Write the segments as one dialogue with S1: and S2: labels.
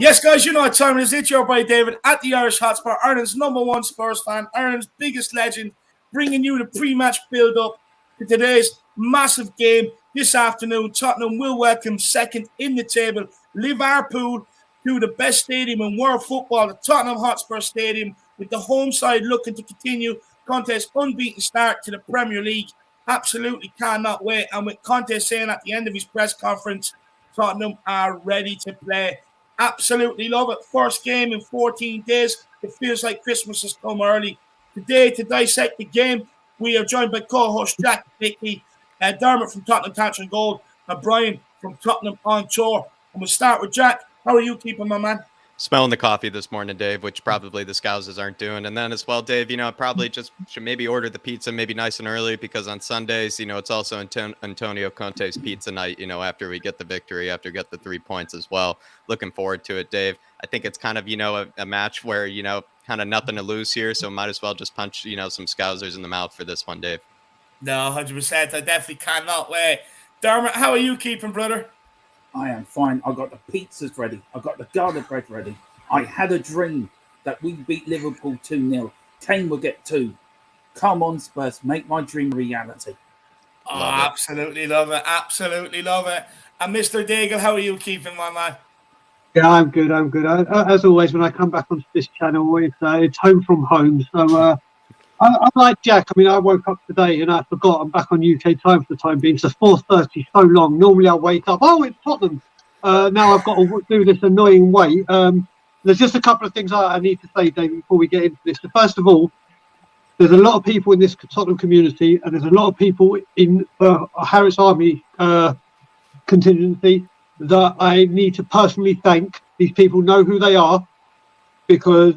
S1: Yes, guys, you know what time it is. It's your boy David at the Irish Hotspur, Ireland's #1 Spurs fan, Ireland's biggest legend, bringing you the pre-match build-up to today's massive game this afternoon. Tottenham will welcome second in the table Liverpool to the best stadium in world football, the Tottenham Hotspur Stadium, with the home side looking to continue Conte's unbeaten start to the Premier League. Absolutely cannot wait. And with Conte saying at the end of his press conference, Tottenham are ready to play. Absolutely love it. First game in 14 days. It feels like Christmas has come early. Today, to dissect the game, we are joined by co-host Jack Dickey, Dermot from Tottenham Couch and Gold, and Brian from Tottenham On Tour. And we'll start with Jack. How are you keeping, my man?
S2: Smelling the coffee this morning, Dave, which probably the Scousers aren't doing. And then as well, Dave, I probably just should maybe order the pizza maybe nice and early, because on Sundays, it's also Antonio Conte's pizza night, after we get the victory, after we get the 3 points as well. Looking forward to it, Dave. I think it's kind of, a match where, kind of nothing to lose here. So might as well just punch, some Scousers in the mouth for this one, Dave.
S1: No, 100%. I definitely cannot wait. Dermot, how are you keeping, brother?
S3: I am fine. I got the pizzas ready. I got the garlic bread ready. I had a dream that we beat Liverpool 2-0. Kane will get 2. Come on, Spurs, make my dream a reality.
S1: Absolutely love it. Absolutely love it. And Mr. Daigle, how are you keeping, my man?
S4: Yeah, I'm good. As always, when I come back onto this channel, it's home from home. So I'm like Jack. I woke up today and I forgot I'm back on UK time for the time being. So 4:30, so long. Normally I wake up, it's Tottenham. Now I've got to do this annoying wait. There's just a couple of things I need to say, David, before we get into this. So first of all, there's a lot of people in this Tottenham community, and there's a lot of people in the Harris Army contingency that I need to personally thank. These people know who they are, because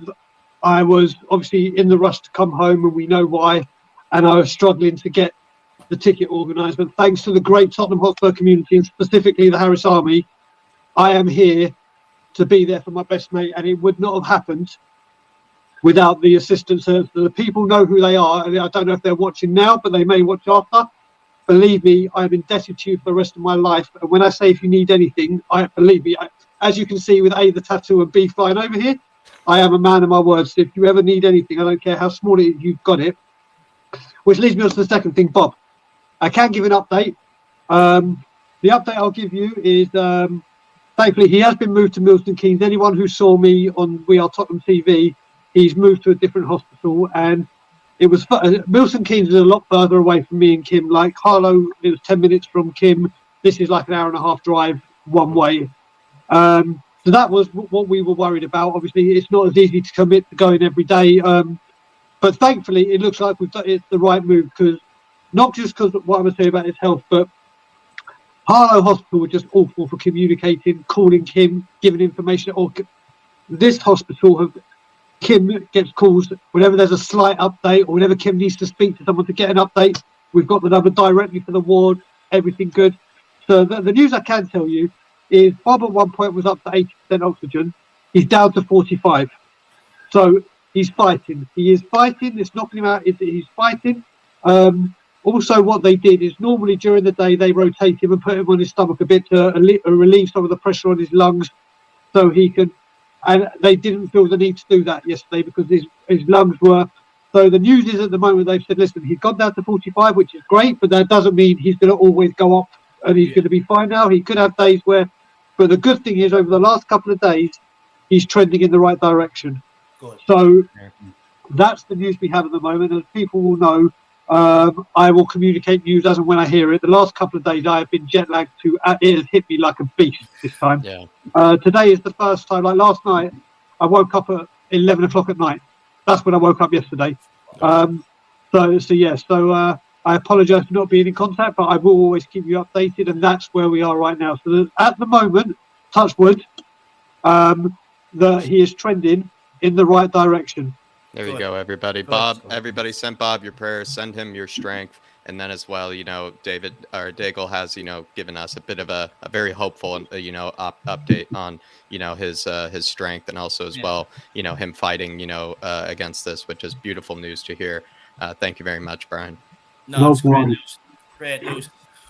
S4: I was obviously in the rush to come home, and we know why, and I was struggling to get the ticket organised. But thanks to the great Tottenham Hotspur community, and specifically the Harris Army, I am here to be there for my best mate, and it would not have happened without the assistance of the people. Know who they are, and I don't know if they're watching now, but they may watch after. Believe me, I'm indebted to you for the rest of my life. And when I say if you need anything, believe me, as you can see with A, the tattoo, and B, flying over here, I am a man of my words. If you ever need anything, I don't care how small it is, you've got it. Which leads me on to the second thing, Bob. I can give an update. The update I'll give you is, thankfully, he has been moved to Milton Keynes. Anyone who saw me on We Are Tottenham TV, he's moved to a different hospital. And it was Milton Keynes is a lot further away from me and Kim. Like Harlow, it was 10 minutes from Kim. This is like an hour and a half drive one way. So that was what we were worried about. Obviously, it's not as easy to commit to going every day. But thankfully, it looks like it's the right move, because not just because of what I'm going to say about his health, but Harlow Hospital were just awful for communicating, calling Kim, giving information. Or this hospital, Kim gets calls whenever there's a slight update, or whenever Kim needs to speak to someone to get an update. We've got the number directly for the ward. Everything good. So the news I can tell you is Bob at one point was up to 80% oxygen. He's down to 45. So he's fighting. He is fighting. It's knocking him out. He's fighting. Also, what they did is normally during the day they rotate him and put him on his stomach a bit to relieve some of the pressure on his lungs, so he can. And they didn't feel the need to do that yesterday because his lungs were. So the news is at the moment they've said, listen, he's gone down to 45, which is great, but that doesn't mean he's going to always go up and he's going to be fine now. He could have days where. But the good thing is, over the last couple of days, he's trending in the right direction. Good. So that's the news we have at the moment. As people will know, I will communicate news as and when I hear it. The last couple of days, I have been jet lagged to. It has hit me like a beast this time. Yeah. Today is the first time. Like last night, I woke up at 11 o'clock at night. That's when I woke up yesterday. So I apologise for not being in contact, but I will always keep you updated, and that's where we are right now. So at the moment, touch wood, that he is trending in the right direction.
S2: There you go, everybody. Bob, everybody send Bob your prayers, send him your strength. And then as well, David or Daigle has, given us a bit of a very hopeful, update on, his strength, and also as well, him fighting, against this, which is beautiful news to hear. Thank you very much, Brian.
S1: No, it's great news. Great news.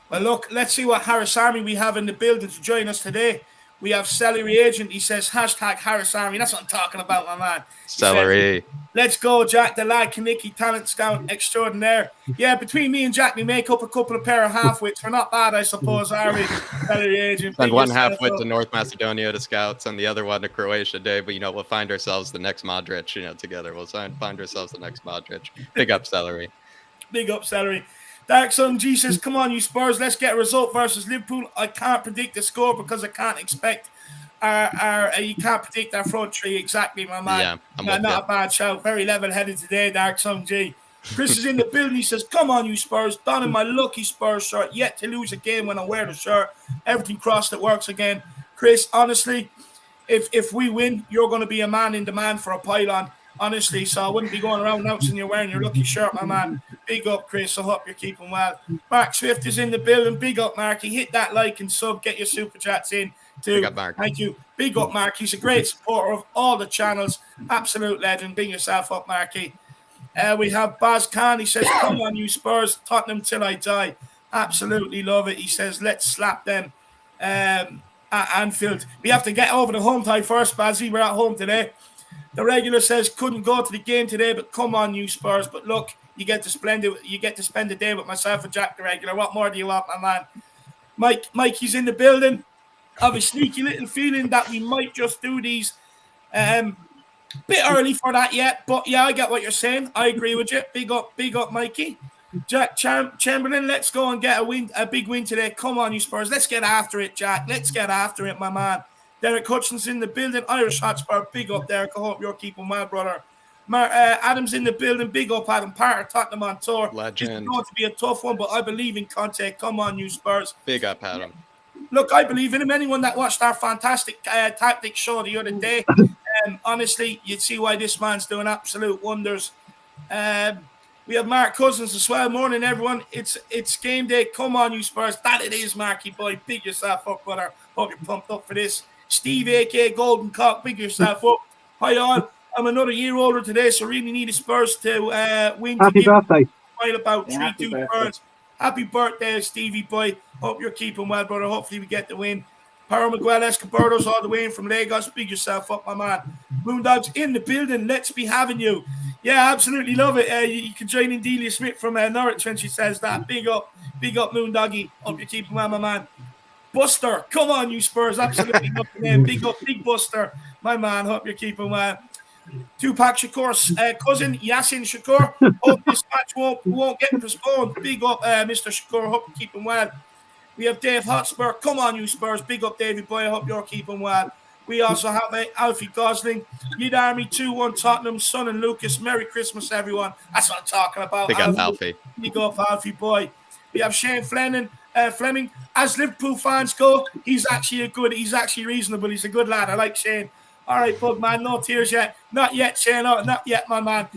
S1: Well, look, let's see what Harris Army we have in the building to join us today. We have Celery Agent. He says, hashtag Harris Army. That's what I'm talking about, my man. He
S2: Celery.
S1: says, let's go, Jack, the lad Kaniki, talent scout extraordinaire. Yeah, between me and Jack, we make up a couple of pair of half-wits. We're not bad, I suppose, are we? Celery Agent.
S2: Send one half-wit to North Macedonia to scouts and the other one to Croatia, Dave. But, we'll find ourselves the next Modric, together. We'll find ourselves the next Modric. Big up, Celery.
S1: Big up, Celery. Dark Sun G says, come on, you Spurs, let's get a result versus Liverpool. I can't predict the score because I can't expect you can't predict our front three exactly, my man. Yeah, not a bad shout. Very level-headed today, Dark Sun G. Chris is in the building. He says, come on, you Spurs. Donning my lucky Spurs shirt. Yet to lose a game when I wear the shirt. Everything crossed that works again. Chris, honestly, if we win, you're going to be a man in demand for a pylon. Honestly, so I wouldn't be going around announcing you're wearing your lucky shirt, my man. Big up, Chris. I hope you're keeping well. Mark Swift is in the building. Big up, Marky. Hit that like and sub. Get your super chats in too.
S2: Big up, Mark.
S1: Thank you. Big up, Mark. He's a great supporter of all the channels. Absolute legend. Bring yourself up, Marky. We have Baz Khan. He says, come on, you Spurs. Tottenham till I die. Absolutely love it. He says, let's slap them at Anfield. We have to get over the home tie first, Bazzy. We're at home today. The regular says, couldn't go to the game today, but come on, you Spurs. But look, you get to spend the day with myself and Jack the regular. What more do you want, my man? Mikey's in the building. I have a sneaky little feeling that we might just do these bit early for that yet. But yeah, I get what you're saying. I agree with you. Big up, Mikey. Jack Chamberlain, let's go and get a big win today. Come on, you Spurs. Let's get after it, Jack. Let's get after it, my man. Derek Hutchinson in the building. Irish Hotspur. Big up, Derek. I hope you're keeping well, brother. Adam's in the building. Big up, Adam. Part of Tottenham on tour.
S2: Legend.
S1: It's going to be a tough one, but I believe in Conte. Come on, you Spurs.
S2: Big up, Adam.
S1: Look, I believe in him. Anyone that watched our fantastic tactics show the other day, honestly, you'd see why this man's doing absolute wonders. We have Mark Cousins as well. Morning, everyone. It's game day. Come on, you Spurs. That it is, Marky boy. Big yourself up, brother. Hope you're pumped up for this. Steve, a.k.a. Golden Cock, big yourself up. Hi, all. I'm another year older today, so really need the Spurs to win.
S4: Happy birthday.
S1: While about 3-2 birds. Happy birthday, Stevie boy. Hope you're keeping well, brother. Hopefully we get the win. Para Miguel Escobardo's all the way in from Lagos. Big yourself up, my man. Moondog's in the building. Let's be having you. Yeah, absolutely love it. You can join in Delia Smith from Norwich when she says that. Big up, Moondoggy. Hope you're keeping well, my man. Buster, come on, you Spurs. Absolutely love the name. Big up, Big Buster. My man, hope you're keeping well. Tupac Shakur's cousin, Yasin Shakur. Hope this match won't get postponed. Big up, Mr. Shakur. Hope you're keeping well. We have Dave Hotspur. Come on, you Spurs. Big up, David Boy. I hope you're keeping well. We also have Alfie Gosling. Lead Army 2-1 Tottenham. Son and Lucas. Merry Christmas, everyone. That's what I'm talking about.
S2: Big up, Alfie.
S1: Big up, Alfie Boy. We have Shane Fleming. As Liverpool fans go, he's actually reasonable. He's a good lad. I like Shane. All right, Bug Man, no tears yet. Not yet, Shane. Not yet, my man.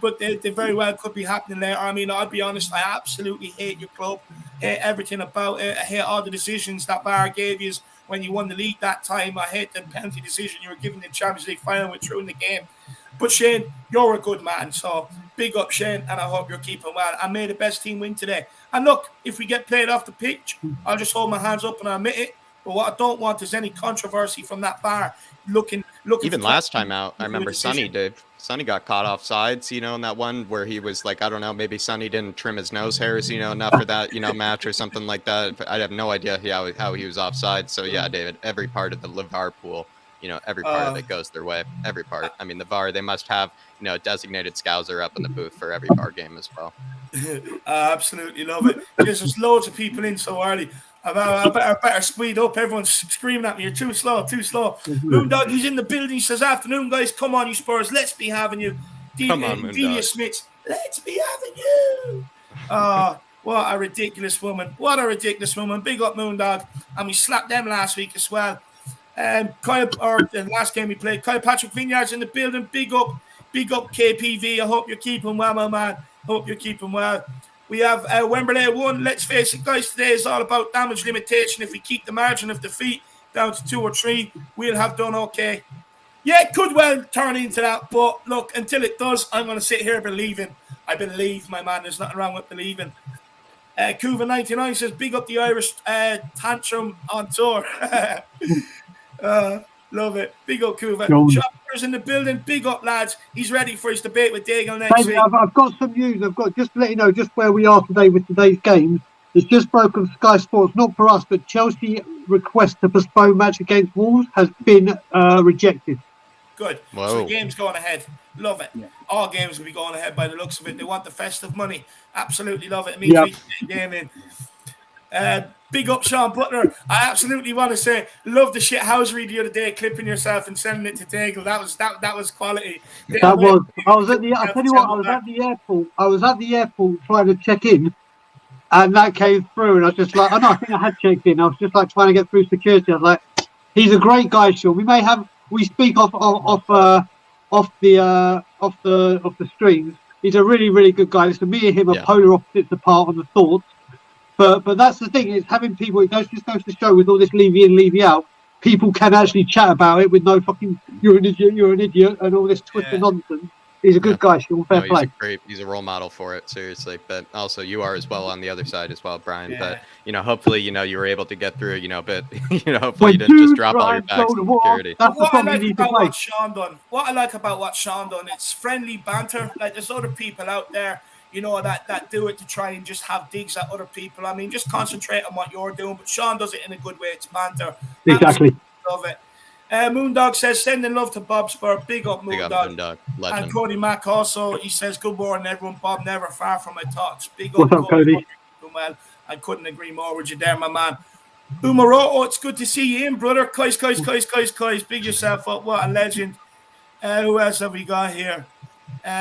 S1: But they very well could be happening there. I mean, I'll be honest, I absolutely hate your club. Hate everything about it. I hate all the decisions that Bar gave you when you won the league that time. I hate the penalty decision you were given in the Champions League final with through in the game. But Shane, you're a good man. So big up, Shane, and I hope you're keeping well. I made the best team win today. And look, if we get played off the pitch, I'll just hold my hands up and admit it. But what I don't want is any controversy from that Bar looking.
S2: Even last time out, I remember Sonny got caught off sides, in that one where he was like, I don't know, maybe Sonny didn't trim his nose hairs, enough for that, match or something like that. I have no idea how he was offside. So yeah, David, every part of the Liverpool, every part of it goes their way. Every part. I mean, the VAR, they must have, a designated scouser up in the booth for every VAR game as well.
S1: I absolutely love it. There's loads of people in so early. I better speed up. Everyone's screaming at me. You're too slow. Moondog, he's in the building. He says, afternoon, guys. Come on, you Spurs. Let's be having you.
S2: Come on, Moondog.
S1: Delia Smith. Let's be having you. What a ridiculous woman. Big up, Moondog. And we slapped them last week as well. The last game we played, Kyle Patrick Vineyards in the building. Big up KPV. I hope you're keeping well, my man. Hope you're keeping well. We have Wembley 1. Let's face it, guys, today is all about damage limitation. If we keep the margin of defeat down to 2 or 3, we'll have done okay. Yeah, it could well turn into that, but look, until it does, I'm going to sit here believing. I believe, my man. There's nothing wrong with believing. Cuva99 says, big up the Irish tantrum on tour. Love it. Big up, Kuva.
S4: John.
S1: Shoppers in the building. Big up, lads. He's ready for his debate with Daigle next
S4: David,
S1: week.
S4: I've got some news. I've got just to let you know just where we are today with today's games. It's just broken Sky Sports, not for us, but Chelsea request to postpone match against Wolves has been rejected.
S1: Good.
S2: Whoa.
S1: So the game's going ahead. Love it.
S3: Yeah.
S1: All games will be going ahead by the looks of it. They want the festive money. Absolutely love it. It means we can get the game in. Big up Sean Butler. I absolutely want to say, love the shithousery the other day, clipping yourself and sending it to Daigle. That was quality.
S4: That was. I was at the. I tell you what. I was at the airport. I was at the airport trying to check in, and that came through. And I was just like, oh no, I think I had checked in. I was just like trying to get through security. I was like, he's a great guy, Sean. We speak off the streams. He's a really, really good guy. So me and him are polar opposites apart on the thoughts. But that's the thing, is having people, it goes to show with all this leave in, leave out, people can actually chat about it with no fucking, you're an idiot, and all this Twitter nonsense. He's a good guy, Sean. Fair play.
S2: He's a role model for it, seriously. But also, you are as well on the other side as well, Brian. Yeah. But hopefully, you were able to get through. But hopefully, you didn't just drop all your bags in security.
S1: That's what I like about what Sean done. What I like about what Sean done, it's friendly banter. Like there's other people out there, that do it to try and just have digs at other people. I mean, just concentrate on what you're doing. But Sean does it in a good way. It's banter.
S4: Exactly.
S1: Love it. Moondog says, sending love to Bob Spur. Big up, Moondog. And Cody Mack also, he says, good morning, everyone. Bob, never far from my thoughts. Big up,
S4: what's up, Cody?
S1: Well, I couldn't agree more with you there, my man. Boomeroto, it's good to see you in, brother. Kais. Big yourself up. What a legend. Who else have we got here?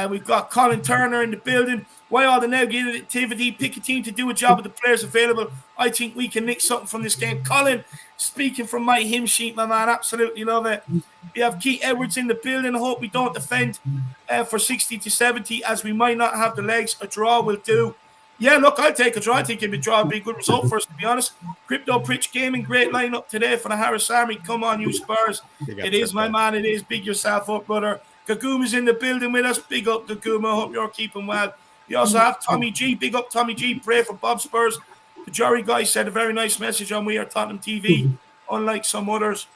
S1: We've got Colin Turner in the building. Why all the negativity? Pick a team to do a job with the players available. I think we can nick something from this game. Colin, speaking from my hymn sheet, my man, absolutely love it. We have Keith Edwards in the building. I hope we don't defend for 60 to 70, as we might not have the legs. A draw will do. Yeah, look, I'll take a draw. I think it'd be a draw would be a good result for us, to be honest. Crypto Pritch Gaming, great lineup today for the Harris Army. Come on, you Spurs. It is, my man. It is. Big yourself up, brother. Gaguma's in the building with us. Big up, Gaguma. Hope you're keeping well. We also have Tommy G. Big up, Tommy G. Pray for Bob Spurs. The Jury guy said a very nice message on We Are Tottenham TV, unlike some others.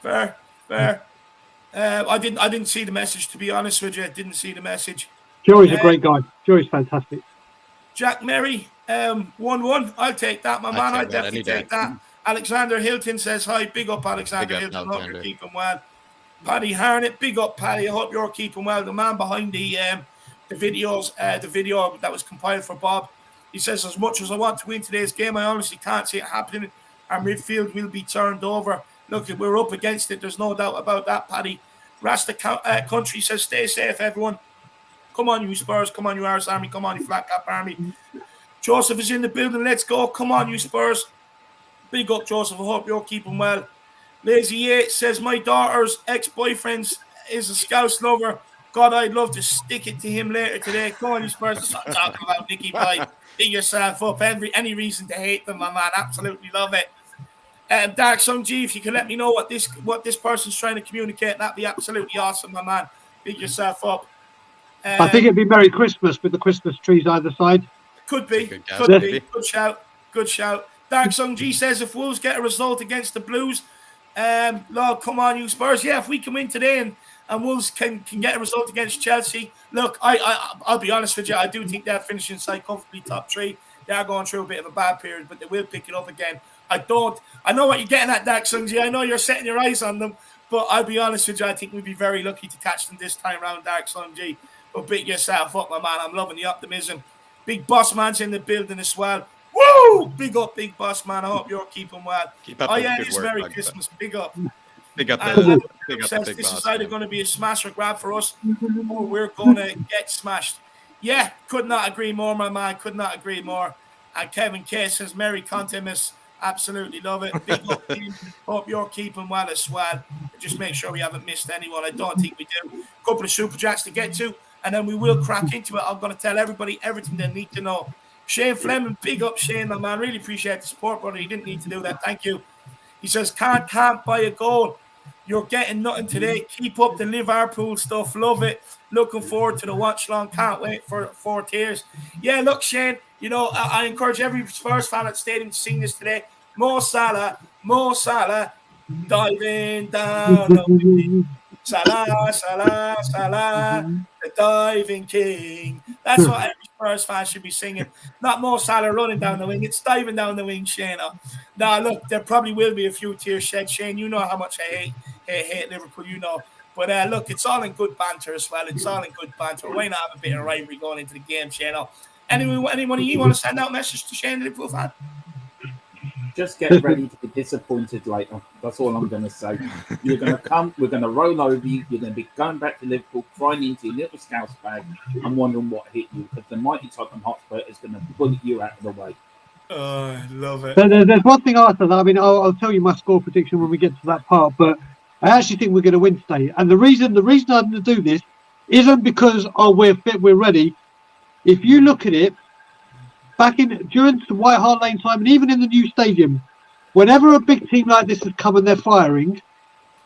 S1: Fair. I didn't see the message, to be honest with you. Didn't see the message.
S4: Joey's a great guy. Joey's fantastic.
S1: Jack Merry, 1-1. I'll take that, my man. I'll definitely take that. Alexander Hilton says hi. Big up, Alexander Hilton. Hope you're keeping well. Paddy Harnett, big up, Paddy. I hope you're keeping well. The man behind the videos, the video that was compiled for Bob. He says, as much as I want to win today's game, I honestly can't see it happening. Our midfield will be turned over. Look, we're up against it. There's no doubt about that, Paddy. Rasta Country says, stay safe, everyone. Come on, you Spurs. Come on, you Irish Army. Come on, you Flat Cap Army. Joseph is in the building. Let's go. Come on, you Spurs. Big up, Joseph. I hope you're keeping well. Lazy Yates says, my daughter's ex-boyfriend is a Scouse lover. God, I'd love to stick it to him later today. Come on, you Spurs. That's what I'm talking about, Nicky Boy. Big yourself up. Any reason to hate them, my man. Absolutely love it. Dark Song G, if you can let me know what this person's trying to communicate, that'd be absolutely awesome, my man. Big yourself up.
S4: I think it'd be Merry Christmas with the Christmas trees either side.
S1: Could be. Good shout. Dark Song G says, if Wolves get a result against the Blues, Lord, come on, you Spurs. Yeah, if we come in today and Wolves can get a result against Chelsea, look, I'll be honest with you, I do think they're finishing inside comfortably top three. They are going through a bit of a bad period, but they will pick it up again. I know what you're getting at, Dark Song G. I know you're setting your eyes on them, but I'll be honest with you, I think we'd be very lucky to catch them this time round, Dark Song G. But pick yourself up, my man. I'm loving the optimism. Big Boss Man's in the building as well. Woo! Big up, Big Boss Man. I hope you're keeping well.
S2: Keep up
S1: it's Merry Christmas. Big up.
S2: Big up.
S1: Says this is either going to be a smash or grab for us, or we're going to get smashed. Yeah, could not agree more, my man. Could not agree more. And Kevin K says, Merry Conte, miss. Absolutely love it. Big up, team. Hope you're keeping well as well. Just make sure we haven't missed anyone. I don't think we do. A couple of super chats to get to, and then we will crack into it. I'm going to tell everybody everything they need to know. Shane Fleming, big up Shane, my man. Really appreciate the support, brother. He didn't need to do that. Thank you. He says, can't buy a goal. You're getting nothing today. Keep up the Liverpool stuff. Love it. Looking forward to the watch long. Can't wait for 4 tears. Yeah, look, Shane, I encourage every Spurs fan at the stadium to sing this today. Mo Salah, diving down the wing. Salah, Salah, Salah, the diving king. That's what every Spurs fan should be singing. Not more Salah running down the wing. It's diving down the wing, Shane. Now, look, there probably will be a few tears shed, Shane. You know how much I hate Liverpool, you know. But look, it's all in good banter as well. It's all in good banter. Why not have a bit of rivalry going into the game, Shane? Anyone of you want to send out a message to Shane, the Liverpool fan?
S3: Just get ready to be disappointed later. That's all I'm going to say. You're going to come, we're going to roll over you. You're going to be going back to Liverpool, crying into your little scouse bag and wondering what hit you, because the mighty Tottenham Hotspur is going to bullet you out of the way.
S1: Oh, I love it.
S4: There's one thing after that. I mean, I'll tell you my score prediction when we get to that part, but I actually think we're going to win today. And the reason I'm going to do this isn't because, we're fit, we're ready. If you look at it, during the White Hart Lane time and even in the new stadium, whenever a big team like this has come and they're firing,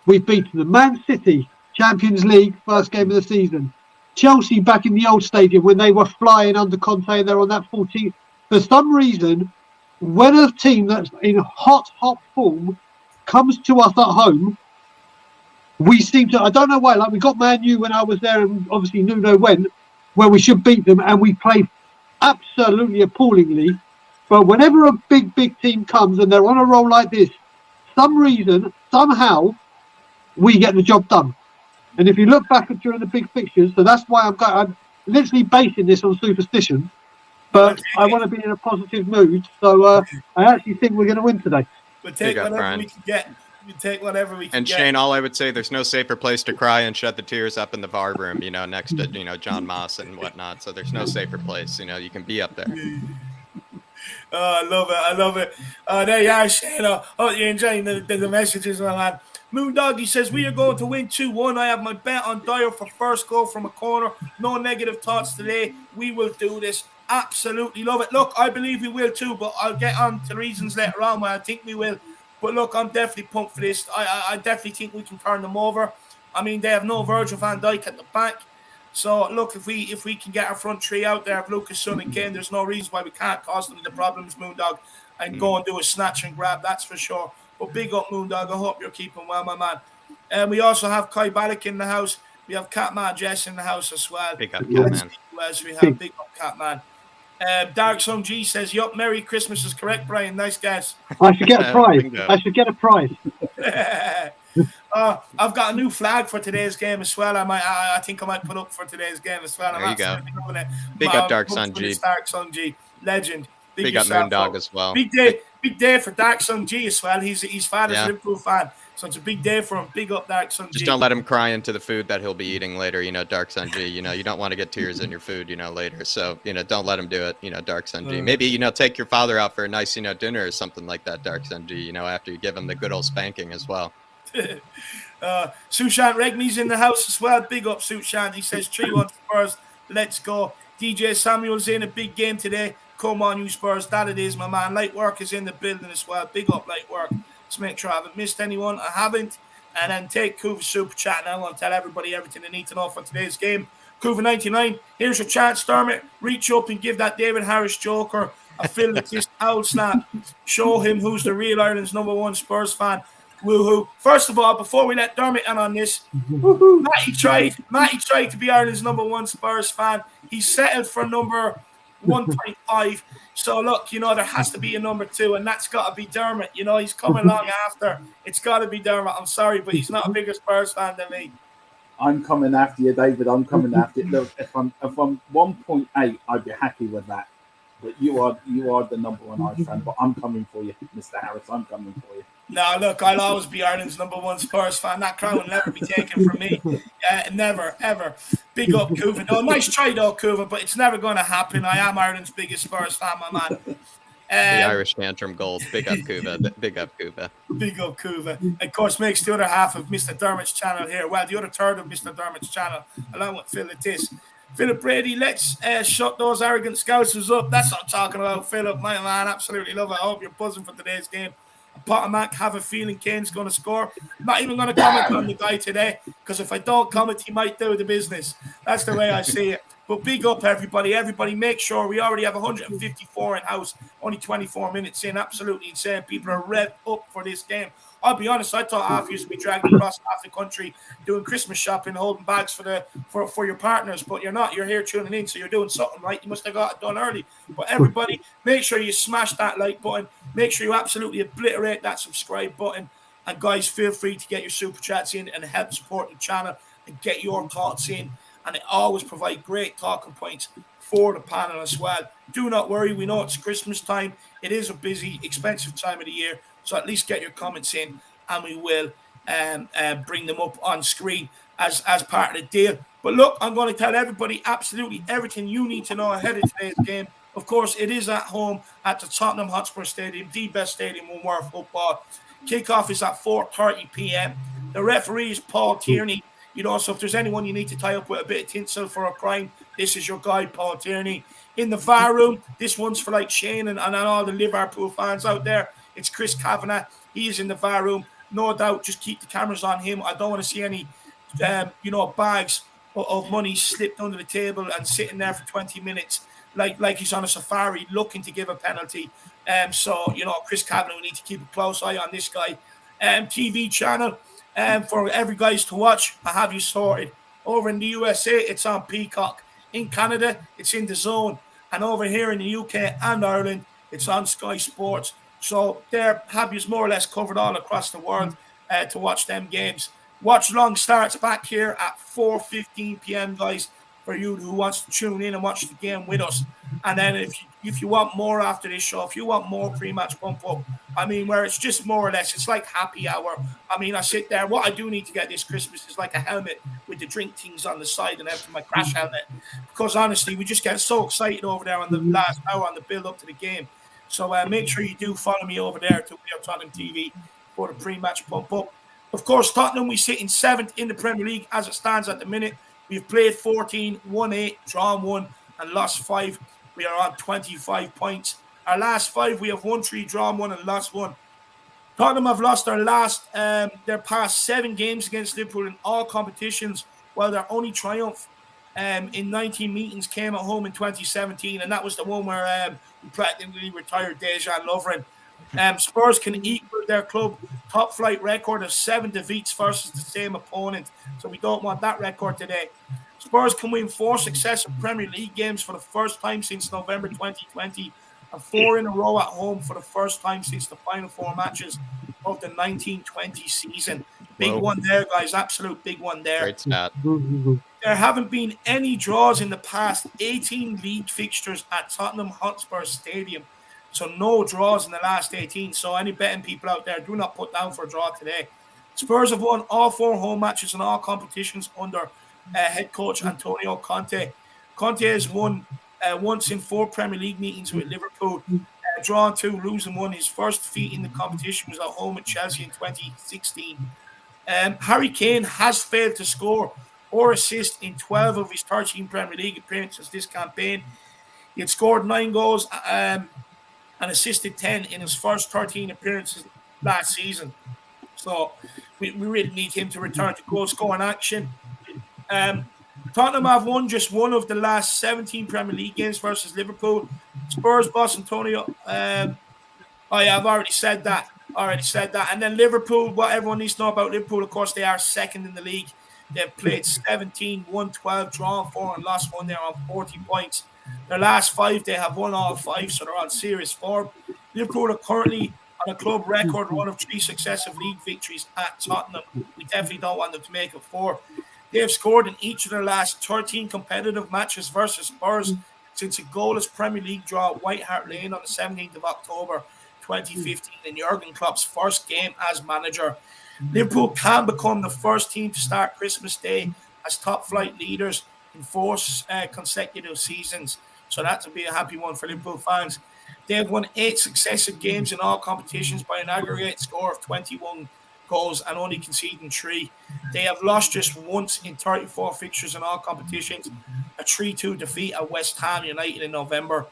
S4: we've beaten them. Man City, Champions League, first game of the season. Chelsea back in the old stadium when they were flying under Conte and they're on that 14th. For some reason, when a team that's in hot form comes to us at home, we seem to, I don't know why, like we got Man U when I was there and obviously Nuno went, where we should beat them and we play absolutely appallingly. But whenever a big team comes and they're on a roll like this, some reason, somehow, we get the job done. And if you look back at during the big fixtures, so that's why I'm literally basing this on superstition, but I want to be in a positive mood. So I actually think we're going to win today.
S1: We'll take whatever we can get. We take whatever we can
S2: and
S1: get.
S2: Shane, all I would say, there's no safer place to cry and shed the tears up in the VAR room, next to, John Moss and whatnot. So there's no safer place, you can be up there.
S1: Oh, I love it. There you are, Shane. Hope you're enjoying the messages, my man. Moondog, he says, we are going to win 2-1. I have my bet on Dyer for first goal from a corner. No negative thoughts today. We will do this. Absolutely love it. Look, I believe we will too, but I'll get on to the reasons later on why I think we will. But look, I'm definitely pumped for this. I definitely think we can turn them over. I mean, they have no Virgil van Dijk at the back. So, look, if we can get our front three out there of Lucas, Son and Kane, there's no reason why we can't cause them the problems, Moondog, and go and do a snatch and grab, that's for sure. But big up, Moondog. I hope you're keeping well, my man. And we also have Kai Balak in the house. We have Catman Jess in the house as well.
S2: Big up, Catman.
S1: We have big up, Catman. Dark Sun G says, yup, Merry Christmas is correct, Brian. Nice guess.
S4: I should get a prize.
S1: I've got a new flag for today's game as well. I think I might put up for today's game as well.
S2: There you go. Big up Dark Sun G.
S1: Dark Sun G. Legend.
S2: Big up Moondog as well.
S1: Big day for Dark Sun G as well. His father's a Liverpool fan. So it's a big day for him. Big up, Dark Sun G.
S2: Just don't let him cry into the food that he'll be eating later, Dark Sun G. You don't want to get tears in your food, later. So, don't let him do it, Dark Sun G. Maybe, take your father out for a nice, dinner or something like that, Dark Sun G, after you give him the good old spanking as well.
S1: Sushant Regni's in the house as well. Big up, Sushant. He says 3-1 Spurs. Let's go. DJ Samuel's in a big game today. Come on, you Spurs. That it is, my man. Light Work is in the building as well. Big up, Light Work. Let's make sure I haven't missed anyone. I haven't. And then take Kuva Super Chat now. I want to tell everybody everything they need to know for today's game. Kuva 99, here's your chance, Dermot. Reach up and give that David Harris joker a fill the kiss owl snap. Show him who's the real Ireland's #1 Spurs fan. Woohoo. First of all, before we let Dermot in on this, Matty tried to be Ireland's #1 Spurs fan. He settled for number 1.5. So look, there has to be a number 2, and that's got to be Dermot. He's coming along after. It's got to be Dermot. I'm sorry, but he's not a bigger Spurs fan than me.
S3: I'm coming after you, David. I'm coming after you. Look, if I'm 1.8, I'd be happy with that. But you are the #1 Irish fan. But I'm coming for you, Mr. Harris. I'm coming for you.
S1: No, look, I'll always be Ireland's #1 Spurs fan. That crown will never be taken from me. Never, ever. Big up, Kuva. No, nice try, though, Kuva, but it's never going to happen. I am Ireland's biggest Spurs fan, my man.
S2: The Irish Tantrum Gold. Big up, Kuva. Big up, Kuva.
S1: Big up, Kuva. Of course, makes the other half of Mr. Dermot's channel here. Well, the other third of Mr. Dermot's channel, along with Philip Tiss. Philip Brady, let's shut those arrogant scousers up. That's what I'm talking about, Philip. My man, absolutely love it. I hope you're buzzing for today's game. Potomac, have a feeling Kane's going to score. I'm not even going to comment on the guy today, because if I don't comment, he might do the business. That's the way I see it. But big up, everybody. Everybody, make sure we already have 154 in house, only 24 minutes in. Absolutely insane. People are revved up for this game. I'll be honest, I thought half years would be dragged across half the country doing Christmas shopping, holding bags for your partners, but you're not. You're here tuning in, so you're doing something right. You must have got it done early. But everybody, make sure you smash that like button. Make sure you absolutely obliterate that subscribe button. And guys, feel free to get your super chats in and help support the channel and get your thoughts in. And it always provide great talking points for the panel as well. Do not worry. We know it's Christmas time. It is a busy, expensive time of the year. So at least get your comments in and we will bring them up on screen as part of the deal. But look, I'm going to tell everybody absolutely everything you need to know ahead of today's game. Of course, it is at home at the Tottenham Hotspur Stadium, the best stadium in world football. Kickoff is at 4:30 p.m. The referee is Paul Tierney. You know, so if there's anyone you need to tie up with a bit of tinsel for a crime, this is your guy, Paul Tierney. In the VAR room, this one's for like Shane and all the Liverpool fans out there. It's Chris Kavanagh. He is in the VAR room. No doubt, just keep the cameras on him. I don't want to see any, bags of money slipped under the table and sitting there for 20 minutes like he's on a safari looking to give a penalty. So, Chris Kavanagh, we need to keep a close eye on this guy. TV channel for every guys to watch. I have you sorted. Over in the USA, it's on Peacock. In Canada, it's in the Zone. And over here in the UK and Ireland, it's on Sky Sports. So there, have you more or less covered all across the world to watch them games. Watch long starts back here at 4:15 p.m., guys, for you who wants to tune in and watch the game with us. And then if you want more after this show, if you want more pre-match bump up, where it's just more or less, it's like happy hour. I sit there. What I do need to get this Christmas is like a helmet with the drink things on the side and everything, my crash helmet. Because honestly, we just get so excited over there on the last hour on the build up to the game. So make sure you do follow me over there to Tottenham TV for the pre-match bump up. Of course, Tottenham, we sit in 7th in the Premier League as it stands at the minute. We've played 14, won 8, drawn 1, and lost 5. We are on 25 points. Our last 5, we have won 3, drawn 1, and lost 1. Tottenham have lost their past 7 games against Liverpool in all competitions, while their only triumph in 19 meetings came at home in 2017, and that was the one where we practically retired Dejan Lovren. Spurs can equal their club top flight record of 7 defeats versus the same opponent, so we don't want that record today. Spurs can win 4 successive Premier League games for the first time since November 2020 and 4 in a row at home for the first time since the final 4 matches of the 1920 season. Big one there, guys. Absolute big one there.
S2: Great stat.
S1: There haven't been any draws in the past 18 league fixtures at Tottenham Hotspur Stadium. So no draws in the last 18. So any betting people out there, do not put down for a draw today. Spurs have won all 4 home matches in all competitions under head coach Antonio Conte. Conte has won once in 4 Premier League meetings with Liverpool, drawn 2, losing 1. His first defeat in the competition was at home at Chelsea in 2016. Harry Kane has failed to score or assist in 12 of his 13 Premier League appearances this campaign. He had scored 9 goals and assisted 10 in his first 13 appearances last season. So we really need him to return to goal scoring action. Tottenham have won just 1 of the last 17 Premier League games versus Liverpool. Spurs boss Antonio. I've already said that. And then Liverpool, what everyone needs to know about Liverpool, of course, they are 2nd in the league. They've played 17, won 12, drawn 4, and lost 1. They're on 40 points. Their last 5, they have won all 5, so they're on serious form. Liverpool are currently on a club record run of 3 successive league victories at Tottenham. We definitely don't want them to make it 4. They have scored in each of their last 13 competitive matches versus Spurs since a goalless Premier League draw at White Hart Lane on the 17th of October 2015 in Jurgen Klopp's first game as manager. Liverpool can become the first team to start Christmas Day as top flight leaders in 4 consecutive seasons. So that will be a happy one for Liverpool fans. They have won 8 successive games in all competitions by an aggregate score of 21 goals and only conceding 3. They have lost just once in 34 fixtures in all competitions, a 3-2 defeat at West Ham United in November.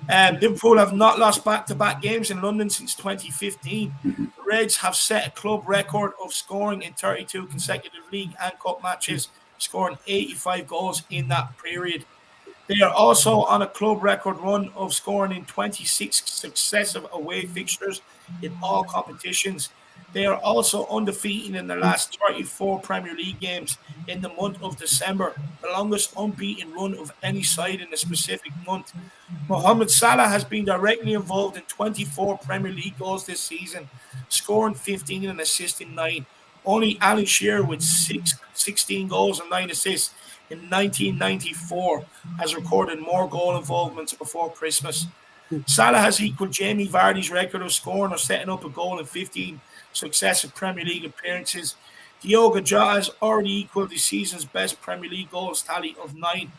S1: Liverpool have not lost back-to-back games in London since 2015. The Reds have set a club record of scoring in 32 consecutive league and cup matches scoring 85 goals in that period. They are also on a club record run of scoring in 26 successive away fixtures in all competitions. They are also undefeated in the last 34 Premier League games in the month of December, the longest unbeaten run of any side in a specific month. Mohamed Salah has been directly involved in 24 Premier League goals this season, scoring 15 and assisting 9. Only Alan Shearer with 16 goals and 9 assists in 1994 has recorded more goal involvements before Christmas. Salah has equaled Jamie Vardy's record of scoring or setting up a goal in 15 successive Premier League appearances. Diogo Jota has already equaled the season's best Premier League goals tally of 9.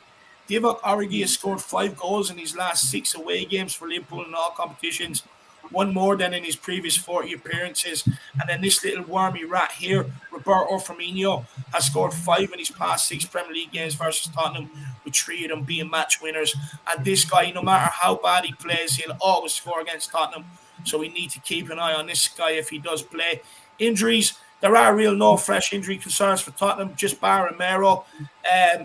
S1: Divock Origi has scored 5 goals in his last 6 away games for Liverpool in all competitions, one more than in his previous 40 appearances. And then this little wormy rat here, Roberto Firmino, has scored 5 in his past 6 Premier League games versus Tottenham, with 3 of them being match winners. And this guy, no matter how bad he plays, he'll always score against Tottenham. So we need to keep an eye on this guy if he does play. Injuries, there are no fresh injury concerns for Tottenham, just bar Romero.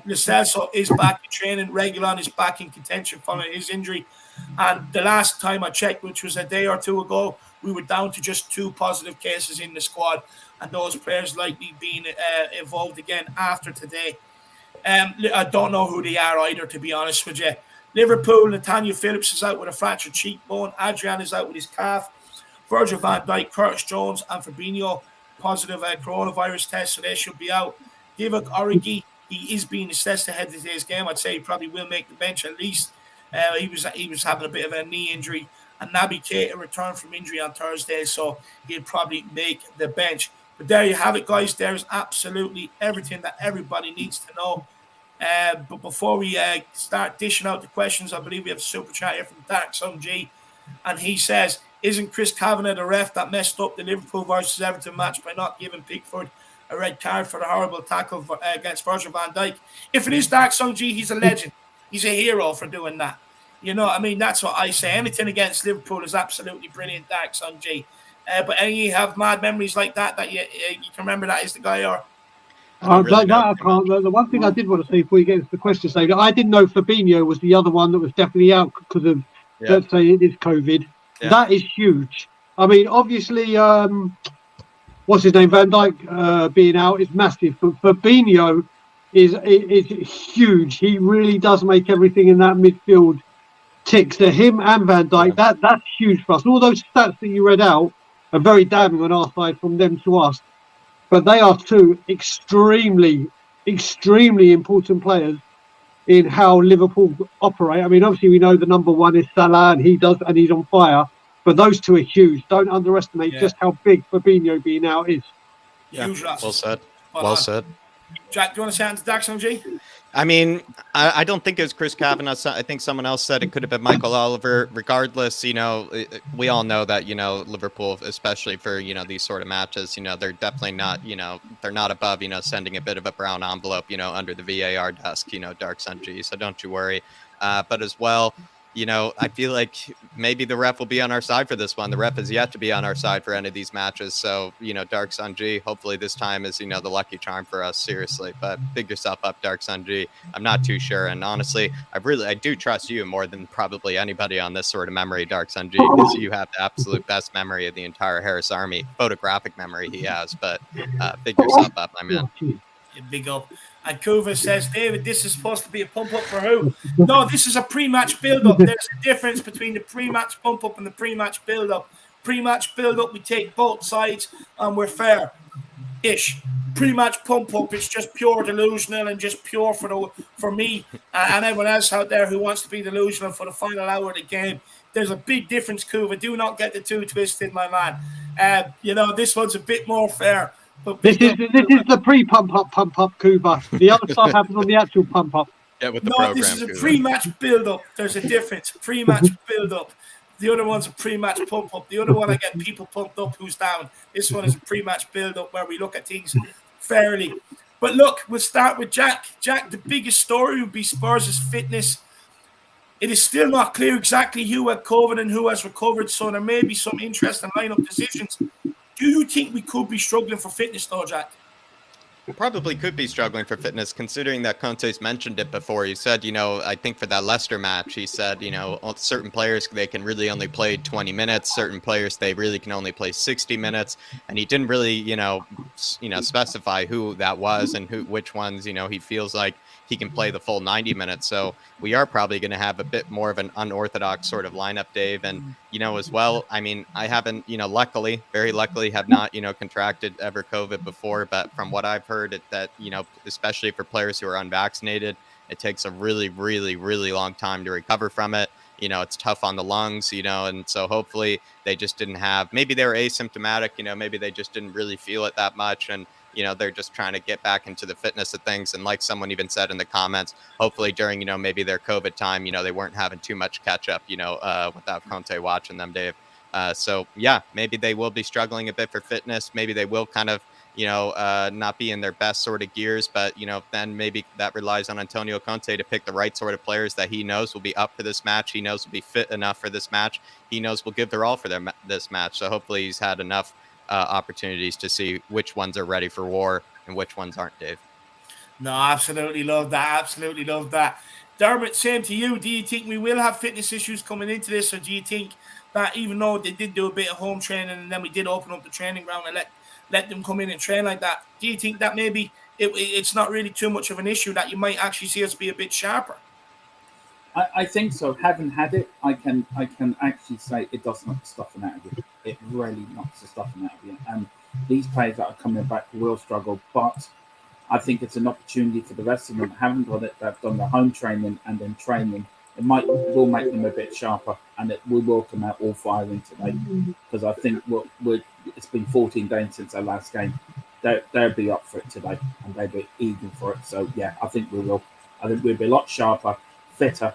S1: Lo Celso is back in training. Reguilon is back in contention following his injury. And the last time I checked, which was a day or two ago, we were down to just 2 positive cases in the squad, and those players likely being involved again after today. I don't know who they are either, to be honest with you. Liverpool, Nathaniel Phillips is out with a fractured cheekbone. Adrian is out with his calf. Virgil van Dijk, Curtis Jones, and Fabinho positive coronavirus test, so they should be out. Divock Origi, he is being assessed ahead of today's game. I'd say he probably will make the bench at least. He was having a bit of a knee injury, and Naby Keita returned from injury on Thursday, so he'll probably make the bench. But there you have it, guys. There's absolutely everything that everybody needs to know. But before we start dishing out the questions, I believe we have a super chat here from Dark Sun G, and he says, isn't Chris Kavanagh the ref that messed up the Liverpool versus Everton match by not giving Pickford a red card for the horrible tackle against Virgil van Dijk? If it is Dark Sun G, he's a legend. He's a hero for doing that. You know what I mean? That's what I say. Anything against Liverpool is absolutely brilliant, Dark Sun G. But any you have mad memories like that you can remember that is the guy, or?
S4: I can't. The one thing I did want to say before you get into the question, say that I didn't know Fabinho was the other one that was definitely out because of, let's say, it is COVID. Yeah. That is huge. I mean, obviously, what's his name? Van Dijk being out is massive, but Fabinho is huge. He really does make everything in that midfield tick. So him and Van Dijk, that's huge for us. All those stats that you read out are very damning on our side from them to us. But they are 2 extremely, extremely important players in how Liverpool operate. I mean, obviously we know the number 1 is Salah, and he's on fire. But those 2 are huge. Don't underestimate just how big Fabinho being out is.
S2: Yeah, well said. Well said.
S1: Jack, do you want to say anything to Dax, G?
S2: I mean, I don't think it was Chris Kavanagh. I think someone else said it could have been Michael Oliver. Regardless, we all know that, Liverpool, especially for, these sort of matches, they're definitely not, they're not above, sending a bit of a brown envelope, under the VAR desk, Dark Sun G. So don't you worry. But as well, I feel like maybe the ref will be on our side for this one. The ref is yet to be on our side for any of these matches. So, Dark Sun G, hopefully this time is, the lucky charm for us, seriously. But big yourself up, Dark Sun G. I'm not too sure. And honestly, I do trust you more than probably anybody on this sort of memory, Dark Sun G, because you have the absolute best memory of the entire Harris Army. Photographic memory he has. But big yourself up, my man.
S1: Big up. And Kuva says, David, this is supposed to be a pump-up for who? No, this is a pre-match build-up. There's a difference between the pre-match pump-up and the pre-match build-up. Pre-match build-up, we take both sides and we're fair-ish. Pre-match pump-up, it's just pure delusional and just pure for me and everyone else out there who wants to be delusional for the final hour of the game. There's a big difference, Kuva. Do not get the 2 twisted, my man. This one's a bit more fair. But
S4: this is the pre-pump up, Kuba. The other stuff happens on the actual pump up.
S2: Yeah, with the program.
S1: This is a pre-match build-up. There's a difference. Pre-match build-up. The other one's a pre-match pump-up. The other one, I get people pumped up who's down. This one is a pre-match build-up where we look at things fairly. But look, we'll start with Jack. Jack, the biggest story would be Spurs' fitness. It is still not clear exactly who had COVID and who has recovered, so there may be some interesting lineup decisions. Do you think we could be struggling for fitness, though, Jack?
S2: probably could be struggling for fitness, considering that Conte's mentioned it before. He said, I think for that Leicester match, he said, certain players, they can really only play 20 minutes. Certain players, they really can only play 60 minutes. And he didn't really, specify who that was and which ones, he feels like he can play the full 90 minutes. So we are probably going to have a bit more of an unorthodox sort of lineup, Dave. And, as well, I mean, I haven't, very luckily have not, contracted ever COVID before. But from what I've heard, that, especially for players who are unvaccinated, it takes a really, really, really long time to recover from it. It's tough on the lungs, and so hopefully they just didn't have, maybe they were asymptomatic, maybe they just didn't really feel it that much. And, they're just trying to get back into the fitness of things. And like someone even said in the comments, hopefully during, maybe their COVID time, they weren't having too much catch up, without Conte watching them, Dave. So, yeah, maybe they will be struggling a bit for fitness. Maybe they will kind of, not be in their best sort of gears. But, then maybe that relies on Antonio Conte to pick the right sort of players that he knows will be up for this match. He knows will be fit enough for this match. He knows will give their all for this match. So hopefully he's had enough opportunities to see which ones are ready for war and which ones aren't, Dave.
S1: No, absolutely love that. Absolutely love that. Dermot, same to you. Do you think we will have fitness issues coming into this, or do you think that even though they did do a bit of home training and then we did open up the training ground and let them come in and train like that, do you think that maybe it's not really too much of an issue, that you might actually see us be a bit sharper?
S3: I think so. Having had it, I can actually say it does knock the stuffing out of you. It really knocks the stuffing out of you. And these players that are coming back will struggle, but I think it's an opportunity for the rest of them that haven't got it, that have done the home training and then training. It will make them a bit sharper, and we will come out all firing today. Because I think it's been 14 days since our last game. They'll be up for it today, and they'll be eager for it. So yeah, I think we will. I think we'll be a lot sharper, fitter,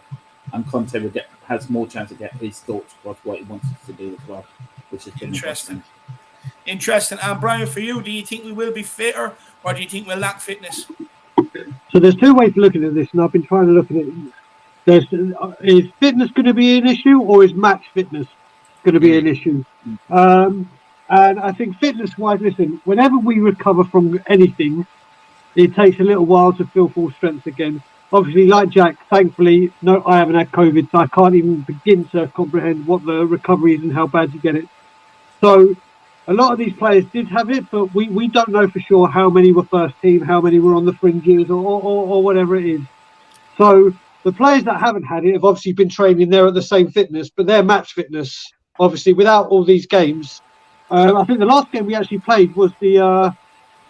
S3: and Conte has more chance to get his thoughts across what he wants us to do as well, which is
S1: interesting. And Brian, for you, do you think we will be fitter, or do you think we'll lack fitness?
S4: So there's two ways of looking at this, and I've been trying to look at it. Is fitness going to be an issue, or is match fitness going to be an issue? And I think fitness-wise, listen, whenever we recover from anything, it takes a little while to feel full strength again. Obviously, like Jack, thankfully, no, I haven't had COVID, so I can't even begin to comprehend what the recovery is and how bad you get it. So a lot of these players did have it, but we don't know for sure how many were first team, how many were on the fringes, or whatever it is. So the players that haven't had it have obviously been training there at the same fitness, but their match fitness, obviously, without all these games. I think the last game we actually played was the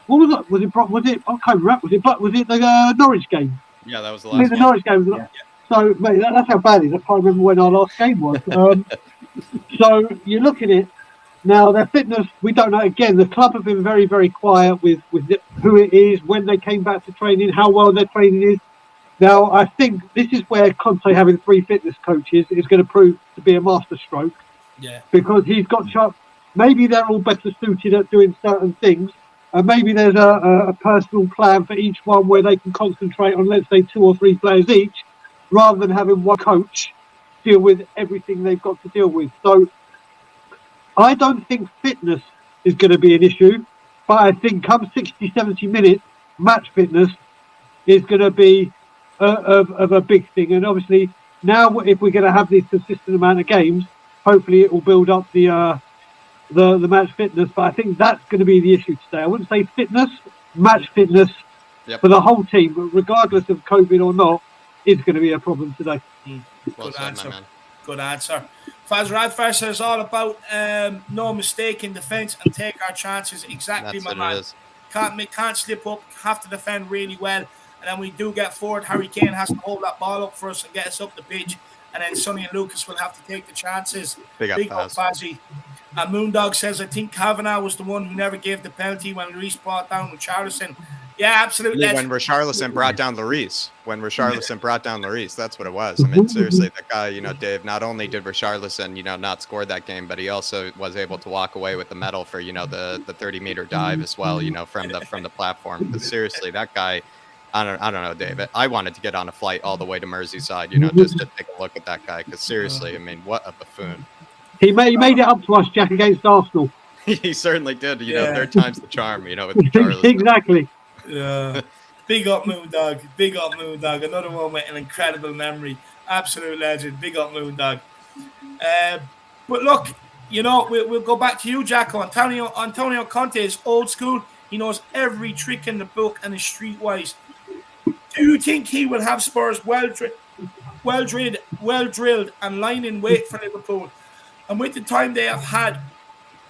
S4: what was it? Was it? I can't remember. Was it the Norwich game?
S2: Yeah, that was the last.
S4: The Norwich game. Yeah. So, mate, that's how bad it is. I can't remember when our last game was. So you look at it now. Their fitness, we don't know. Again, the club have been very, very quiet with who it is, when they came back to training, how well their training is. Now, I think this is where Conte having 3 fitness coaches is going to prove to be a masterstroke.
S1: Yeah.
S4: Because he's got maybe they're all better suited at doing certain things. And maybe there's a personal plan for each one where they can concentrate on, let's say, 2 or 3 players each, rather than having one coach deal with everything they've got to deal with. So I don't think fitness is going to be an issue, but I think come 60, 70 minutes, match fitness is going to be of a big thing. And obviously now, if we're going to have this consistent amount of games, hopefully it will build up the match fitness, but I think that's going to be the issue today. I wouldn't say fitness, match fitness for the whole team, regardless of COVID or not, is going to be a problem today.
S2: Well
S1: Good
S2: said,
S1: answer.
S2: my man.
S1: Good answer. Faz Radford says all about no mistake in defence and take our chances. Exactly,
S2: That's
S1: my
S2: what
S1: man.
S2: it is.
S1: Can't slip up, have to defend really well. And then we do get forward. Harry Kane has to hold that ball up for us and get us up the pitch. And then Sonny and Lucas will have to take the chances.
S2: Big up,
S1: Fazzy. And Moondog says, I think Kavanagh was the one who never gave the penalty when Reece brought down Richarlison. Yeah, absolutely.
S2: When Richarlison brought down Lloris. That's what it was. I mean, seriously, that guy, Dave, not only did Richarlison, not score that game, but he also was able to walk away with the medal for, the 30-meter dive as well, from the platform. But seriously, that guy, I don't know, David. I wanted to get on a flight all the way to Merseyside, just to take a look at that guy. Because seriously, I mean, what a buffoon.
S4: He made it up to us, Jack, against Arsenal.
S2: He certainly did. Third time's the charm. With Richarlison.
S4: Exactly.
S1: Yeah. Big up Moondog. Big up Moondog. Another one with an incredible memory. Absolute legend. Big up Moondog. But look, we'll go back to you, Jacko. Antonio Conte is old school. He knows every trick in the book and is streetwise. Do you think he will have Spurs well drilled and lying in wait for Liverpool? And with the time they have had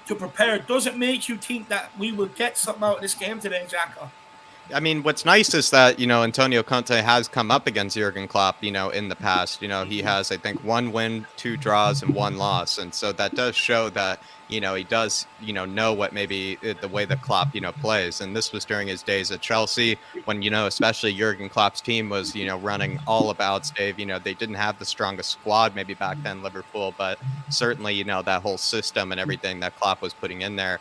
S1: to prepare, does it make you think that we will get something out of this game today, Jacko?
S2: I mean, what's nice is that, Antonio Conte has come up against Jurgen Klopp, in the past. He has, I think, 1 win, 2 draws, and 1 loss. And so that does show that, he does, know what maybe the way that Klopp, plays. And this was during his days at Chelsea when, especially Jurgen Klopp's team was, running all abouts, Dave. They didn't have the strongest squad maybe back then, Liverpool, but certainly, that whole system and everything that Klopp was putting in there,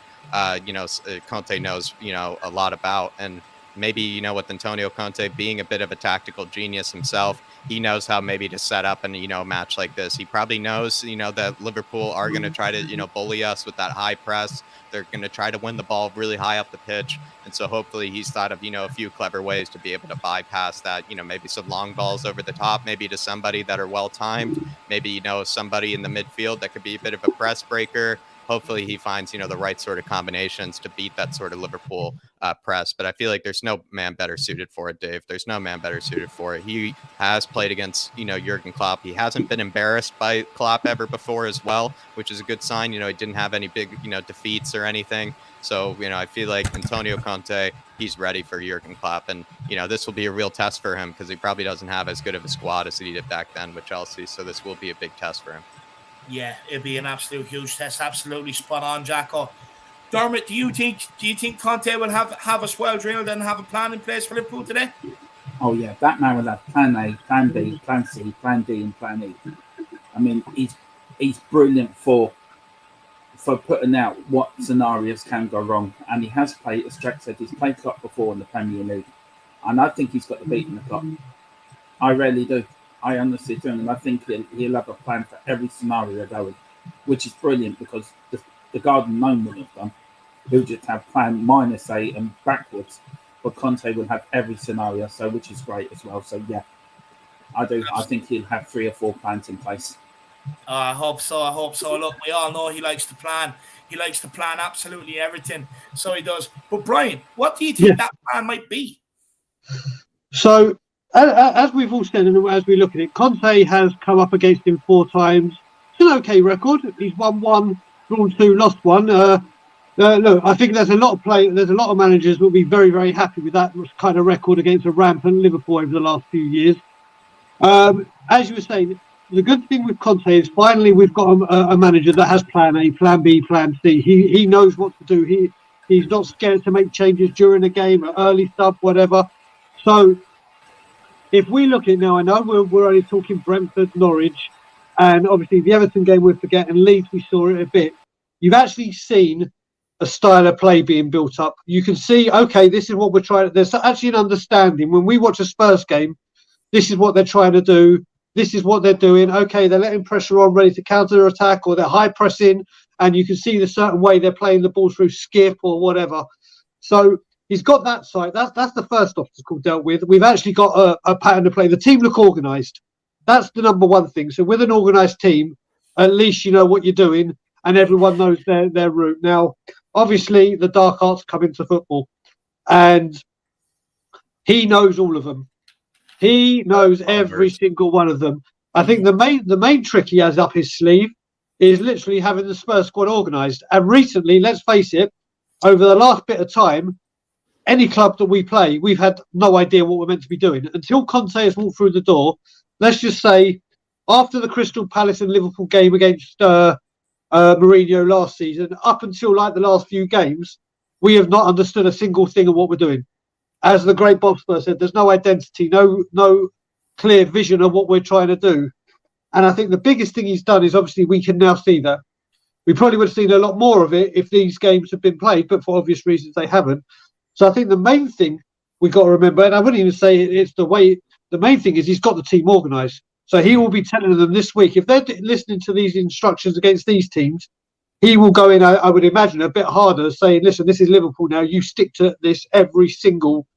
S2: Conte knows, a lot about. And maybe, with Antonio Conte being a bit of a tactical genius himself, he knows how maybe to set up and, a match like this. He probably knows, that Liverpool are going to try to, bully us with that high press. They're going to try to win the ball really high up the pitch. And so hopefully he's thought of, a few clever ways to be able to bypass that, maybe some long balls over the top, maybe to somebody that are well timed, maybe, somebody in the midfield that could be a bit of a press breaker. Hopefully he finds, the right sort of combinations to beat that sort of Liverpool press. But I feel like there's no man better suited for it, Dave. There's no man better suited for it. He has played against, Jurgen Klopp. He hasn't been embarrassed by Klopp ever before as well, which is a good sign. He didn't have any big, defeats or anything. So, I feel like Antonio Conte, he's ready for Jurgen Klopp. And, this will be a real test for him because he probably doesn't have as good of a squad as he did back then with Chelsea. So this will be a big test for him.
S1: Yeah, it'd be an absolute huge test. Absolutely spot on, Jacko. Dermot, do you think Conte will have us well drilled and have a plan in place for Liverpool today?
S3: Oh yeah, that man will have plan A, plan B, plan C, plan D, and plan E. I mean, he's brilliant for putting out what scenarios can go wrong, and he has played, as Jack said, he's played Klopp before in the Premier League, and I think he's got the beat in the Klopp. I really do. I honestly do, and I think he'll have a plan for every scenario going, which is brilliant because the Garden Gnome would have done. He'll just have plan minus A and backwards, but Conte will have every scenario, so which is great as well. So yeah, I do. I think he'll have 3 or 4 plans in place.
S1: I hope so. Look, we all know he likes to plan. He likes to plan absolutely everything. So he does. But Brian, what do you think that plan might be?
S4: So, as we've all said, and as we look at it, Conte has come up against him 4 times. It's an okay record. He's won 1, drawn 2, lost 1. Look, I think there's a lot of managers will be very, very happy with that kind of record against a rampant Liverpool over the last few years. As you were saying, the good thing with Conte is finally we've got a manager that has plan A, plan B, plan C. He knows what to do. He's not scared to make changes during the game, early stuff, whatever. So if we look at it now, I know we're only talking Brentford, Norwich, and obviously the Everton game we're forgetting, Leeds we saw it a bit. You've actually seen a style of play being built up. You can see, okay, this is what we're trying. There's actually an understanding. When we watch a Spurs game, this is what they're trying to do. This is what they're doing. Okay, they're letting pressure on, ready to counter attack, or they're high pressing, and you can see the certain way they're playing the ball through skip or whatever. So he's got that side. That's the first obstacle dealt with. We've actually got a pattern to play. The team look organised. That's the number one thing. So with an organised team, at least you know what you're doing, and everyone knows their route. Now, obviously, the dark arts come into football, and he knows all of them. He knows every single one of them. I think the main trick he has up his sleeve is literally having the Spurs squad organised. And recently, let's face it, over the last bit of time, any club that we play, we've had no idea what we're meant to be doing. Until Conte has walked through the door, let's just say, after the Crystal Palace and Liverpool game against Mourinho last season, up until like the last few games, we have not understood a single thing of what we're doing. As the great Bob Spurs said, there's no identity, no clear vision of what we're trying to do. And I think the biggest thing he's done is obviously we can now see that. We probably would have seen a lot more of it if these games had been played, but for obvious reasons they haven't. So I think the main thing we've got to remember, and I wouldn't even say it's the way, the main thing is he's got the team organised. So he will be telling them this week, if they're listening to these instructions against these teams, he will go in, I would imagine, a bit harder, saying, listen, this is Liverpool now. You stick to this every single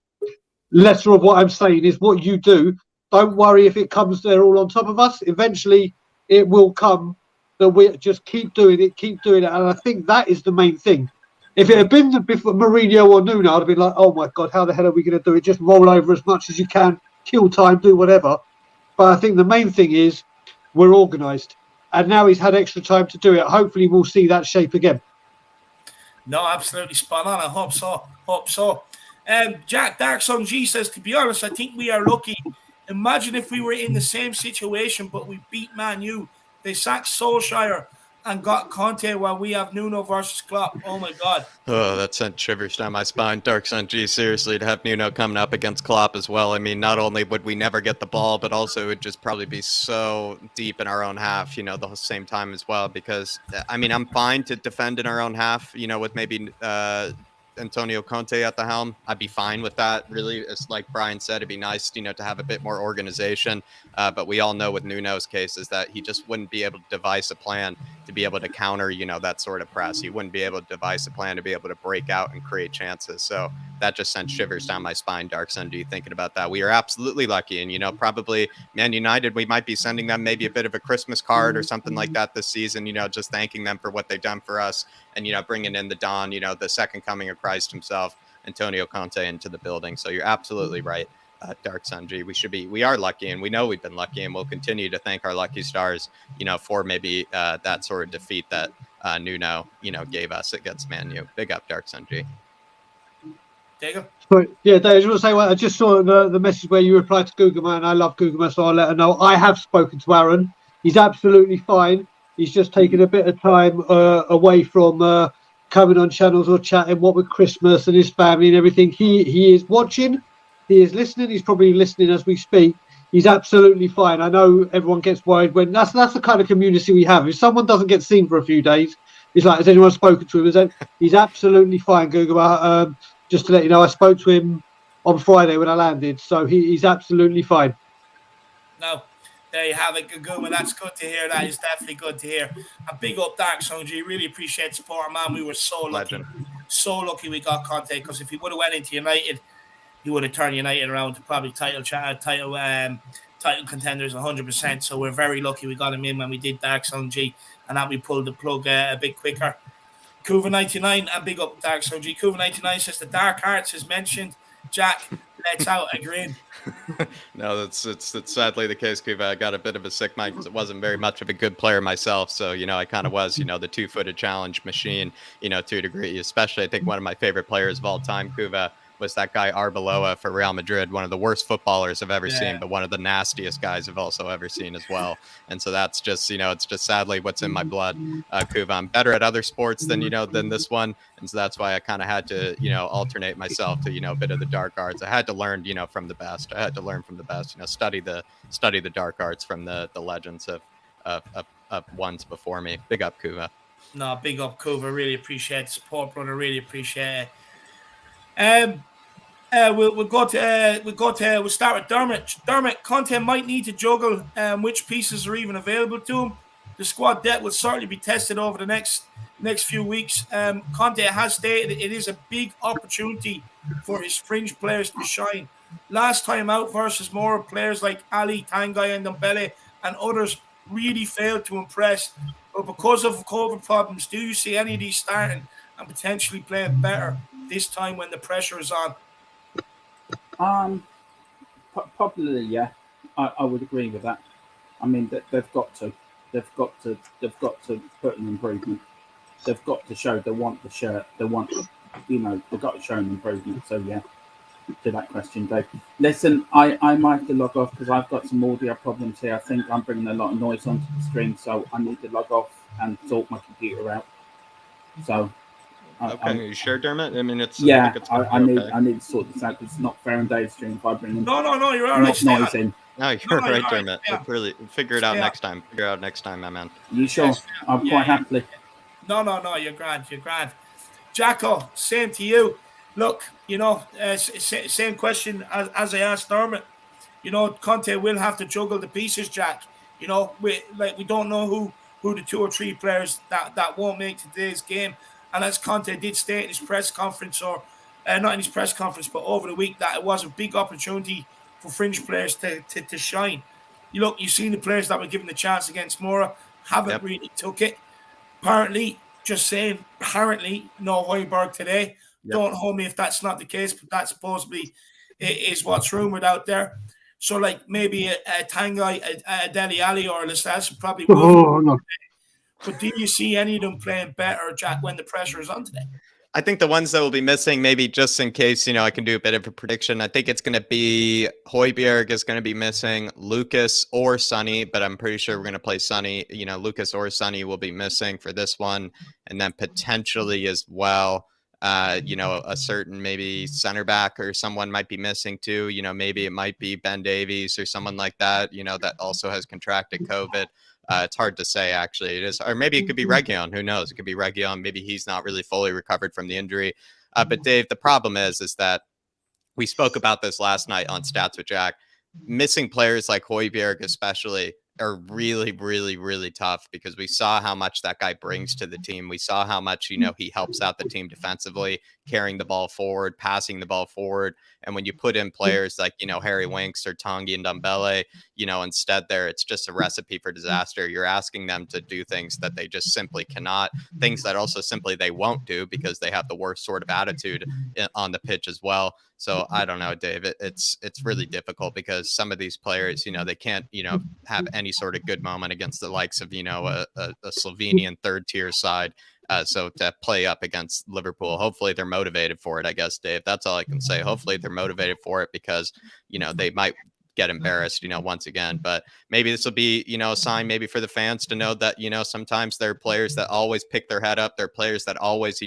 S4: letter of what I'm saying is what you do. Don't worry if it comes there all on top of us. Eventually, it will come. That we just keep doing it, and I think that is the main thing. If it had been before Mourinho or Nuno, I'd have been like, oh my God, how the hell are we going to do it? Just roll over as much as you can, kill time, do whatever. But I think the main thing is we're organised. And now he's had extra time to do it. Hopefully we'll see that shape again.
S1: No, absolutely spot on. I hope so. Jack Darkson G says, to be honest, I think we are lucky. Imagine if we were in the same situation, but we beat Man U. They sacked Solskjaer and got Conte while we have Nuno versus Klopp. Oh, my God.
S2: Oh, that sent shivers down my spine. Dark Sun G, seriously, to have Nuno coming up against Klopp as well. I mean, not only would we never get the ball, but also it would just probably be so deep in our own half, the same time as well. Because, I mean, I'm fine to defend in our own half, with maybe Antonio Conte at the helm. I'd be fine with that. Really, it's like Brian said, it'd be nice, to have a bit more organization. But we all know with Nuno's case is that he just wouldn't be able to devise a plan to be able to counter, that sort of press. He wouldn't be able to devise a plan to be able to break out and create chances. So that just sent shivers down my spine, Dark Sun. Do you thinking about that? We are absolutely lucky. And, probably Man United, we might be sending them maybe a bit of a Christmas card or something like that this season, just thanking them for what they've done for us. And, bringing in the Don, the second coming of Christ himself, Antonio Conte, into the building. So you're absolutely right, Dark Sun G. We are lucky, and we know we've been lucky, and we'll continue to thank our lucky stars, for maybe that sort of defeat that Nuno, gave us against Man U. Big up, Dark Sun G.
S1: Jacob?
S4: But yeah, Dave, I just want to say, I just saw the message where you replied to Google, and I love Google, so I'll let her know. I have spoken to Aaron. He's absolutely fine. He's just taken a bit of time away from coming on channels or chatting, what with Christmas and his family and everything. He is watching, he is listening, he's probably listening as we speak. He's absolutely fine. I know everyone gets worried when that's the kind of community we have. If someone doesn't get seen for a few days, it's like, has anyone spoken to him? He's absolutely fine, Google. Just to let you know, I spoke to him on Friday when I landed, so he's absolutely fine.
S1: No. There you have it, Gaguma. That's good to hear. That is definitely good to hear. A big up, Dark Sonji. Really appreciate the support, man. We were so lucky. So lucky we got Conte, because if he would have went into United, he would have turned United around to probably title contenders 100%. So we're very lucky we got him in when we did, Dark Sonji, and that we pulled the plug a bit quicker. Kuva99, a big up, Dark Sonji. Kuva99 says the Dark Arts is mentioned. Jack, let's out a grin.
S2: No, it's sadly the case, Kuva. I got a bit of a sick mind because it wasn't very much of a good player myself. So, I kind of was, the 2-footed challenge machine, to a degree. Especially, I think one of my favorite players of all time, Kuva, was that guy Arbeloa for Real Madrid, one of the worst footballers I've ever seen, but one of the nastiest guys I've also ever seen as well. And so that's just, it's just sadly what's in my blood, Kuva. I'm better at other sports than this one. And so that's why I kind of had to, alternate myself to, a bit of the dark arts. I had to learn, from the best. I had to learn from the best, study the dark arts from the legends of ones before me. Big up, Kuva.
S1: No, big up, Kuva. Really appreciate the support, brother. Really appreciate it. We'll start with Dermot. Dermot, Conte might need to juggle which pieces are even available to him. The squad depth will certainly be tested over the next few weeks. Conte has stated it is a big opportunity for his fringe players to shine. Last time out versus more players like Ali, Tanguy, and Ndombele and others really failed to impress. But because of COVID problems, do you see any of these starting and potentially playing better this time when the pressure is on?
S3: Probably, yeah. I would agree with that. I mean, they've got to put an improvement. They've got to show they want the shirt. They've got to show an improvement. So yeah, to that question, Dave. Listen, I might have to log off because I've got some audio problems here. I think I'm bringing a lot of noise onto the stream, so I need to log off and sort my computer out. So.
S2: Okay, you sure, Dermot? I mean, it's
S3: I need to sort this out because it's not fair on Dave's stream if I bring in
S1: you're all right.
S3: Noise in.
S2: No, you're right, Dermot. Yeah. Really, figure it out next time. Figure it out next time, my man.
S3: You sure? I'm quite happily.
S1: No, you're grand. Jacko, same to you. Look, same question as I asked Dermot. Conte will have to juggle the pieces, Jack. We don't know who the 2 or 3 players that won't make today's game. And as Conte did state in his press conference, or not in his press conference, but over the week, that it was a big opportunity for fringe players to shine. You've seen the players that were given the chance against Mora haven't really took it. Apparently, no Højbjerg today. Yep. Don't hold me if that's not the case, but that supposedly is what's rumored out there. So, like, maybe a Tanguy, a Dele Alli, or a Lascelles probably will.
S4: Oh, no.
S1: But do you see any of them playing better, Jack, when the pressure is on today?
S2: I think the ones that will be missing, maybe just in case, I can do a bit of a prediction. I think it's going to be Højbjerg is going to be missing, Lucas or Sonny, but I'm pretty sure we're going to play Sonny. Lucas or Sonny will be missing for this one. And then potentially as well, a certain maybe center back or someone might be missing too. Maybe it might be Ben Davies or someone like that, that also has contracted COVID. It's hard to say, actually. It is, or maybe it could be Reguilon. Who knows? It could be Reguilon. Maybe he's not really fully recovered from the injury. But Dave, the problem is that we spoke about this last night on Stats with Jack. Missing players like Højbjerg, especially, are really, really, really tough because we saw how much that guy brings to the team. We saw how much, he helps out the team defensively, carrying the ball forward, passing the ball forward. And when you put in players like, Harry Winks or Tanguy and Ndombele, instead there, it's just a recipe for disaster. You're asking them to do things that they just simply cannot, things that also simply they won't do because they have the worst sort of attitude on the pitch as well. So I don't know, Dave, it's really difficult because some of these players, they can't, have any sort of good moment against the likes of, a Slovenian third tier side. So to play up against Liverpool, hopefully they're motivated for it, I guess, Dave. That's all I can say. Hopefully they're motivated for it because, they might get embarrassed, once again. But maybe this will be, a sign maybe for the fans to know that, sometimes there are players that always pick their head up. There are players that always,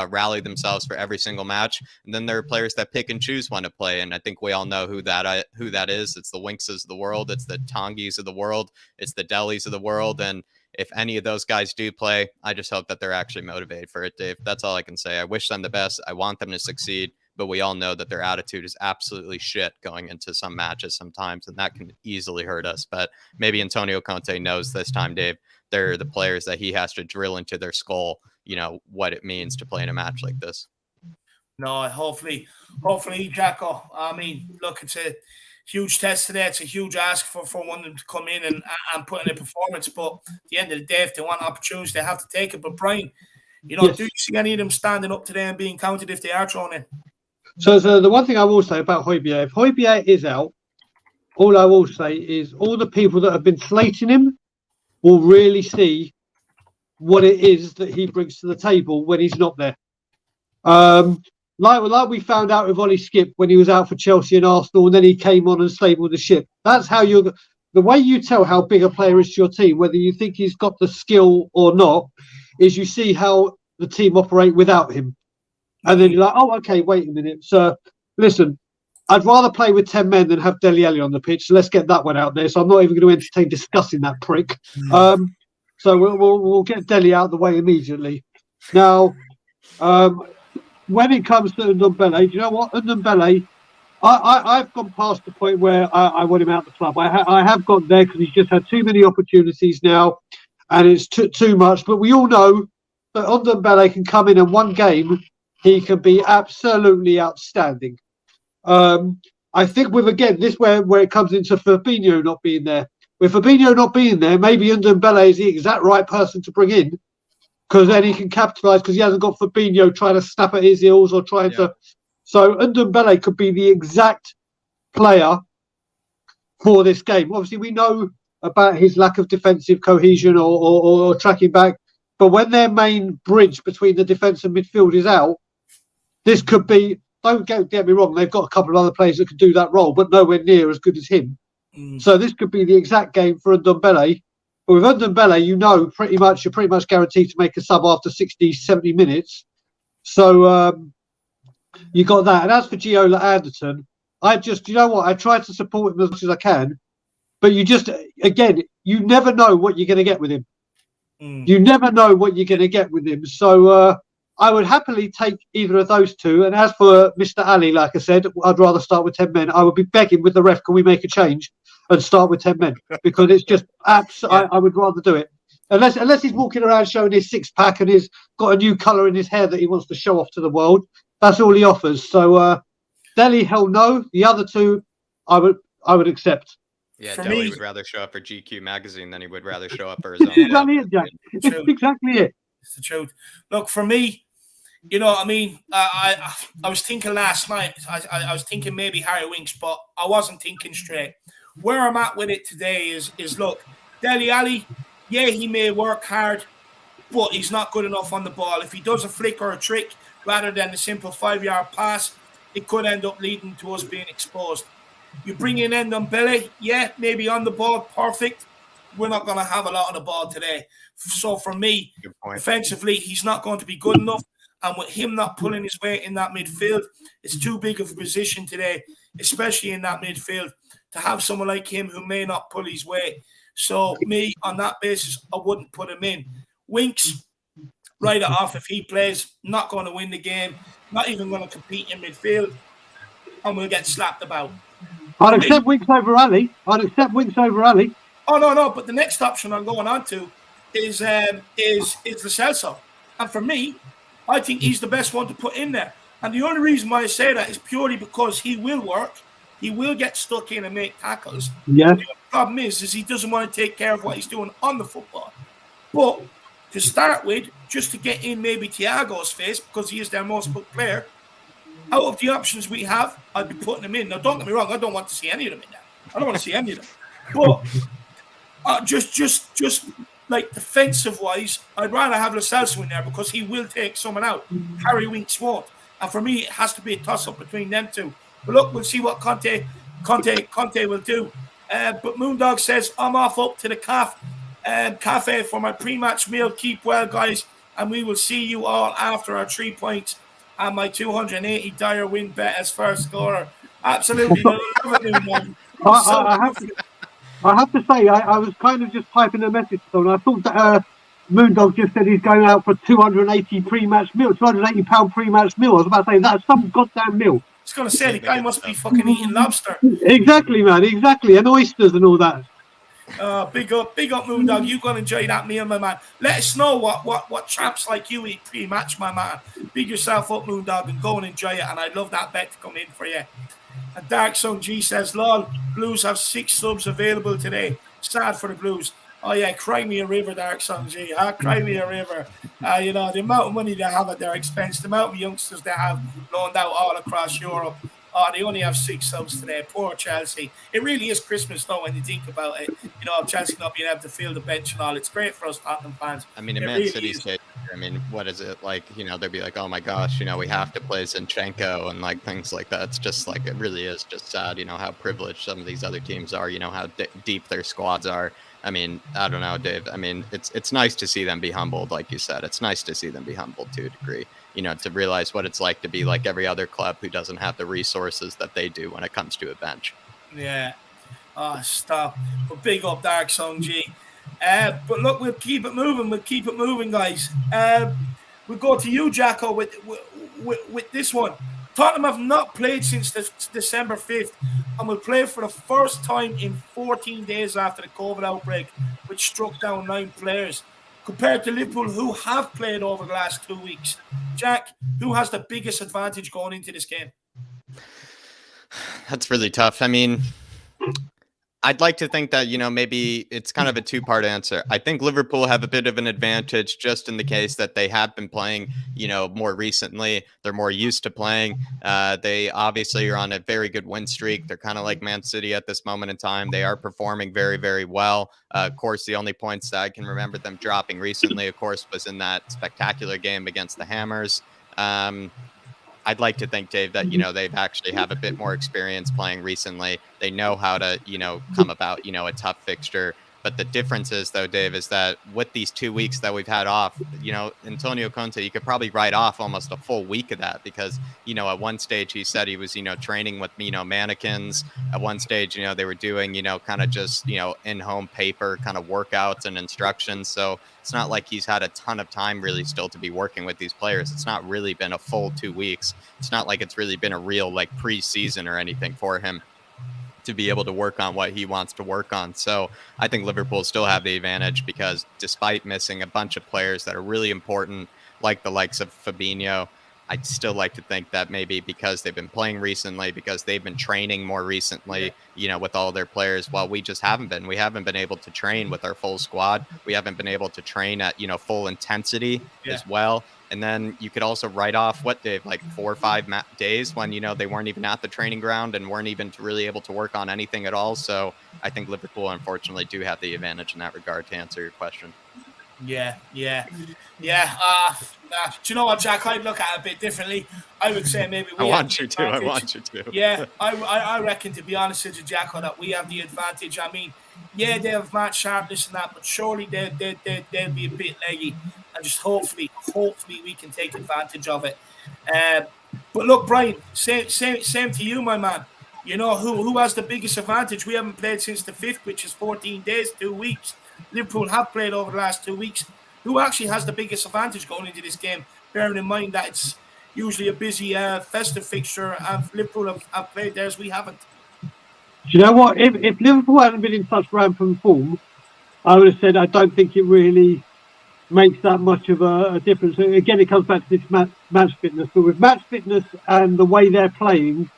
S2: rally themselves for every single match. And then there are players that pick and choose when to play. And I think we all know who that is. It's the Winkses of the world. It's the Tanguys of the world. It's the Delis of the world. And if any of those guys do play, I just hope that they're actually motivated for it, Dave. That's all I can say. I wish them the best. I want them to succeed. But we all know that their attitude is absolutely shit going into some matches sometimes, and that can easily hurt us. But maybe Antonio Conte knows this time, Dave. They're the players that he has to drill into their skull, what it means to play in a match like this.
S1: No, hopefully, Jacko. I mean, look, it's a huge test today. It's a huge ask for one of them to come in and put in a performance. But at the end of the day, if they want opportunities, they have to take it. But Brian, yes. Do you see any of them standing up today and being counted if they are thrown in?
S4: So the one thing I will say about Højbjerg, if Højbjerg is out, all I will say is all the people that have been slating him will really see what it is that he brings to the table when he's not there. Like we found out with Ollie Skip when he was out for Chelsea and Arsenal, and then he came on and stabled the ship. That's how the way you tell how big a player is to your team, whether you think he's got the skill or not, is you see how the team operate without him. And then you're like, oh, okay, wait a minute. So, listen, I'd rather play with 10 men than have Dele Alli on the pitch. So let's get that one out there. So I'm not even going to entertain discussing that prick. So we'll get Dele out of the way immediately. Now, when it comes to Ndombele, do you know what? Ndombele, I've gone past the point where I want him out of the club. I have got there because he's just had too many opportunities now, and it's too much. But we all know that Ndombele can come in one game. He can be absolutely outstanding. I think this where it comes into Fabinho not being there. With Fabinho not being there, maybe Ndombele is the exact right person to bring in because then he can capitalise because he hasn't got Fabinho trying to snap at his heels or trying to. So Ndombele could be the exact player for this game. Obviously, we know about his lack of defensive cohesion or tracking back, but when their main bridge between the defence and midfield is out, this could be, don't get me wrong, they've got a couple of other players that could do that role, but nowhere near as good as him. So this could be the exact game for Ndombele. But with Ndombele, you're pretty much guaranteed to make a sub after 60, 70 minutes. So you got that. And as for Giola Anderton, I try to support him as much as I can. But you never know what you're going to get with him. You never know what you're going to get with him. So I would happily take either of those two. And as for Mr. Ali, like I said, I'd rather start with 10 men. I would be begging with the ref, can we make a change and start with 10 men? Because it's just I would rather do it. Unless he's walking around showing his six-pack and he's got a new colour in his hair that he wants to show off to the world, That's all he offers. So Dele, hell no. The other two, I would accept.
S2: Yeah,
S1: For
S2: Dele
S1: me-
S2: would rather show up for GQ magazine than he would rather show up for his own club.
S4: Exactly it, Jack.
S1: True.
S4: Exactly it.
S1: It's the truth. Look, for me, you know what I mean? I was thinking last night, I was thinking maybe Harry Winks, but I wasn't thinking straight. Where I'm at with it today is look, Dele Alli, yeah, he may work hard, but he's not good enough on the ball. If he does a flick or a trick rather than a simple 5-yard pass, it could end up leading to us being exposed. You bring in Ndombele, yeah, maybe on the ball, perfect. We're not going to have a lot on the ball today. So for me, defensively, he's not going to be good enough. And with him not pulling his weight in that midfield, it's too big of a position today, especially in that midfield, to have someone like him who may not pull his weight. So me, on that basis, I wouldn't put him in. Winks, write it off if he plays, not going to win the game, not even going to compete in midfield, and we'll get slapped about.
S4: I'd accept Winks over Ali.
S1: Oh, no, but the next option I'm going on to is Lo Celso. And for me, I think he's the best one to put in there. And the only reason why I say that is purely because he will work. He will get stuck in and make tackles.
S4: Yeah.
S1: The problem is he doesn't want to take care of what he's doing on the football. But to start with, just to get in maybe Thiago's face, because he is their most booked player, out of the options we have, I'd be putting him in. Now, don't get me wrong, I don't want to see any of them in there. I don't want to see any of them. But just like defensive-wise, I'd rather have Lo Celso in there because he will take someone out. Harry Winks won't. And for me, it has to be a toss-up between them two. But look, we'll see what Conte will do. But Moondog says, I'm off up to the cafe for my pre-match meal. Keep well, guys. And we will see you all after our 3 points and my 280 dire win bet as first scorer. Absolutely.
S4: I have to say, I was kind of just typing a message to someone. I thought that Moondog just said he's going out for £280 pre-match meal. I was about to say, that's some goddamn meal.
S1: I was going to say, the guy must be fucking eating lobster.
S4: Exactly, man, exactly. And oysters and all that.
S1: Big up, Moondog. You're going to enjoy that meal, my man. Let us know what chaps like you eat pre-match, my man. Big yourself up, Moondog, and go and enjoy it. And I'd love that bet to come in for you. And Dark Sun G says, lol, Blues have 6 subs available today. Sad for the Blues. Oh, yeah, cry me a river, Dark Sun G. Cry me a river. You know, the amount of money they have at their expense, the amount of youngsters they have loaned out all across Europe. Oh, they only have 6 subs today. Poor Chelsea. It really is Christmas, though, when you think about it. You know, Chelsea not being able to fill the bench and all. It's great for us Tottenham fans.
S2: I mean, in Man City's case, I mean, what is it like? You know, they'd be like, oh my gosh, you know, we have to play Zinchenko and like things like that. It's just like, it really is just sad, you know, how privileged some of these other teams are, you know, how deep their squads are. I mean, I don't know, Dave. I mean, it's nice to see them be humbled, like you said. It's nice to see them be humbled to a degree, you know, to realize what it's like to be like every other club who doesn't have the resources that they do when it comes to a bench.
S1: Yeah. Oh, stop. But big up Dark Song G. But look, we'll keep it moving, guys. We'll go to you, Jacko, with this one. Tottenham have not played since December 5th and will play for the first time in 14 days after the COVID outbreak, which struck down 9 players, compared to Liverpool, who have played over the last 2 weeks. Jack, who has the biggest advantage going into this game?
S2: That's really tough. I mean, I'd like to think that, you know, maybe it's kind of a 2-part answer. I think Liverpool have a bit of an advantage just in the case that they have been playing, you know, more recently. They're more used to playing. They obviously are on a very good win streak. They're kind of like Man City at this moment in time. They are performing very, very well. Of course, the only points that I can remember them dropping recently, of course, was in that spectacular game against the Hammers. I'd like to think, Dave, that, you know, they've actually have a bit more experience playing recently. They know how to, you know, come about, you know, a tough fixture. But the difference is, though, Dave, is that with these 2 weeks that we've had off, you know, Antonio Conte, you could probably write off almost a full week of that because, you know, at one stage he said he was, you know, training with, you know, mannequins. At one stage, you know, they were doing, you know, kind of just, you know, in-home paper kind of workouts and instructions. So it's not like he's had a ton of time really still to be working with these players. It's not really been a full 2 weeks. It's not like it's really been a real like preseason or anything for him to be able to work on what he wants to work on. So I think Liverpool still have the advantage because despite missing a bunch of players that are really important, like the likes of Fabinho, I'd still like to think that maybe because they've been playing recently, because they've been training more recently, with all their players, while we just haven't been. We haven't been able to train with our full squad. We haven't been able to train at, full intensity as well. And then you could also write off what, Dave, like 4 or 5 days when, they weren't even at the training ground and weren't even really able to work on anything at all. So I think Liverpool, unfortunately, do have the advantage in that regard, to answer your question.
S1: Yeah. Do you know what, Jack? I'd look at it a bit differently. I would say maybe we
S2: I want you to.
S1: Yeah, I reckon, to be honest with you, Jacko, that we have the advantage. I mean, yeah, they have match sharpness and that, but surely they'll be a bit leggy, and just hopefully we can take advantage of it. But look, Brian, same to you, my man. Who has the biggest advantage? We haven't played since the 5th, which is 14 days, 2 weeks. Liverpool have played over the last 2 weeks. Who actually has the biggest advantage going into this game, bearing in mind that it's usually a busy festive fixture, and Liverpool have played theirs, we haven't?
S4: Do you know what? If Liverpool hadn't been in such rampant form, I would have said I don't think it really makes that much of a difference. Again, it comes back to this match fitness. But with match fitness and the way they're playing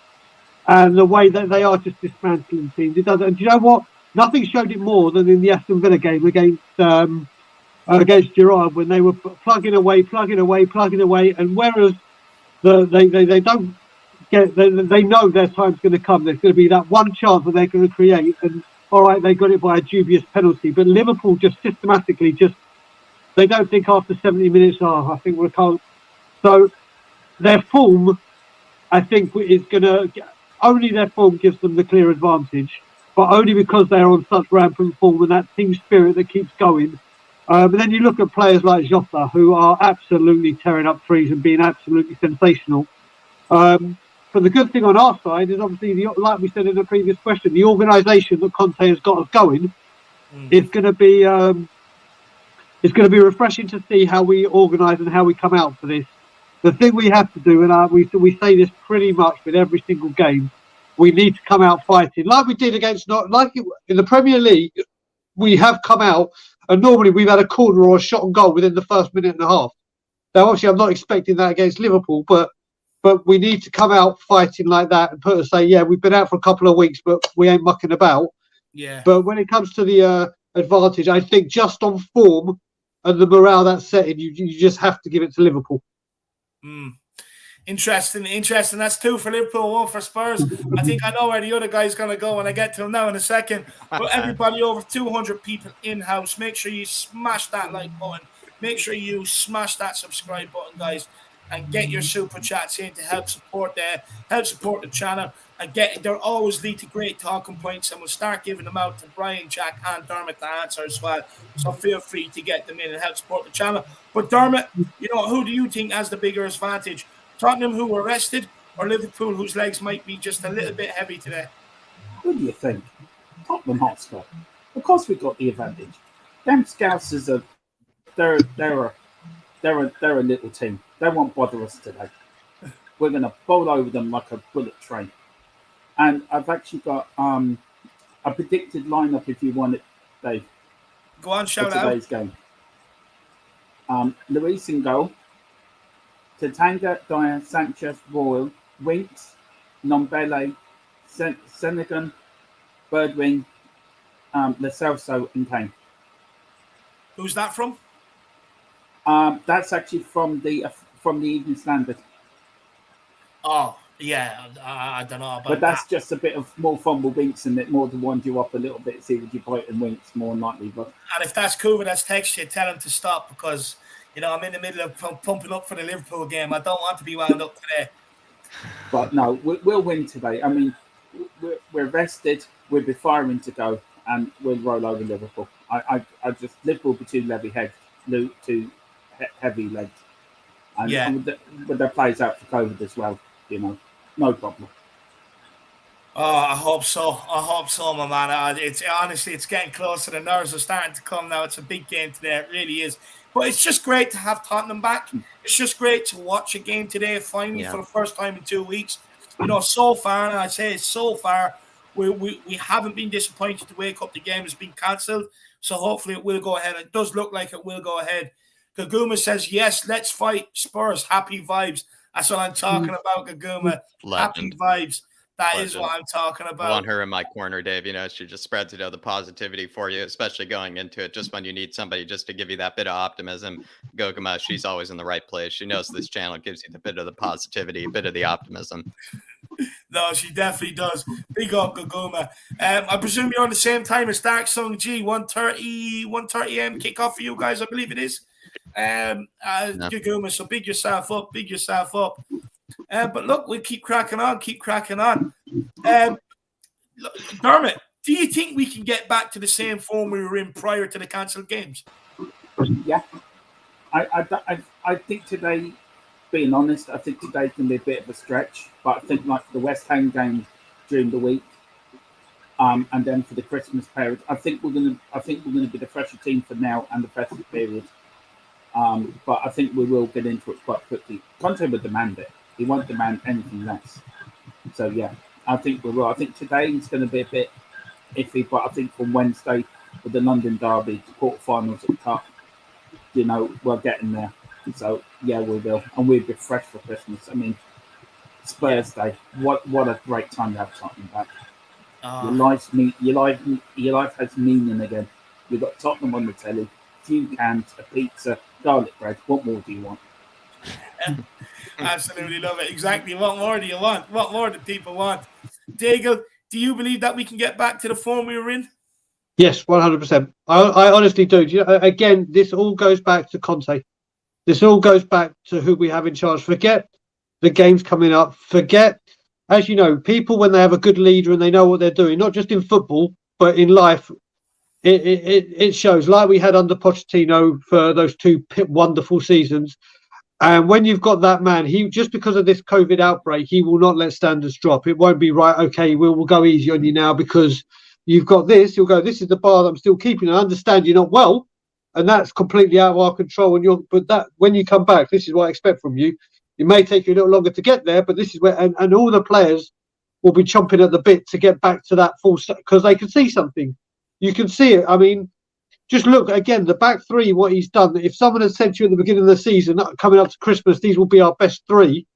S4: and the way that they are just dismantling teams, it doesn't. And do you know what? Nothing showed it more than in the Aston Villa game against Gerrard, when they were plugging away, and whereas they don't get, they know their time's going to come. There's going to be that one chance that they're going to create, and all right, they got it by a dubious penalty. But Liverpool just systematically they don't think after 70 minutes, I think we can't. So their form, I think, is going to only their form gives them the clear advantage, but only because they're on such rampant form and that team spirit that keeps going. But then you look at players like Jota, who are absolutely tearing up threes and being absolutely sensational. But the good thing on our side is obviously, like we said in the previous question, the organisation that Conte has got us going is going to be refreshing to see how we organise and how we come out for this. The thing we have to do, and we say this pretty much with every single game, we need to come out fighting like we did in the Premier League. We have come out, and normally we've had a corner or a shot on goal within the first minute and a half. Now, obviously, I'm not expecting that against Liverpool, but we need to come out fighting like that and say, yeah, we've been out for a couple of weeks, but we ain't mucking about.
S1: Yeah.
S4: But when it comes to the advantage, I think just on form and the morale that's setting, you just have to give it to Liverpool.
S1: Interesting. That's 2 for Liverpool, 1 for Spurs. I think I know where the other guy's going to go when I get to him now in a second. But everybody, over 200 people in-house, make sure you smash that like button. Make sure you smash that subscribe button, guys, and get your super chats in to help support the channel. And they're always lead to great talking points, and we'll start giving them out to Brian, Jack, and Dermot to answer as well. So feel free to get them in and help support the channel. But Dermot, who do you think has the bigger advantage? Tottenham, who were rested, or Liverpool, whose legs might be just a little bit heavy today?
S3: Who do you think? Tottenham Hotspur. Of course, we've got the advantage. Them Scousers they're a little team. They won't bother us today. We're going to bowl over them like a bullet train. And I've actually got a predicted lineup if you want it, Dave.
S1: Go on, shout out.
S3: Today's game. Luis in goal. Tatanga, Dyer, Sanchez, Royal, Winks, Nombele, Senegan, Birdwing, Lo Celso, and Kane.
S1: Who's that from?
S3: That's actually from the Evening Standard.
S1: Oh, yeah, I don't know about
S3: but that's just a bit of more fumble Winks and it more to wind you up a little bit, see what you bite and Winks more than likely. But
S1: and if that's Cuba that's text you, tell him to stop, because I'm in the middle of pumping up for the Liverpool game. I don't want to be wound up today.
S3: But no, we'll win today. I mean, we're rested, we'll be firing to go, and we'll roll over Liverpool. I just Liverpool be too heavy legs, and with their players out for COVID as well, no problem.
S1: Oh, I hope so, my man. It's getting closer. The nerves are starting to come now. It's a big game today. It really is. But it's just great to have Tottenham back. It's just great to watch a game today finally for the first time in 2 weeks. So far, and I say so far, we haven't been disappointed to wake up. The game has been cancelled. So hopefully it will go ahead. It does look like it will go ahead. Kaguma says, yes, let's fight Spurs. Happy vibes. That's what I'm talking about, Gaguma. Happy
S2: Legend.
S1: vibes. That is
S2: Legend.
S1: what I'm talking
S2: I
S1: about.
S2: want her in my corner, Dave. She just spreads, the positivity for you, especially going into it. Just when you need somebody just to give you that bit of optimism, Goguma, she's always in the right place. She knows this channel gives you the bit of the positivity, a bit of the optimism.
S1: No, she definitely does. Big up, Gaguma. I presume you're on the same time as Dark Song G, 1:30 a.m. kickoff for you guys, I believe it is. Gaguma, so big yourself up. But look, we'll keep cracking on. Dermot, do you think we can get back to the same form we were in prior to the cancelled games?
S3: Yeah. I think today, being honest, I think today can be a bit of a stretch. But I think like the West Ham game during the week, and then for the Christmas period, I think we're gonna be the fresher team for now and the festive period. But I think we will get into it quite quickly. Conte would demand it. He won't demand anything less. So yeah, I think we will. I think today is going to be a bit iffy, but I think from Wednesday with the London derby, quarterfinals of the cup, we're getting there. So yeah, we will, and we'll be fresh for Christmas. I mean, Spurs Day. What a great time to have Tottenham back. Your life has meaning again. You've got Tottenham on the telly, few cans, a pizza, garlic bread. What more do you want?
S1: Absolutely love it. Exactly. What more do you want? What more do people want? Daigle, do you believe that we can get back to the form we were in?
S4: Yes, 100%. I honestly do. Again, this all goes back to Conte. This all goes back to who we have in charge. Forget the games coming up. Forget, as you know, people when they have a good leader and they know what they're doing, not just in football, but in life, it shows. Like we had under Pochettino for those two wonderful seasons. And when you've got that man, he just because of this COVID outbreak, he will not let standards drop. It won't be right. Okay, we'll go easy on you now because you've got this. You'll go. This is the bar that I'm still keeping. I understand you're not well, and that's completely out of our control. But that when you come back, this is what I expect from you. It may take you a little longer to get there, but this is where and all the players will be chomping at the bit to get back to that full because they can see something. You can see it. I mean. Just look again, the back three, what he's done. If someone had said to you at the beginning of the season, coming up to Christmas, these will be our best three,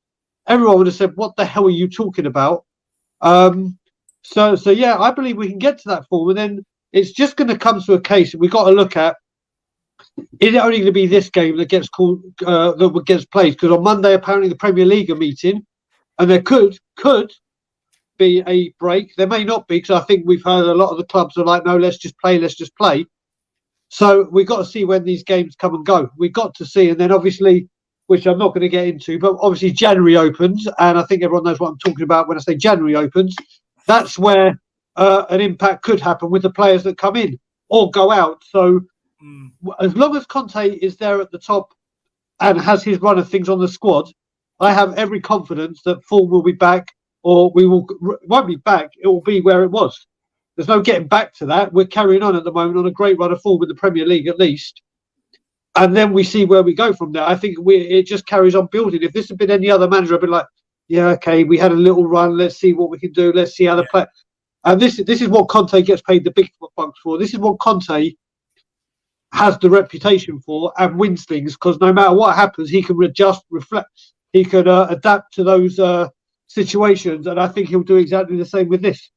S4: everyone would have said, what the hell are you talking about? So yeah, I believe we can get to that form. And then it's just going to come to a case that we've got to look at. Is it only going to be this game that gets called, that gets played? Because on Monday, apparently the Premier League are meeting, and there could be a break. There may not be, because I think we've heard a lot of the clubs are like, no, let's just play. So we've got to see when these games come and go. We've got to see. And then obviously, which I'm not going to get into, but obviously January opens. And I think everyone knows what I'm talking about when I say January opens. That's where an impact could happen with the players that come in or go out. So as long as Conte is there at the top and has his run of things on the squad, I have every confidence that form will be back or won't be back. It will be where it was. There's no getting back to that. We're carrying on at the moment on a great run of form in the Premier League, at least. And then we see where we go from there. I think it just carries on building. If this had been any other manager, I'd be like, yeah, okay, we had a little run. Let's see what we can do. Let's see how the play. And this is what Conte gets paid the big bucks for. This is what Conte has the reputation for and wins things because no matter what happens, he can adjust, reflect. He can adapt to those situations. And I think he'll do exactly the same with this.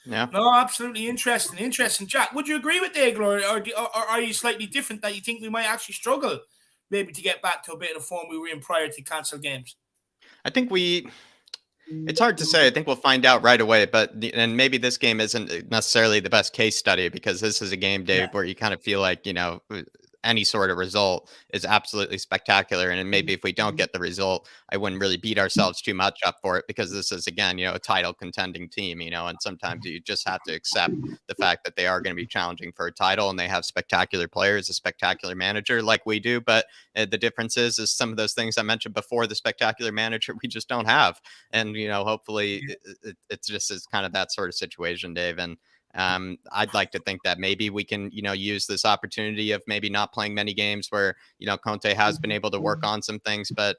S2: Yeah.
S1: No, absolutely interesting. Jack, would you agree with Daigle, or are you slightly different that you think we might actually struggle maybe to get back to a bit of the form we were in prior to cancelled games?
S2: I think it's hard to say. I think we'll find out right away, and maybe this game isn't necessarily the best case study because this is a game, Dave, where you kind of feel like, any sort of result is absolutely spectacular. And maybe if we don't get the result, I wouldn't really beat ourselves too much up for it because this is, again, a title contending team, and sometimes you just have to accept the fact that they are going to be challenging for a title and they have spectacular players, a spectacular manager like we do. But the difference is some of those things I mentioned before, the spectacular manager we just don't have. And, hopefully it's just is kind of that sort of situation, Dave. And I'd like to think that maybe we can, use this opportunity of maybe not playing many games where, Conte has been able to work on some things, but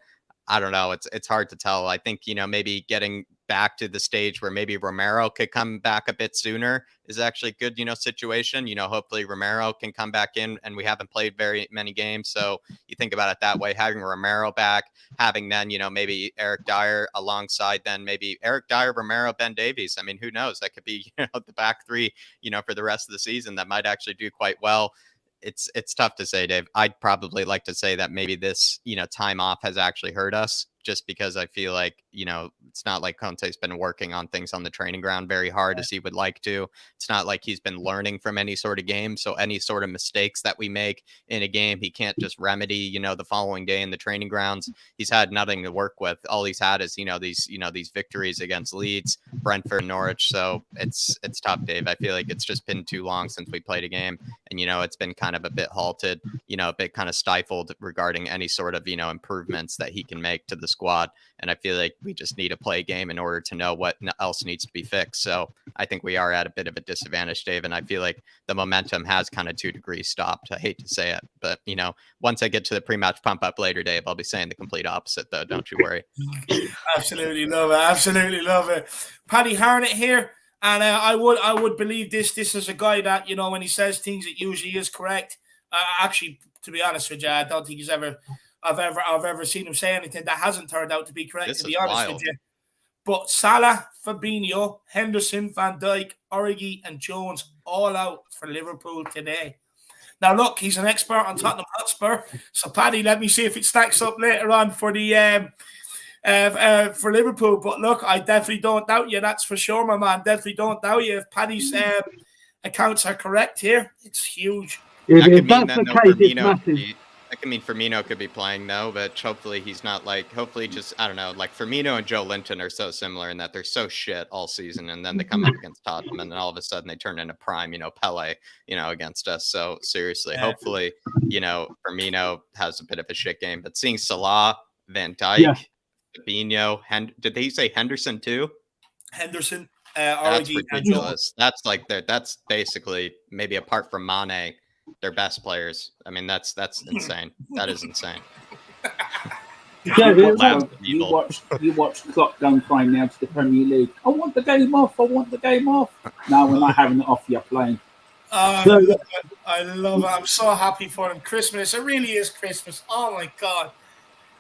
S2: I don't know. It's hard to tell. I think, maybe getting back to the stage where maybe Romero could come back a bit sooner is actually a good, situation. Hopefully Romero can come back in, and we haven't played very many games. So you think about it that way, having Romero back, having then, maybe Eric Dyer alongside then maybe Eric Dyer, Romero, Ben Davies. I mean, who knows? That could be, the back three, for the rest of the season that might actually do quite well. It's tough to say, Dave. I'd probably like to say that maybe this, time off has actually hurt us, just because I feel like, it's not like Conte's been working on things on the training ground very hard as he would like to. It's not like he's been learning from any sort of game. So any sort of mistakes that we make in a game, he can't just remedy, the following day in the training grounds. He's had nothing to work with. All he's had is, these victories against Leeds, Brentford, Norwich. So it's tough, Dave. I feel like it's just been too long since we played a game, and, it's been kind of a bit halted, a bit kind of stifled regarding any sort of, improvements that he can make to the squad. And I feel like we just need to play a game in order to know what else needs to be fixed. So I think we are at a bit of a disadvantage, Dave. And I feel like the momentum has kind of 2 degrees stopped. I hate to say it, but, once I get to the pre-match pump up later, Dave, I'll be saying the complete opposite, though. Don't you worry.
S1: Absolutely love it. Absolutely love it. Paddy Harnett here. And I would believe this is a guy that, when he says things, it usually is correct. Actually, to be honest with you, I don't think I've ever seen him say anything that hasn't turned out to be correct,
S2: This
S1: to be
S2: is
S1: honest
S2: wild.
S1: with you. But Salah, Fabinho, Henderson, Van Dijk, Origi, and Jones all out for Liverpool today. Now, look, he's an expert on Tottenham Hotspur. So, Paddy, let me see if it stacks up later on for the for Liverpool. But look, I definitely don't doubt you. That's for sure, my man. Definitely don't doubt you. If Paddy's accounts are correct here, it's huge.
S4: If that's the case, it's massive.
S2: That could mean Firmino could be playing, though, but hopefully he's not hopefully just, I don't know, like Firmino and Joe Linton are so similar in that they're so shit all season, and then they come up against Tottenham, and then all of a sudden they turn into prime, Pele, against us. So seriously, hopefully, Firmino has a bit of a shit game, but seeing Salah, Van Dijk, Fabinho, did they say Henderson too?
S1: Henderson,
S2: that's ridiculous. That's basically, maybe apart from Mane, their best players. I mean, that's insane. That is insane.
S3: You watch Klopp going crying now to the Premier League. I want the game off. No, we're not having it off. You're playing.
S1: I love it. I'm so happy for him. Christmas. It really is Christmas. Oh my God.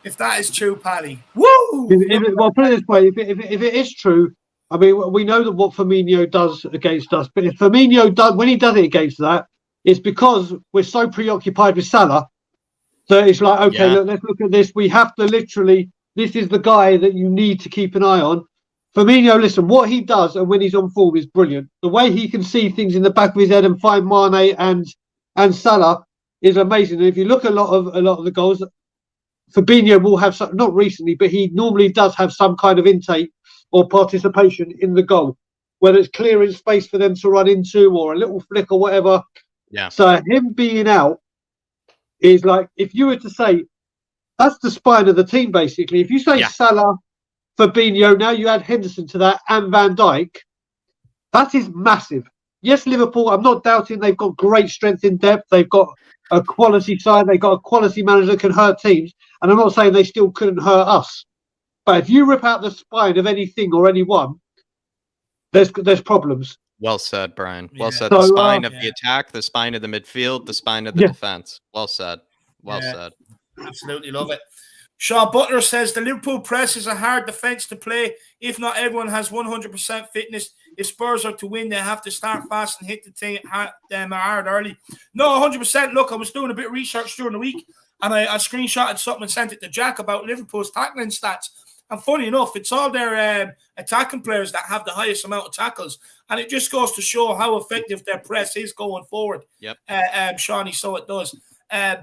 S1: If that is true, Paddy. Woo!
S4: Well, put it this way: if it is true, I mean, we know that what Firmino does against us, but if Firmino does, when he does it against that, it's because we're so preoccupied with Salah that it's like, okay, look, let's look at this. We have to literally, this is the guy that you need to keep an eye on. Firmino, listen, what he does and when he's on form is brilliant. The way he can see things in the back of his head and find Mane and Salah is amazing. And if you look at a lot of the goals, Fabinho will have some, not recently, but he normally does have some kind of intake or participation in the goal, whether it's clearing space for them to run into or a little flick or whatever.
S2: Yeah.
S4: So him being out is like, if you were to say, that's the spine of the team, basically. If you say Salah, Fabinho, now you add Henderson to that and Van Dijk, that is massive. Yes, Liverpool, I'm not doubting they've got great strength in depth. They've got a quality side. They've got a quality manager that can hurt teams. And I'm not saying they still couldn't hurt us. But if you rip out the spine of anything or anyone, there's problems.
S2: Well said, Brian. Well said.
S4: So,
S2: the spine of the attack, the spine of the midfield, the spine of the defense. Well said. Well said.
S1: Absolutely love it. Sean Butler says the Liverpool press is a hard defence to play. If not everyone has 100% fitness, if Spurs are to win, they have to start fast and hit the team hard early. No, 100%. Look, I was doing a bit of research during the week, and I screenshotted something and sent it to Jack about Liverpool's tackling stats. And funny enough, it's all their attacking players that have the highest amount of tackles. And it just goes to show how effective their press is going forward.
S2: Yep.
S1: Shawnee, so it does. And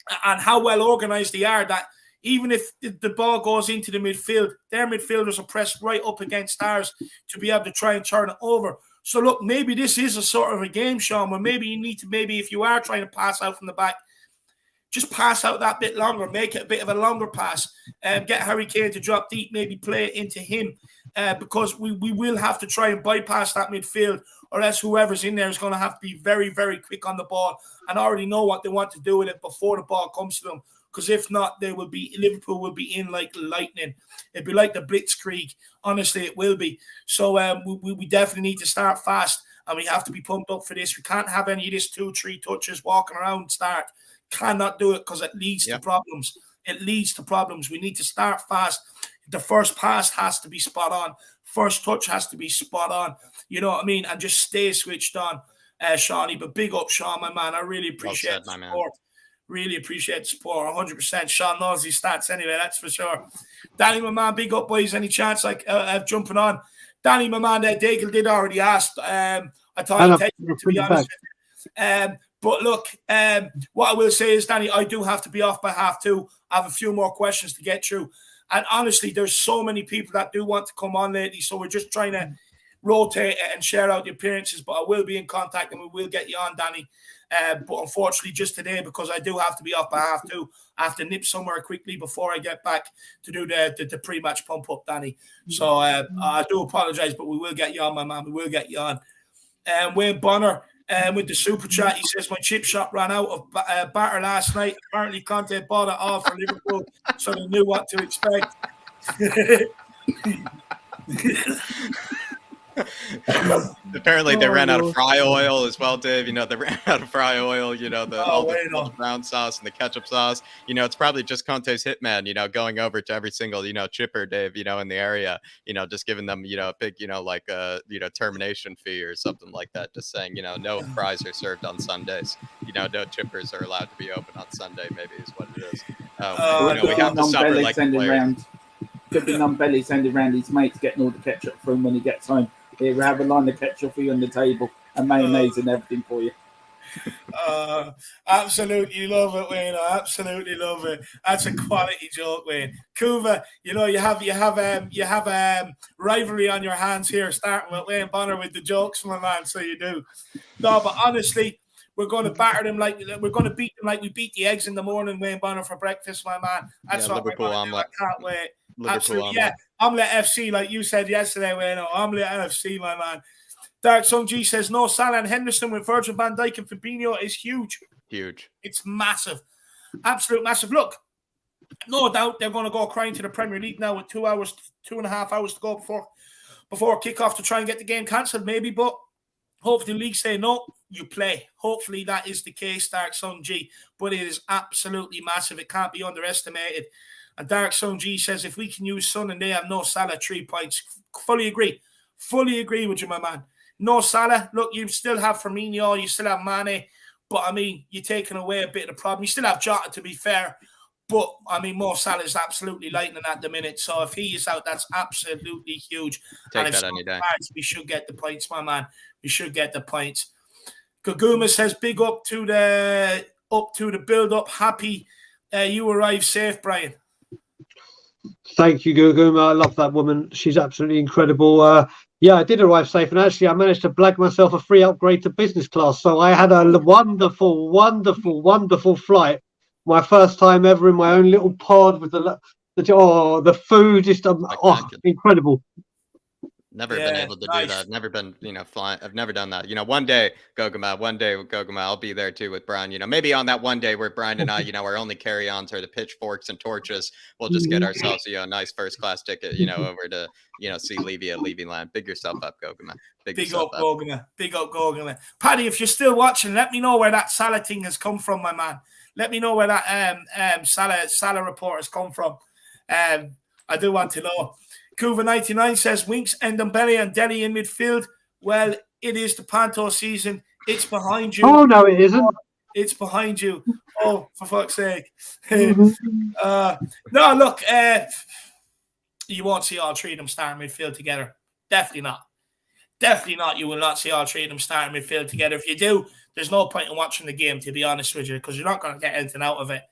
S1: how well organised they are, that even if the ball goes into the midfield, their midfielders are pressed right up against ours to be able to try and turn it over. So, look, maybe this is a sort of a game, Sean, where maybe you need to, if you are trying to pass out from the back, just pass out that bit longer, make it a bit of a longer pass, get Harry Kane to drop deep, maybe play it into him, because we will have to try and bypass that midfield, or else whoever's in there is going to have to be very, very quick on the ball and already know what they want to do with it before the ball comes to them. because if not, Liverpool will be in like lightning. It'd be like the Blitzkrieg. Honestly, it will be. So we definitely need to start fast, and we have to be pumped up for this. We can't have any of this 2-3 touches walking around start. Cannot do it because it leads to problems. It leads to problems. We need to start fast. The first pass has to be spot on. First touch has to be spot on. You know what I mean? And just stay switched on, Shawnee. But big up, Sean, my man. I really appreciate the support. Really appreciate the support. 100%. Sean knows his stats anyway, that's for sure. Danny, my man, big up, boys. Any chance of jumping on? Danny, my man, Daigle did already ask. I thought he'd take it, to be honest with you. But look, what I will say is, Danny, I do have to be off by 2:30. I have a few more questions to get through. And honestly, there's so many people that do want to come on lately. So we're just trying to rotate and share out the appearances. But I will be in contact and we will get you on, Danny. But unfortunately, just today, because I do have to be off by 2:30, I have to nip somewhere quickly before I get back to do the pre-match pump-up, Danny. So I do apologise, but we will get you on, my man. We will get you on. Wayne Bonner, with the super chat, he says, my chip shop ran out of batter last night. Apparently, Conte bought it all for Liverpool, so they knew what to expect.
S2: Apparently they ran out of fry oil as well, Dave. You know, they ran out of fry oil, you know, all the brown sauce and the ketchup sauce. You know, it's probably just Conte's hitman, you know, going over to every single, you know, chipper, Dave, you know, in the area, you know, just giving them, you know, a big, you know, like you know, termination fee or something like that. Just saying, you know, no fries are served on Sundays. You know, no chippers are allowed to be open on Sunday, maybe is what it is. You know, we have to suffer like the players.
S3: Could be non-belly sending around his mates getting all the ketchup from when he gets home. Here, we have a line of ketchup for you on the table and mayonnaise and everything for you.
S1: Absolutely love it, Wayne. I absolutely love it. That's a quality joke, Wayne. Kuva, you know, you have rivalry on your hands here, starting with Wayne Bonner with the jokes, my man. So you do. No, but honestly, we're going to batter them we're going to beat them like we beat the eggs in the morning, Wayne Bonner, for breakfast, my man. That's what
S2: Liverpool omelette.
S1: I can't wait.
S2: Liverpool
S1: Absolutely,
S2: omelette.
S1: Omelette FC, like you said yesterday, Wayne. Omelette FC, my man. Dark Song G says, no, Salah and Henderson with Virgil van Dijk and Fabinho is huge.
S2: Huge.
S1: It's massive. Absolute massive. Look, no doubt they're going to go crying to the Premier League now with 2.5 hours to go before kickoff to try and get the game cancelled, maybe. But hopefully the league say, no, you play. Hopefully that is the case, Dark Song G. But it is absolutely massive. It can't be underestimated. And Dark Sun G says, if we can use Son and they have no Salah, 3 points. Fully agree. Fully agree with you, my man. No Salah. Look, you still have Firmino. You still have Mane. But, I mean, you're taking away a bit of the problem. You still have Jota, to be fair. But, I mean, Mo Salah is absolutely lightning at the minute. So, if he is out, that's absolutely huge.
S2: Take that any day.
S1: We should get the points, my man. We should get the points. Kaguma says, big up to the build-up. Happy you arrived safe, Brian.
S4: Thank you, Guguma. I love that woman. She's absolutely incredible. Yeah, I did arrive safe, and actually I managed to blag myself a free upgrade to business class. So I had a wonderful, wonderful, wonderful flight. My first time ever in my own little pod with the food, just incredible.
S2: Never been able to do that. Never been, you know, flying. I've never done that. You know, one day, Gogama, I'll be there too with Brian. You know, maybe on that one day where Brian and I, you know, our only carry-ons are the pitchforks and torches, we'll just get ourselves, you know, a nice first-class ticket, you know, over to, you know, see Levy at Levy Land. Big yourself up, Gogama. Big up,
S1: Gogama. Big up, Gogama. Paddy, if you're still watching, let me know where that Salah thing has come from, my man. Let me know where that Salah report has come from. I do want to know. Kuva99 says, Winks, Ndombele and Dele in midfield. Well, it is the Panto season. It's behind you.
S4: Oh, no, it isn't.
S1: It's behind you. Oh, for fuck's sake. No, look, you won't see all three of them starting midfield together. Definitely not. Definitely not. You will not see all three of them starting midfield together. If you do, there's no point in watching the game, to be honest with you, because you're not going to get anything out of it.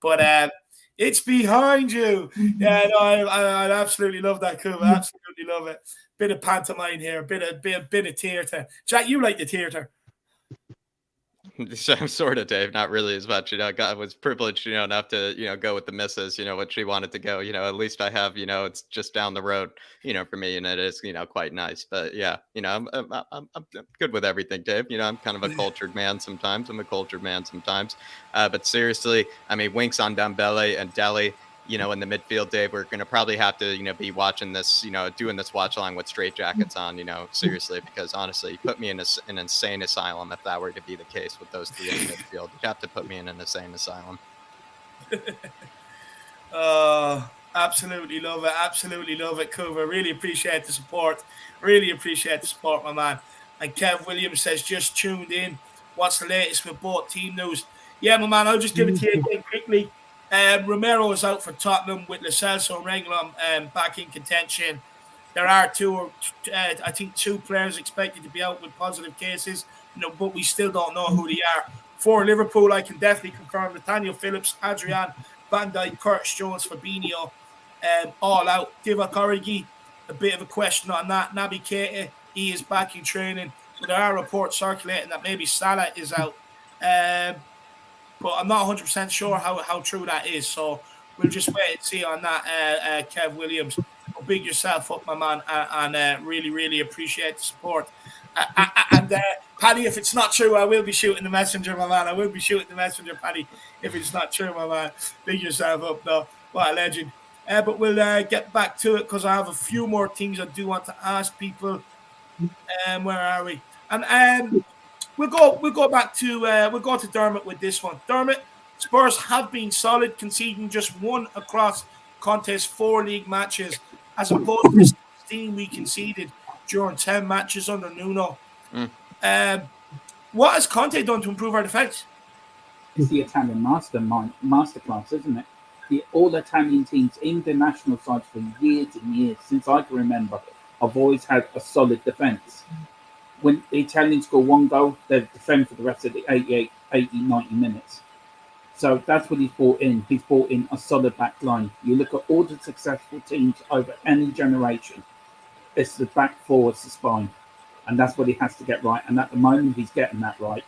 S1: But it's behind you. Yeah, no, I absolutely love that, Kuba. Absolutely love it. Bit of pantomime here, bit of theatre. Jack, you like the theatre?
S2: Sort of, Dave. Not really as much. God was privileged, enough to, go with the missus, what she wanted to go. At least I have, it's just down the road, for me, and it is, quite nice. But yeah, I'm good with everything, Dave. I'm kind of a cultured man sometimes. But seriously, I mean, winks on Dembele and Delhi. In the midfield, Dave, we're going to probably have to, be watching this, doing this watch along with straight jackets on, seriously, because honestly, you put me in an insane asylum if that were to be the case with those three in the midfield. You'd have to put me in an insane asylum.
S1: Absolutely love it. Absolutely love it, Coover. Really appreciate the support. Really appreciate the support, my man. And Kev Williams says, just tuned in. What's the latest with both team news? Yeah, my man, I'll just give it to you again quickly. Romero is out for Tottenham with Lo Celso and Reguilon back in contention. There are I think two players expected to be out with positive cases, but we still don't know who they are. For Liverpool, I can definitely confirm Nathaniel Phillips, Adrian, Van Dijk, Curtis Jones, Fabinho, all out. Divock Origi, a bit of a question on that. Naby Keita, he is back in training. But there are reports circulating that maybe Salah is out. But I'm not 100% sure how true that is. So we'll just wait and see on that, Kev Williams. Well, big yourself up, my man, and really, really appreciate the support. And Paddy, if it's not true, I will be shooting the messenger, my man. I will be shooting the messenger, Paddy, if it's not true, my man. Big yourself up, though. What a legend. But we'll get back to it because I have a few more things I do want to ask people. Where are we? And We'll go back to Dermot with this one. Dermot, Spurs have been solid, conceding just one across Conte's 4 league matches, as opposed to 16 we conceded during 10 matches under Nuno. What has Conte done to improve our defence?
S3: It's the Italian masterclass, isn't it? All Italian teams in the national side for years and years, since I can remember, have always had a solid defence. When the Italians score one goal, they defend for the rest of the 80, 90 minutes. So that's what he's brought in. He's brought in a solid back line. You look at all the successful teams over any generation, it's the back four, it's the spine. And that's what he has to get right. And at the moment, he's getting that right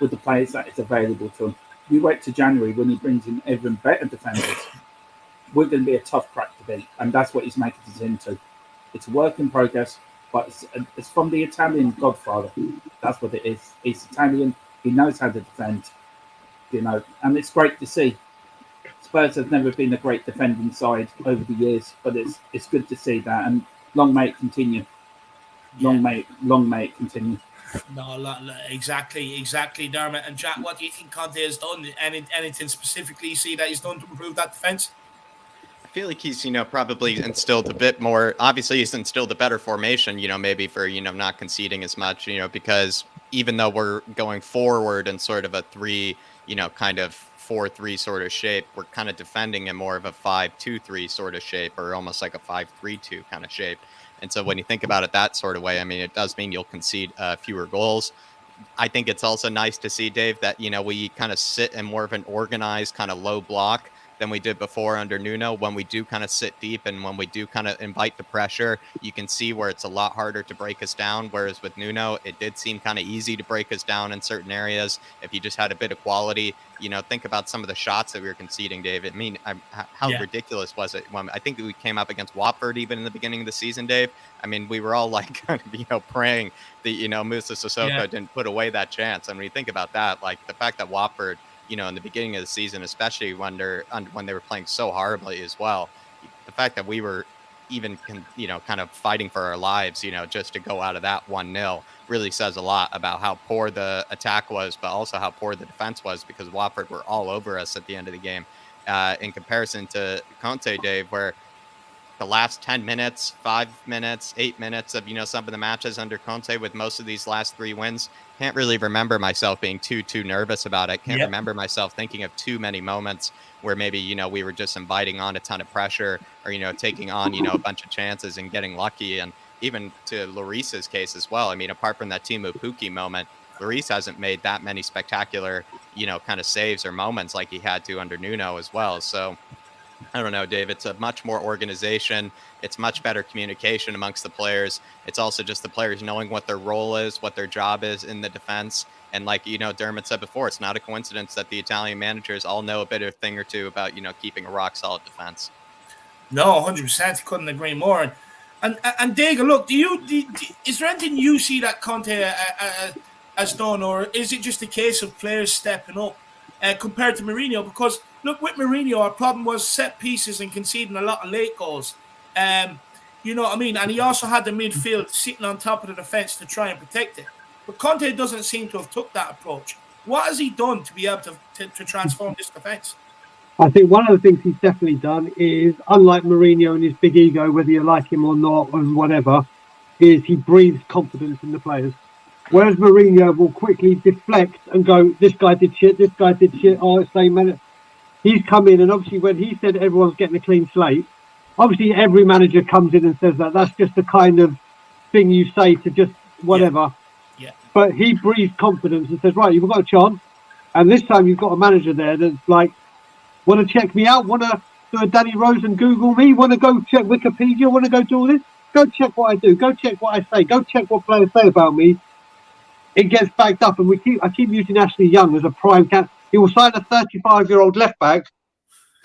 S3: with the players that is available to him. You wait to January when he brings in even better defenders. We're going to be a tough crack to beat. And that's what he's making us into. It's a work in progress. But it's from the Italian godfather. That's what it is. He's Italian. He knows how to defend, and it's great to see. Spurs have never been a great defending side over the years, but it's good to see that. And long may it continue. Long may it continue.
S1: No, exactly, Dermot. And Jack, what do you think Conte has done? Anything specifically you see that he's done to improve that defence?
S2: I feel like he's, probably instilled a bit more. Obviously, he's instilled a better formation, maybe for, not conceding as much, because even though we're going forward in sort of a 3, kind of 4-3 sort of shape, we're kind of defending in more of a 5-2-3 sort of shape, or almost like a 5-3-2 kind of shape. And so when you think about it that sort of way, I mean, it does mean you'll concede fewer goals. I think it's also nice to see, Dave, that, we kind of sit in more of an organized kind of low block than we did before under Nuno. When we do kind of sit deep and when we do kind of invite the pressure, you can see where it's a lot harder to break us down. Whereas with Nuno, it did seem kind of easy to break us down in certain areas if you just had a bit of quality. Think about some of the shots that we were conceding, Dave. I mean, how ridiculous was it? When I think we came up against Watford even in the beginning of the season, Dave. I mean, we were all like, kind of, praying that, Musa Sissoko didn't put away that chance. And when you think about that, like the fact that Watford, in the beginning of the season, especially when they were playing so horribly as well, the fact that we were even, kind of fighting for our lives, just to go out of that 1-0 really says a lot about how poor the attack was, but also how poor the defense was, because Watford were all over us at the end of the game. In comparison to Conte, Dave, where the last 10 minutes, 5 minutes, 8 minutes of, some of the matches under Conte with most of these last 3 wins, can't really remember myself being too nervous about it. Can't remember myself thinking of too many moments where maybe, we were just inviting on a ton of pressure or, taking on, a bunch of chances and getting lucky. And even to Lloris's case as well. I mean, apart from that Timo Pukki moment, Lloris hasn't made that many spectacular, kind of saves or moments like he had to under Nuno as well. So I don't know, Dave. It's a much more organization. It's much better communication amongst the players. It's also just the players knowing what their role is, what their job is in the defense. And like, Dermot said before, it's not a coincidence that the Italian managers all know a bit of a thing or two about, keeping a rock solid defense.
S1: No, 100%. Couldn't agree more. And Daigle, look, is there anything you see that Conte has done, or is it just a case of players stepping up compared to Mourinho? Because look, with Mourinho, our problem was set pieces and conceding a lot of late goals. You know what I mean? And he also had the midfield sitting on top of the defence to try and protect it. But Conte doesn't seem to have took that approach. What has he done to be able to transform this defence?
S4: I think one of the things he's definitely done is, unlike Mourinho and his big ego, whether you like him or not and whatever, is he breathes confidence in the players. Whereas Mourinho will quickly deflect and go, this guy did shit, oh, it's same minute. He's come in, and obviously when he said everyone's getting a clean slate, obviously every manager comes in and says that. That's just the kind of thing you say to just whatever.
S1: Yeah.
S4: But he breathes confidence and says, right, you've got a chance. And this time you've got a manager there that's like, want to check me out? Want to do a Danny Rose and Google me? Want to go check Wikipedia? Want to go do all this? Go check what I do. Go check what I say. Go check what players say about me. It gets backed up, and I keep using Ashley Young as a prime candidate. He will sign a 35-year-old left back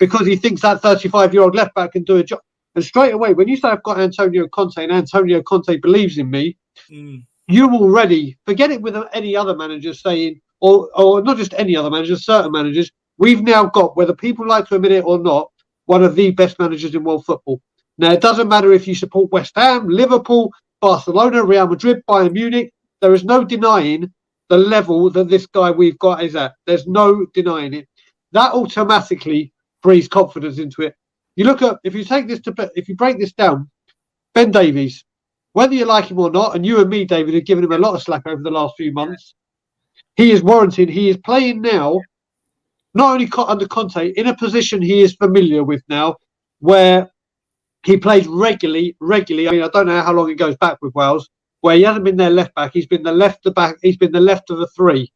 S4: because he thinks that 35-year-old left back can do a job. And straight away, when you say I've got Antonio Conte and Antonio Conte believes in me, you already forget it with any other manager saying, or not just any other manager, certain managers. We've now got, whether people like to admit it or not, one of the best managers in world football. Now, it doesn't matter if you support West Ham, Liverpool, Barcelona, Real Madrid, Bayern Munich. There is no denying the level that this guy we've got is at. There's no denying it. That automatically breathes confidence into it. You look at, if you break this down, Ben Davies, whether you like him or not, and you and me, David, have given him a lot of slack over the last few months, he is warranted. He is playing now, not only under Conte, in a position he is familiar with now, where he plays regularly. I mean, I don't know how long it goes back with Wales, where he hasn't been their left back. He's been the left back. He's been the left of the three.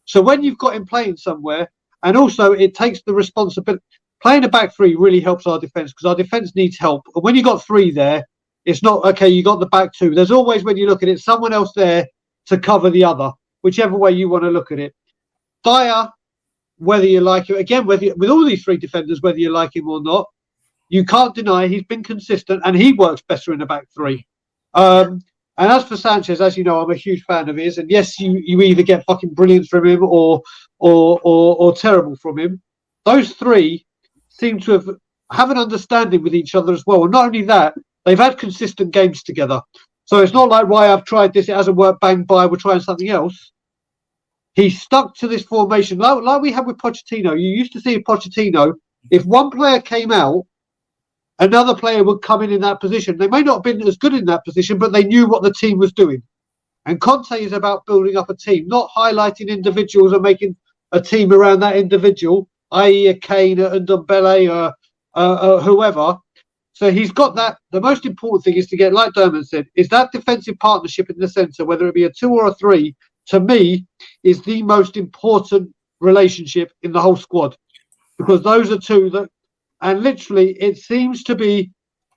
S4: So when you've got him playing somewhere, and also it takes the responsibility. Playing a back three really helps our defence, because our defence needs help. And when you got three there, it's not, okay, you got the back two. There's always, when you look at it, someone else there to cover the other, whichever way you want to look at it. Dyer, whether you like him, again, with all these three defenders, whether you like him or not, you can't deny he's been consistent, and he works better in the back three. And as for Sanchez, as you know, I'm a huge fan of his. And yes, you either get fucking brilliant from him or terrible from him. Those three seem to have an understanding with each other as well. And not only that, they've had consistent games together. So it's not like, right, I've tried this, it hasn't worked, bang, bye, we're trying something else. He stuck to this formation like we had with Pochettino. You used to see Pochettino, if one player came out, another player would come in that position. They may not have been as good in that position, but they knew what the team was doing. And Conte is about building up a team, not highlighting individuals and making a team around that individual, i.e. a Kane, a Ndombele, whoever. So he's got that. The most important thing is to get, like Dermot said, is that defensive partnership in the centre, whether it be a 2 or a 3, to me, is the most important relationship in the whole squad. Because those are two that, and literally, it seems to be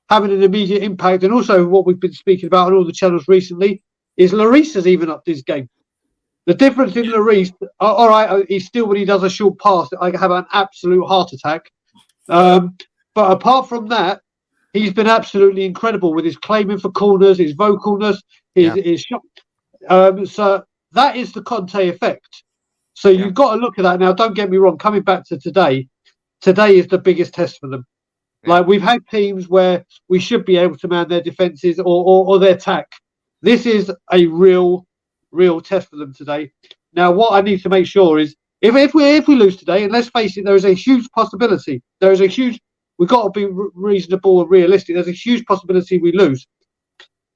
S4: having an immediate impact. And also what we've been speaking about on all the channels recently is Lloris has even upped his game. The difference in Lloris, all right, he's still, when he does a short pass, I have an absolute heart attack. But apart from that, he's been absolutely incredible with his claiming for corners, his vocalness, his shot. So that is the Conte effect. So you've got to look at that. Now, don't get me wrong, coming back to today is the biggest test for them. Yeah. Like, we've had teams where we should be able to man their defences or their attack. This is a real test for them today. Now, what I need to make sure is, if we lose today, and let's face it, there is a huge possibility. We've got to be reasonable and realistic. There's a huge possibility we lose.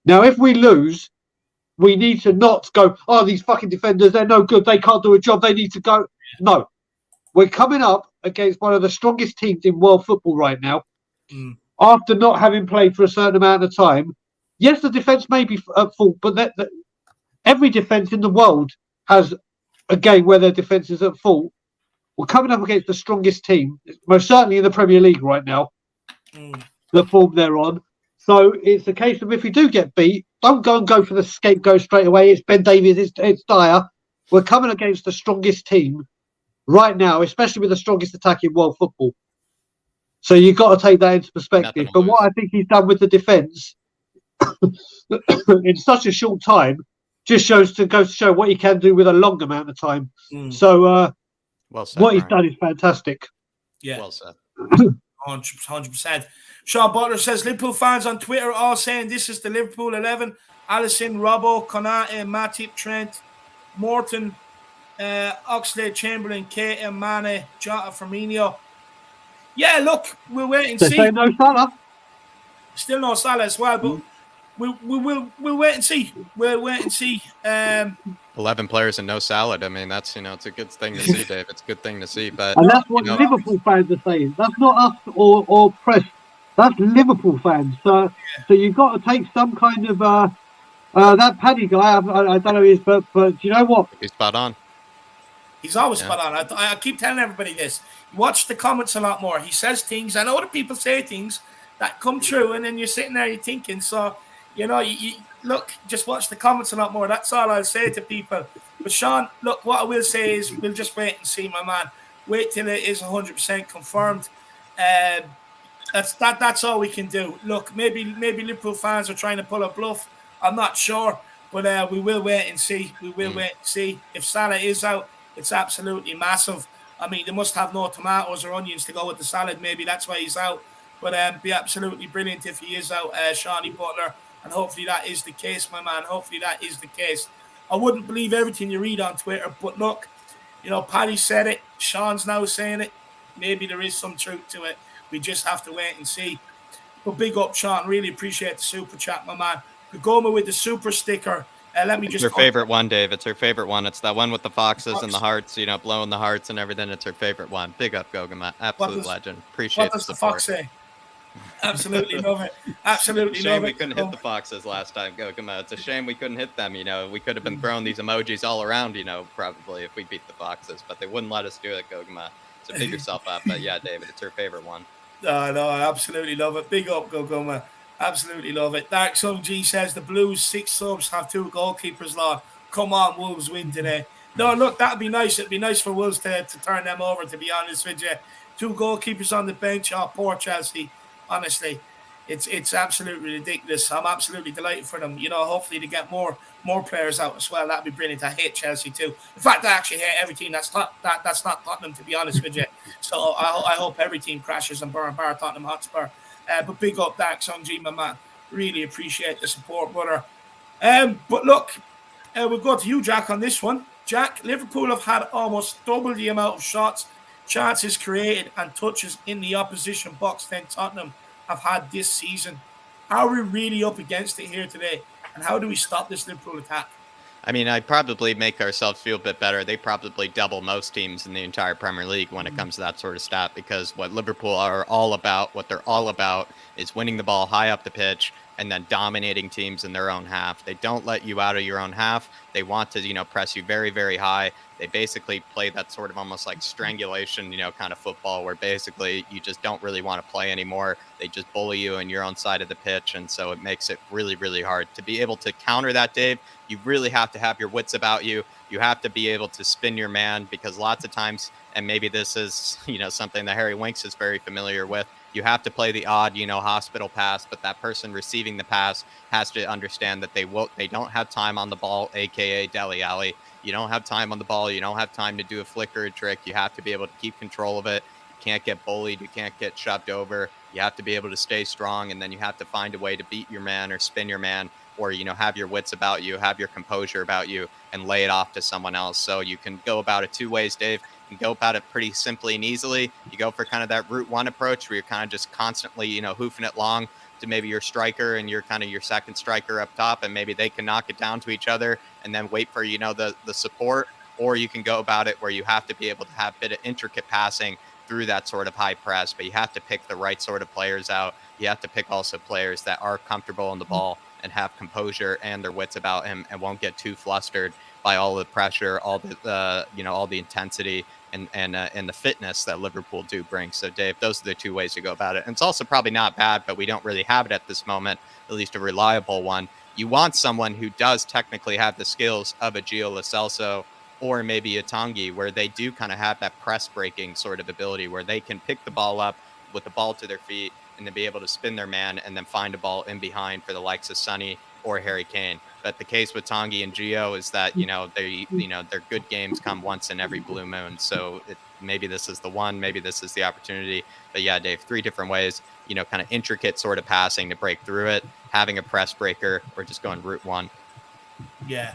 S4: Now, if we lose, we need to not go, oh, these fucking defenders, they're no good, they can't do a job, they need to go. No. We're coming up against one of the strongest teams in world football right now. After not having played for a certain amount of time. Yes, the defence may be at fault, but every defence in the world has a game where their defence is at fault. We're coming up against the strongest team, most certainly in the Premier League right now, the form they're on. So it's a case of, if we do get beat, don't go for the scapegoat straight away. It's Ben Davies, it's Dyer. we're coming against the strongest team right now, especially with the strongest attack in world football. So you've got to take that into perspective. But what I think he's done with the defence in such a short time just goes to show what he can do with a long amount of time. So
S2: well said,
S4: what he's
S2: Brian.
S4: done is fantastic.
S1: Yeah.
S2: Well said.
S1: 100%. Sean Butler says Liverpool fans on Twitter are all saying this is the Liverpool 11. Alisson, Robbo, Konate, Matip, Trent, Morton, Oxlade, Chamberlain, Keita, Mane, Jota, Firmino. Yeah, look, we'll wait and
S4: They
S1: see.
S4: say no Salah.
S1: Still no Salah as well, but we'll wait and see. We'll wait and see.
S2: 11 players and no salad. I mean, that's, it's a good thing to see, Dave. It's a good thing to see. But
S4: And that's what Liverpool fans are saying. That's not us or press. That's Liverpool fans. So you've got to take some kind of that Paddy guy. I don't know who he is, but do you know what?
S2: He's spot on.
S1: He's always spot on. I keep telling everybody this. Watch the comments a lot more. He says things. I know other people say things that come true, and then you're sitting there, you're thinking. So, you look, just watch the comments a lot more. That's all I'll say to people. But Sean, look, what I will say is we'll just wait and see, my man. Wait till it is 100% confirmed. That's all we can do. Look, maybe Liverpool fans are trying to pull a bluff. I'm not sure, but we will wait and see. We will wait and see. If Salah is out, it's absolutely massive. I mean, they must have no tomatoes or onions to go with the salad. Maybe that's why he's out. But be absolutely brilliant if he is out, Shawnee Butler. And hopefully that is the case, my man. Hopefully that is the case. I wouldn't believe everything you read on Twitter, but look, Paddy said it. Sean's now saying it. Maybe there is some truth to it. We just have to wait and see. But big up, Sean. Really appreciate the super chat, my man. Goma with the super sticker. Let me
S2: It's
S1: just.
S2: her favorite one, Dave. It's her favorite one. It's that one with the foxes and the hearts, blowing the hearts and everything. It's her favorite one. Big up, Gogama. Absolute legend. Appreciate the support.
S1: What does the fox say? Absolutely love it. Absolutely
S2: love it. Shame we
S1: it.
S2: couldn't hit the foxes last time, Gogama. It's a shame we couldn't hit them. We could have been throwing these emojis all around, probably if we beat the foxes, but they wouldn't let us do it, Gogama. So pick yourself up. But yeah, David, it's her favorite one.
S1: No, I absolutely love it. Big up, Gogama. Absolutely love it. Dark Sun G says the Blues 6 subs have 2 goalkeepers. Law. Come on, Wolves win today. No, look, that'd be nice. It'd be nice for Wolves to turn them over, to be honest with you. 2 goalkeepers on the bench. Oh, poor Chelsea. Honestly, it's absolutely ridiculous. I'm absolutely delighted for them. Hopefully they get more players out as well. That'd be brilliant. I hate Chelsea too. In fact, I actually hate every team that's not Tottenham, to be honest with you. So I hope every team crashes and bar Tottenham Hotspur. But big up, Dark Sun G, my man. Really appreciate the support, brother. But look, we'll go to you, Jack, on this one. Jack, Liverpool have had almost double the amount of shots, chances created, and touches in the opposition box than Tottenham have had this season. Are we really up against it here today? And how do we stop this Liverpool attack?
S2: I mean, I'd probably make ourselves feel a bit better. They probably double most teams in the entire Premier League when it comes to that sort of stat, because what Liverpool are all about, what they're all about, is winning the ball high up the pitch and then dominating teams in their own half. They don't let you out of your own half. They want to, press you very, very high. They basically play that sort of almost like strangulation, kind of football, where basically you just don't really want to play anymore. They just bully you on your own side of the pitch. And so it makes it really, really hard to be able to counter that, Dave. You really have to have your wits about you. You have to be able to spin your man, because lots of times, and maybe this is, something that Harry Winks is very familiar with, you have to play the odd, hospital pass, but that person receiving the pass has to understand that they don't have time on the ball, aka Dele Alli. You don't have time on the ball. You don't have time to do a flick or a trick. You have to be able to keep control of it. You can't get bullied. You can't get shoved over. You have to be able to stay strong, and then you have to find a way to beat your man or spin your man, or, have your wits about you, have your composure about you, and lay it off to someone else. So you can go about it 2 ways, Dave. You can go about it pretty simply and easily. You go for kind of that route one approach, where you're kind of just constantly, hoofing it long to maybe your striker and you're kind of your second striker up top, and maybe they can knock it down to each other and then wait for, the support. Or you can go about it where you have to be able to have a bit of intricate passing through that sort of high press, but you have to pick the right sort of players out. You have to pick also players that are comfortable in the ball and have composure and their wits about him and won't get too flustered by all the pressure, all the all the intensity and the fitness that Liverpool do bring. So, Dave, those are the 2 ways to go about it. And it's also probably not bad, but we don't really have it at this moment, at least a reliable one. You want someone who does technically have the skills of a Gio Lo Celso or maybe a Tanguy, where they do kind of have that press breaking sort of ability where they can pick the ball up with the ball to their feet and then be able to spin their man and then find a ball in behind for the likes of Sonny or Harry Kane. But the case with Tanguy and Gio is that, their good games come once in every blue moon. So maybe this is the one, maybe this is the opportunity. But yeah, Dave, 3 different ways, kind of intricate sort of passing to break through it, having a press breaker, or just going route one.
S1: Yeah.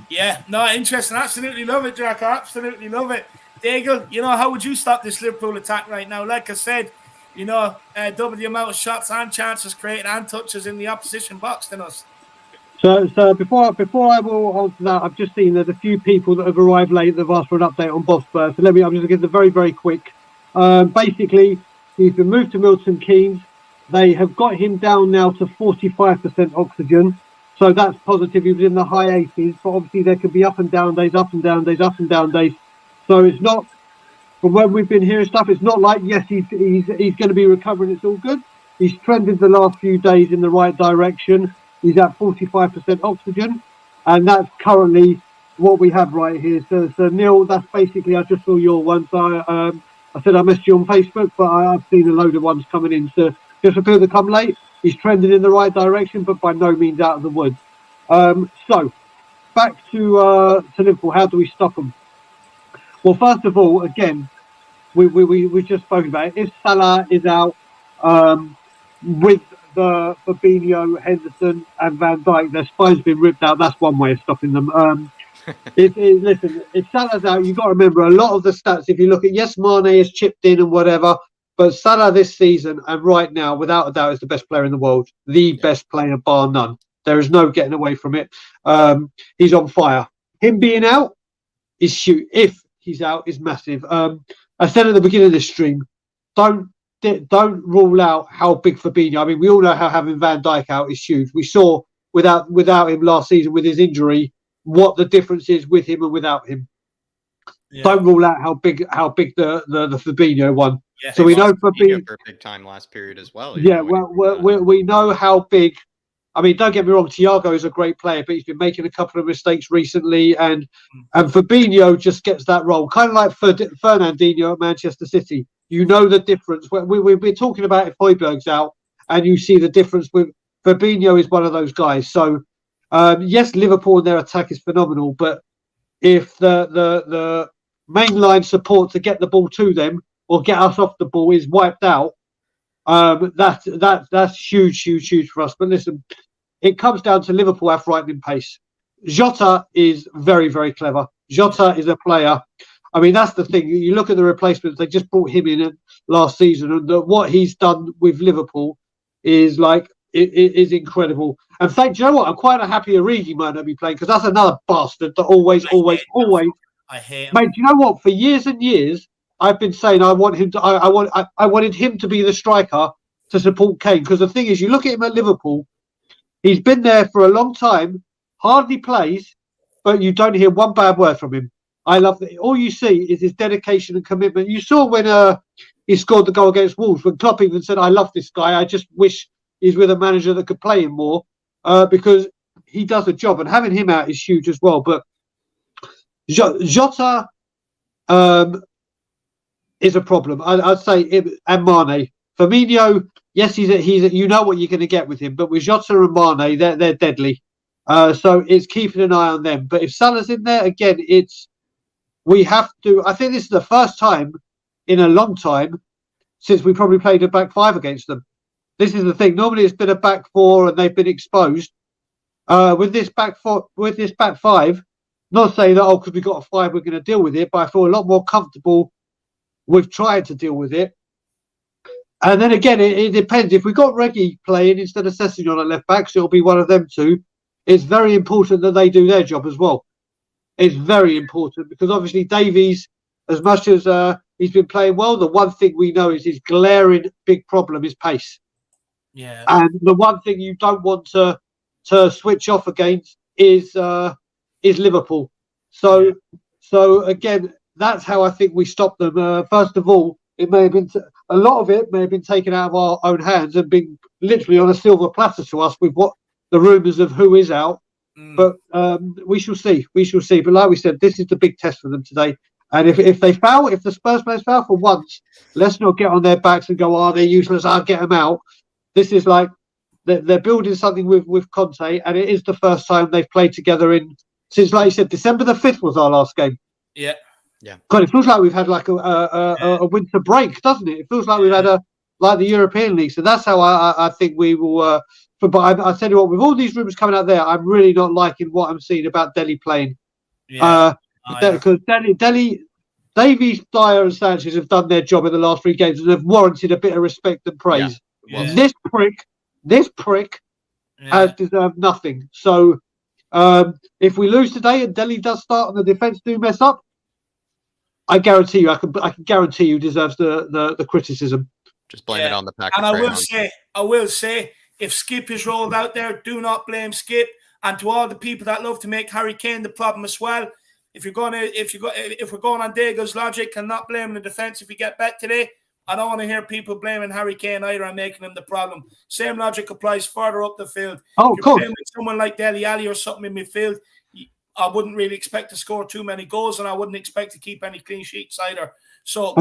S1: Yeah, no, interesting. Absolutely love it, Jack. I absolutely love it. Daigle, how would you stop this Liverpool attack right now? Like I said, double the amount of shots and chances created and touches in the opposition box than us.
S4: So before I will answer that, I've just seen there's a few people that have arrived late that have asked for an update on Bob Spurs. So I'm just going to give it very, very quick. Basically, he's been moved to Milton Keynes. They have got him down now to 45% oxygen. So that's positive. He was in the high 80s, but obviously there could be up and down days, up and down days, up and down days. So it's not, from when we've been hearing stuff, it's not like, yes, he's going to be recovering, it's all good. He's trended the last few days in the right direction. He's at 45% oxygen, and that's currently what we have right here. So Neil, that's basically, I just saw your one. So I said I messaged you on Facebook, but I've seen a load of ones coming in. So just for people that come late, he's trending in the right direction, but by no means out of the woods. So back to Liverpool. How do we stop them? Well, first of all, again, we just spoke about it. If Salah is out with the Fabinho, Henderson, and Van Dijk, their spine's been ripped out. That's one way of stopping them. Listen, if Salah's out, you've got to remember a lot of the stats. If you look at, yes, Mane has chipped in and whatever, but Salah this season and right now, without a doubt, is the best player in the world. The best player, bar none. There is no getting away from it. He's on fire. Him being out is shoot. If he's out, is massive. I said at the beginning of this stream, don't rule out how big Fabinho. I mean, we all know how having Van Dijk out is huge. We saw without him last season with his injury what the difference is with him and without him. Yeah. Don't rule out how big the Fabinho one. Yeah, so we know Fabinho
S2: for a big time last period as well.
S4: Yeah, we know how big. I mean, don't get me wrong, Thiago is a great player, but he's been making a couple of mistakes recently, and Fabinho just gets that role, kind of like Fernandinho at Manchester City. You know the difference. We've been talking about if Højbjerg's out, and you see the difference with Fabinho is one of those guys. So, yes, Liverpool and their attack is phenomenal, but if the main line support to get the ball to them or get us off the ball is wiped out, that's huge for us. But listen, it comes down to Liverpool have frightening pace. Jota is very, very clever. Jota is a player. I mean, that's the thing. You look at the replacements, they just brought him in last season, and what he's done with Liverpool is is incredible. And do you know what? I'm quite happy Origi might not be playing, because that's another bastard that always.
S1: I hate him.
S4: Mate, do you know what? For years and years, I've been saying I wanted him to be the striker to support Kane, because the thing is, you look at him at Liverpool, he's been there for a long time, hardly plays, but you don't hear one bad word from him. I love that. All you see is his dedication and commitment. You saw when he scored the goal against Wolves, when Klopp even said, "I love this guy. I just wish he's with a manager that could play him more," because he does a job, and having him out is huge as well. But Jota is a problem. I'd say and Mane. Firmino, yes, he's you know what you're going to get with him, but with Jota and Mane, they're deadly. So it's keeping an eye on them. But if Salah's in there again, we have to. I think this is the first time in a long time since we probably played a back five against them. This is the thing. Normally it's been a back four and they've been exposed. With this back five, not saying that because we got a five we're going to deal with it, but I feel a lot more comfortable with trying to deal with it. And then again, it depends. If we got Reggie playing instead of Sessegnon at left back, so it'll be one of them two. It's very important that they do their job as well. It's very important because obviously Davies, as much as he's been playing well, the one thing we know is his glaring big problem is pace.
S1: Yeah.
S4: And the one thing you don't want to switch off against is Liverpool. So again, that's how I think we stop them. First of all, it may have been a lot of it may have been taken out of our own hands and been literally on a silver platter to us with what the rumours of who is out. But we shall see. We shall see. But like we said, this is the big test for them today. And if they foul, if the Spurs players foul for once, let's not get on their backs and go, they're useless, I'll get them out. This is like they're building something with Conte, and it is the first time they've played together since, like you said, December the 5th was our last game.
S1: Yeah.
S4: God, it feels like we've had like a winter break, doesn't it? It feels like we've had like the European League. So that's how I think we will. But I tell you what, with all these rumours coming out there, I'm really not liking what I'm seeing about Delhi playing. Because Davies, Dyer, and Sanchez have done their job in the last 3 games and have warranted a bit of respect and praise.
S1: Yeah.
S4: This prick has deserved nothing. So if we lose today and Delhi does start and the defence do mess up, I guarantee you, I can guarantee you deserves the criticism.
S2: Just blame it on the pack.
S1: And I will say, if Skip is rolled out there, do not blame Skip. And to all the people that love to make Harry Kane the problem as well, if we're going on Dago's logic and not blaming the defence if we get bet today, I don't want to hear people blaming Harry Kane either and making him the problem. Same logic applies further up the field.
S4: Oh, of course.
S1: Someone like Dele Alli or something in midfield, I wouldn't really expect to score too many goals, and I wouldn't expect to keep any clean sheets either. So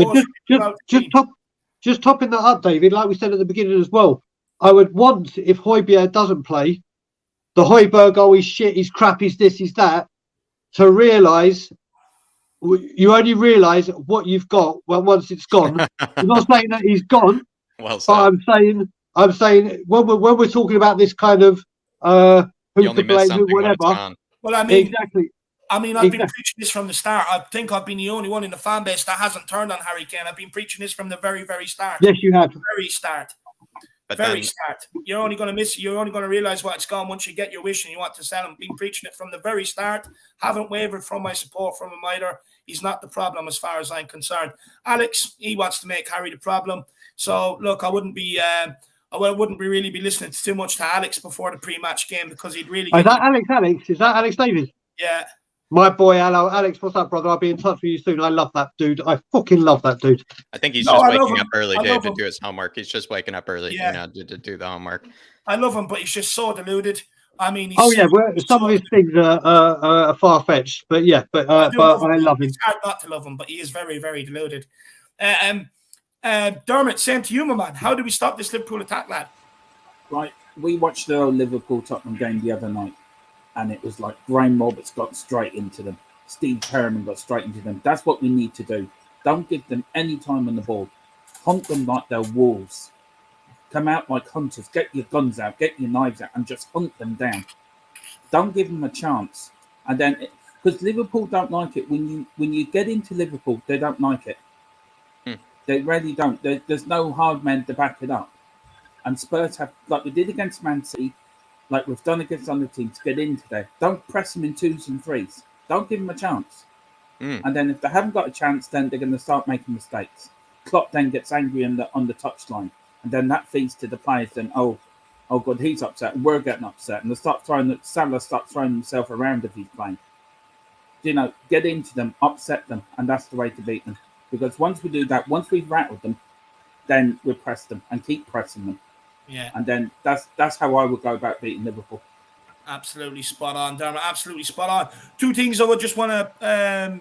S4: just topping that up, David, like we said at the beginning as well, I would want, if Højbjerg doesn't play, the Højbjerg, he's shit, he's crap, he's this, he's that, to realise, you only realise what you've got once it's gone. I'm not saying that he's gone, but I'm saying when we're talking about this kind of who to blame, who, whatever.
S1: Well, I mean,
S4: exactly.
S1: I've been preaching this from the start. I think I've been the only one in the fan base that hasn't turned on Harry Kane. I've been preaching this from the very, very start.
S4: Yes, you have.
S1: Very start.
S2: But
S1: start. You're only going to miss it. You're only going to realize what it's gone once you get your wish and you want to sell him. Been preaching it from the very start. Haven't wavered from my support from him either. He's not the problem as far as I'm concerned. Alex, he wants to make Harry the problem. So look, I wouldn't be really be listening too much to Alex before the pre-match game because he'd really.
S4: Is that Alex? Is that Alex Davies?
S1: Yeah.
S4: My boy, hello, Alex. What's up, brother? I'll be in touch with you soon. I love that dude. I fucking love that dude.
S2: I think he's just waking up early, Dave, to do his homework. He's just waking up early, to do the homework.
S1: I love him, but he's just so deluded. I mean,
S4: some of his things are far fetched, but I love him.
S1: It's hard not to love him, but he is very, very deluded. Dermot, same to you, my man. How do we stop this Liverpool attack, lad?
S3: Right, we watched the Liverpool Tottenham game the other night, and it was like Graham Roberts got straight into them. Steve Perriman got straight into them. That's what we need to do. Don't give them any time on the ball. Hunt them like they're wolves. Come out like hunters. Get your guns out. Get your knives out and just hunt them down. Don't give them a chance. And then, because Liverpool don't like it. When you get into Liverpool, they don't like it. They really don't. There's no hard men to back it up. And Spurs have, like we did against Man City, like we've done against other teams, get into there. Don't press them in 2s and 3s. Don't give them a chance. And then if they haven't got a chance, then they're going to start making mistakes. Klopp then gets angry on the touchline. And then that feeds to the players. Then, oh God, he's upset. And we're getting upset. And Salah starts throwing himself around if he's playing. Get into them, upset them. And that's the way to beat them. Because once we do that, once we've rattled them, then we press them and keep pressing them.
S1: Yeah.
S3: And then that's how I would go about beating Liverpool.
S1: Absolutely spot on, Dermot. Absolutely spot on. 2 things I would just want to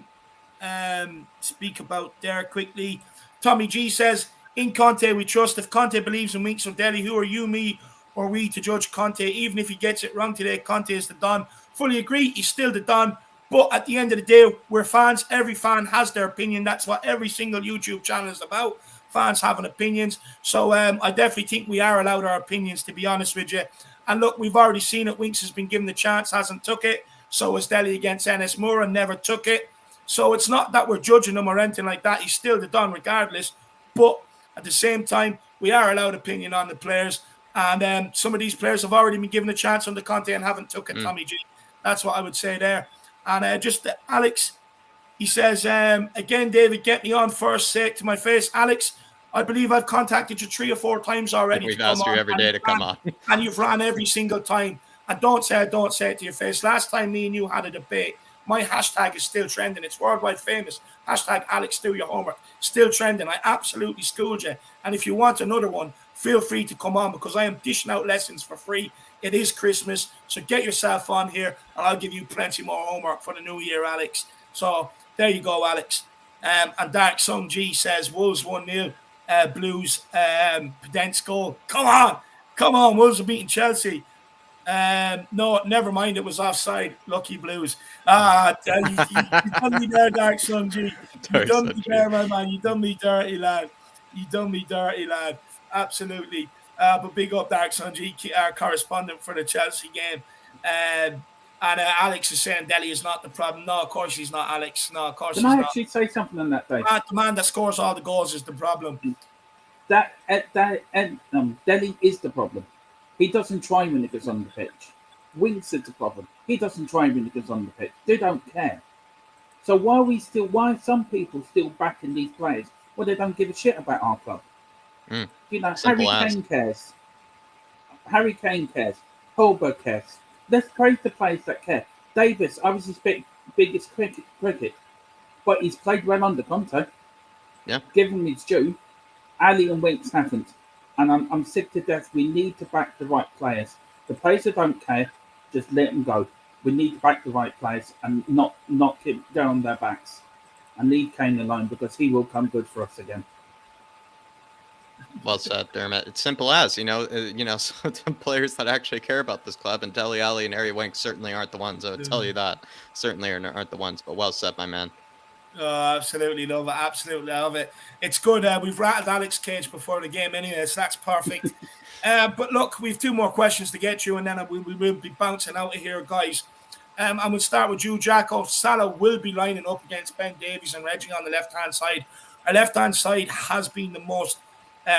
S1: speak about there quickly. Tommy G says, in Conte we trust. If Conte believes in Winks or Delhi, who are you, me, or we to judge Conte? Even if he gets it wrong today, Conte is the Don. Fully agree, he's still the Don. But at the end of the day, we're fans. Every fan has their opinion. That's what every single YouTube channel is about. Fans having opinions. So I definitely think we are allowed our opinions, to be honest with you. And look, we've already seen it. Winks has been given the chance, hasn't took it. So was Delhi against Enes Moore and never took it. So it's not that we're judging him or anything like that. He's still the Don regardless. But at the same time, we are allowed opinion on the players. And some of these players have already been given a chance on the Conte and haven't took it, Tommy G. That's what I would say there. And just Alex, he says, again, David, get me on first, say it to my face. Alex, I believe I've contacted you 3 or 4 times already.
S2: We've asked you every day to come on.
S1: And you've ran every single time. And don't say it to your face. Last time me and you had a debate, my hashtag is still trending. It's worldwide famous. Hashtag Alex, do your homework. Still trending. I absolutely schooled you. And if you want another one, feel free to come on, because I am dishing out lessons for free. It is Christmas, so get yourself on here, and I'll give you plenty more homework for the new year, Alex. So there you go, Alex. And Dark Sung G says Wolves 1-0, Blues Pedence goal. Come on, Wolves are beating Chelsea. No, never mind. It was offside. Lucky Blues. You done me there, Dark Sun G. You done me there, my man. You done me dirty, lad. Absolutely. But big up, Dark Sun G, our correspondent for the Chelsea game. And Alex is saying Delhi is not the problem. No, of course he's not, Alex. No, of course he's not.
S3: Can I actually say something on that, Dave?
S1: The man that scores all the goals is the problem.
S3: Delhi is the problem. He doesn't try when he gets on the pitch. Winks is the problem. He doesn't try when he gets on the pitch. They don't care. So why are some people still backing these players? Well, they don't give a shit about our club. Harry Kane cares. Harry Kane cares. Holberg cares. Let's praise the players that care. Davis, I was his biggest critic, but he's played well under Conte.
S2: Yeah.
S3: Give him his due. Ali and Winks haven't. And I'm sick to death. We need to back the right players. The players that don't care, just let them go. We need to back the right players and not keep going on their backs. And leave Kane alone, because he will come good for us again.
S2: Well said, Dermot. It's simple as, some players that actually care about this club, and Dele Alli and Harry Winks certainly aren't the ones. I would tell you that. Certainly aren't the ones, but well said, my man.
S1: Oh, absolutely love it. Absolutely love it. It's good. We've rattled Alex Cage before the game anyway, so that's perfect. But look, we've 2 more questions to get to, and then we will be bouncing out of here, guys. And we'll start with you, Jacko. Salah will be lining up against Ben Davies and Reggie on the left-hand side. Our left-hand side has been the most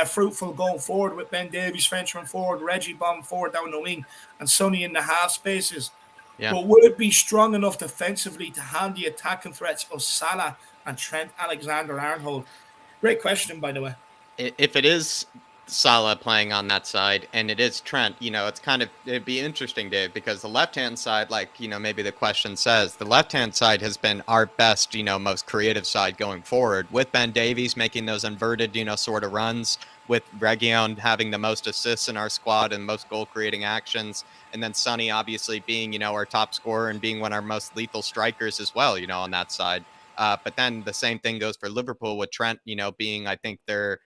S1: fruitful going forward, with Ben Davies venturing forward, Reggie bombing forward down the wing, and Sonny in the half spaces. Yeah. But will it be strong enough defensively to hand the attacking threats of Salah and Trent Alexander-Arnold? Great question, by the way.
S2: If it is Salah playing on that side and it is Trent, it'd be interesting, Dave, because the left-hand side, maybe the question says, the left-hand side has been our best, most creative side going forward, with Ben Davies making those inverted, sort of runs, with Reguilon having the most assists in our squad and most goal-creating actions, and then Sonny obviously being, our top scorer and being one of our most lethal strikers as well, on that side. But then the same thing goes for Liverpool, with Trent, being, I think, their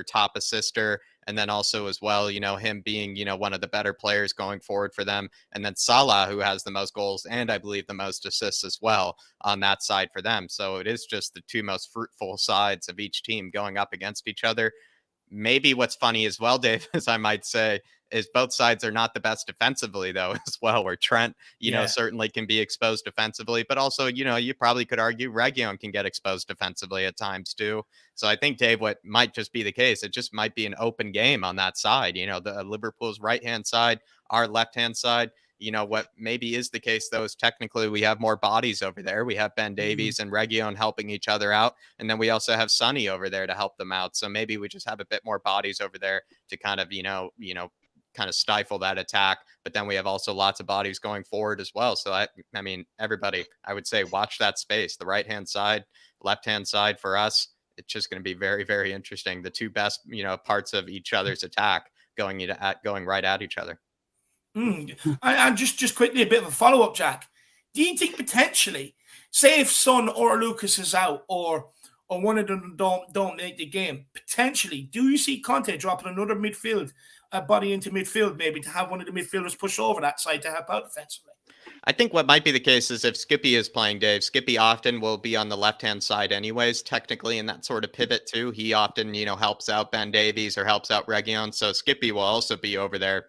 S2: top assister, and then also as well, him being, one of the better players going forward for them. And then Salah, who has the most goals and I believe the most assists as well on that side for them. So it is just the 2 most fruitful sides of each team going up against each other. Maybe what's funny as well, Dave, as I might say, is both sides are not the best defensively, though, as well, where Trent, certainly can be exposed defensively, but also, you probably could argue Reguilon can get exposed defensively at times too. So I think, Dave, what might just be the case, it just might be an open game on that side, the Liverpool's right-hand side, our left-hand side. What maybe is the case, though, is technically we have more bodies over there. We have Ben Davies and Reguilon helping each other out. And then we also have Sonny over there to help them out. So maybe we just have a bit more bodies over there to kind of, kind of stifle that attack. But then we have also lots of bodies going forward as well. So, I mean, everybody, I would say, watch that space. The right-hand side, left-hand side for us, it's just going to be very, very interesting. The 2 best, parts of each other's attack going right at each other.
S1: And just quickly, a bit of a follow-up, Jack. Do you think potentially, say if Son or Lucas is out, or one of them don't make the game, potentially, do you see Conte dropping another midfield body into midfield, maybe to have one of the midfielders push over that side to help out defensively?
S2: I think what might be the case is if Skippy is playing, Dave, Skippy often will be on the left-hand side anyways, technically, in that sort of pivot too. He often, helps out Ben Davies or helps out Reguilon. So Skippy will also be over there,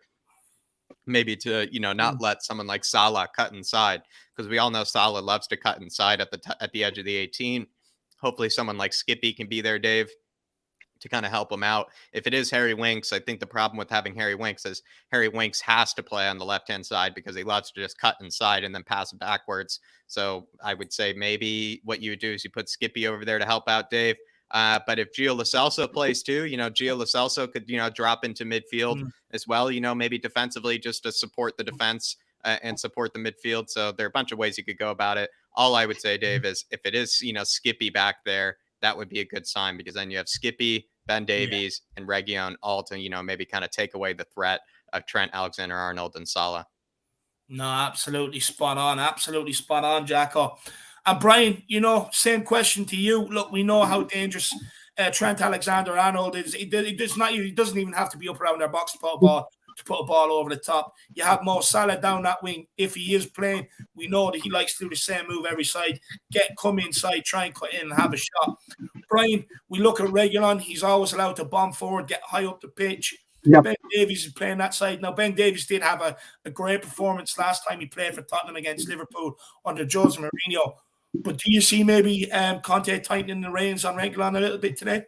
S2: maybe to, not let someone like Salah cut inside, because we all know Salah loves to cut inside at the edge of the 18. Hopefully someone like Skippy can be there, Dave, to kind of help him out. If it is Harry Winks, I think the problem with having Harry Winks is Harry Winks has to play on the left-hand side because he loves to just cut inside and then pass it backwards. So I would say maybe what you would do is you put Skippy over there to help out Dave. But if Gio Lo Celso plays too, Gio Lo Celso could, drop into midfield as well, maybe defensively just to support the defense and support the midfield. So there are a bunch of ways you could go about it. All I would say, Dave, is if it is, Skippy back there, that would be a good sign, because then you have Skippy, Ben Davies, and Reguilon all to, maybe kind of take away the threat of Trent Alexander-Arnold and Salah.
S1: No, absolutely spot on. Absolutely spot on, Jacko. And Brian, same question to you. Look, we know how dangerous Trent Alexander-Arnold is. He doesn't even have to be up around their box to put a ball over the top. You have Mo Salah down that wing. If he is playing, we know that he likes to do the same move every side. Come inside, try and cut in and have a shot. Brian, we look at Reguilon. He's always allowed to bomb forward, get high up the pitch. Yep. Ben Davies is playing that side. Now, Ben Davies did have a great performance last time he played for Tottenham against Liverpool under Jose Mourinho. But do you see maybe Conte tightening the reins on Reguilon a little bit today?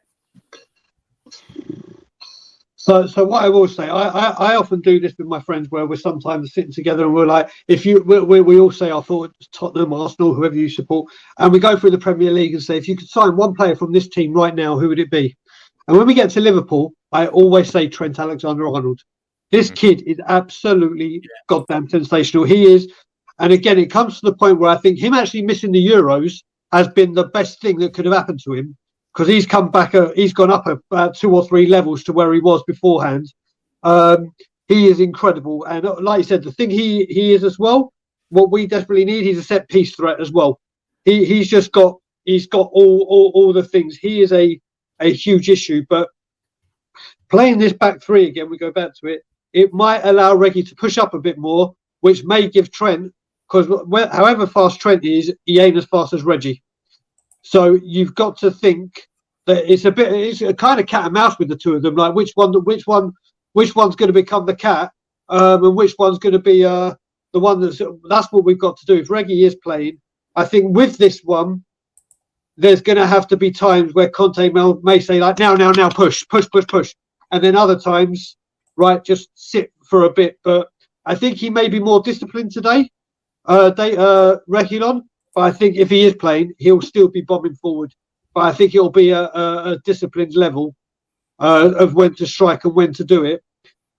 S4: So what I will say, I often do this with my friends where we're sometimes sitting together and we're like, we all say our thoughts, Tottenham, Arsenal, whoever you support, and we go through the Premier League and say, if you could sign one player from this team right now, who would it be? And when we get to Liverpool, I always say Trent Alexander-Arnold. This kid is absolutely goddamn sensational. He is. And again, it comes to the point where I think him actually missing the Euros has been the best thing that could have happened to him, because he's come back, he's gone up about 2 or 3 levels to where he was beforehand. He is incredible. And like you said, the thing he is as well, what we desperately need, he's a set piece threat as well. He's got all the things. He is a huge issue, but playing this back three again, we go back to it, it might allow Reggie to push up a bit more, which may give Trent, because however fast Trent is, he ain't as fast as Reggie. So you've got to think that it's a kind of cat and mouse with the two of them. Like which one's going to become the cat, and which one's going to be the one that's what we've got to do. If Reggie is playing, I think with this one, there's going to have to be times where Conte may say like now, push, and then other times, right, just sit for a bit. But I think he may be more disciplined today, Reguilon. But I think if he is playing, he'll still be bombing forward. But I think it'll be a disciplined level of when to strike and when to do it.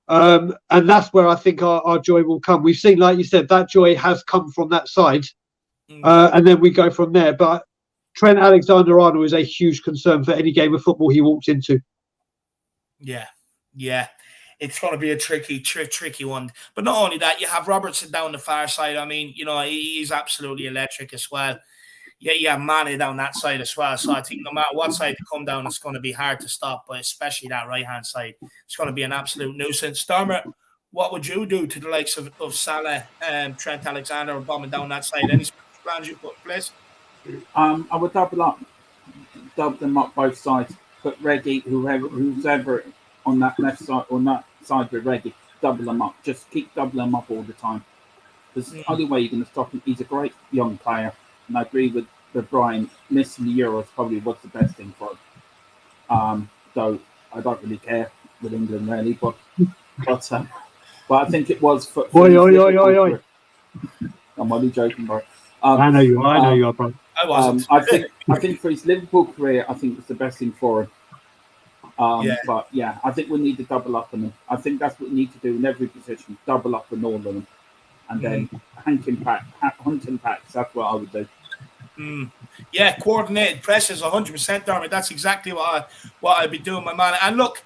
S4: And that's where I think our joy will come. We've seen, like you said, that joy has come from that side. And then we go from there. But Trent Alexander-Arnold is a huge concern for any game of football he walks into.
S1: Yeah. It's going to be a tricky one. But not only that, you have Robertson down the far side. I mean, he's absolutely electric as well. Yeah, you have Mane down that side as well. So I think no matter what side they come down, it's going to be hard to stop, but especially that right-hand side. It's going to be an absolute nuisance. Stormer, what would you do to the likes of Salah and Trent Alexander bombing down that side? Any plans you put in place?
S3: I would double them up both sides. Put Reggie, who's ever on that left side or that side with Reggie, double them up. Just keep doubling them up all the time. Because the only way you're going to stop him. He's a great young player, and I agree with Brian. Missing the Euros probably was the best thing for him. Though I don't really care with England really, but I think it was for.
S4: Oi.
S3: I'm only joking, bro.
S4: I know you are, bro.
S1: I wasn't.
S3: I think for his Liverpool career, I think it's the best thing for him. But yeah, I think we need to double up on them. I think that's what we need to do in every position: double up on all of them, and then hunting packs. That's what I would do.
S1: Yeah, coordinated presses, 100%, Dermot. That's exactly what I'd be doing, my man. And look,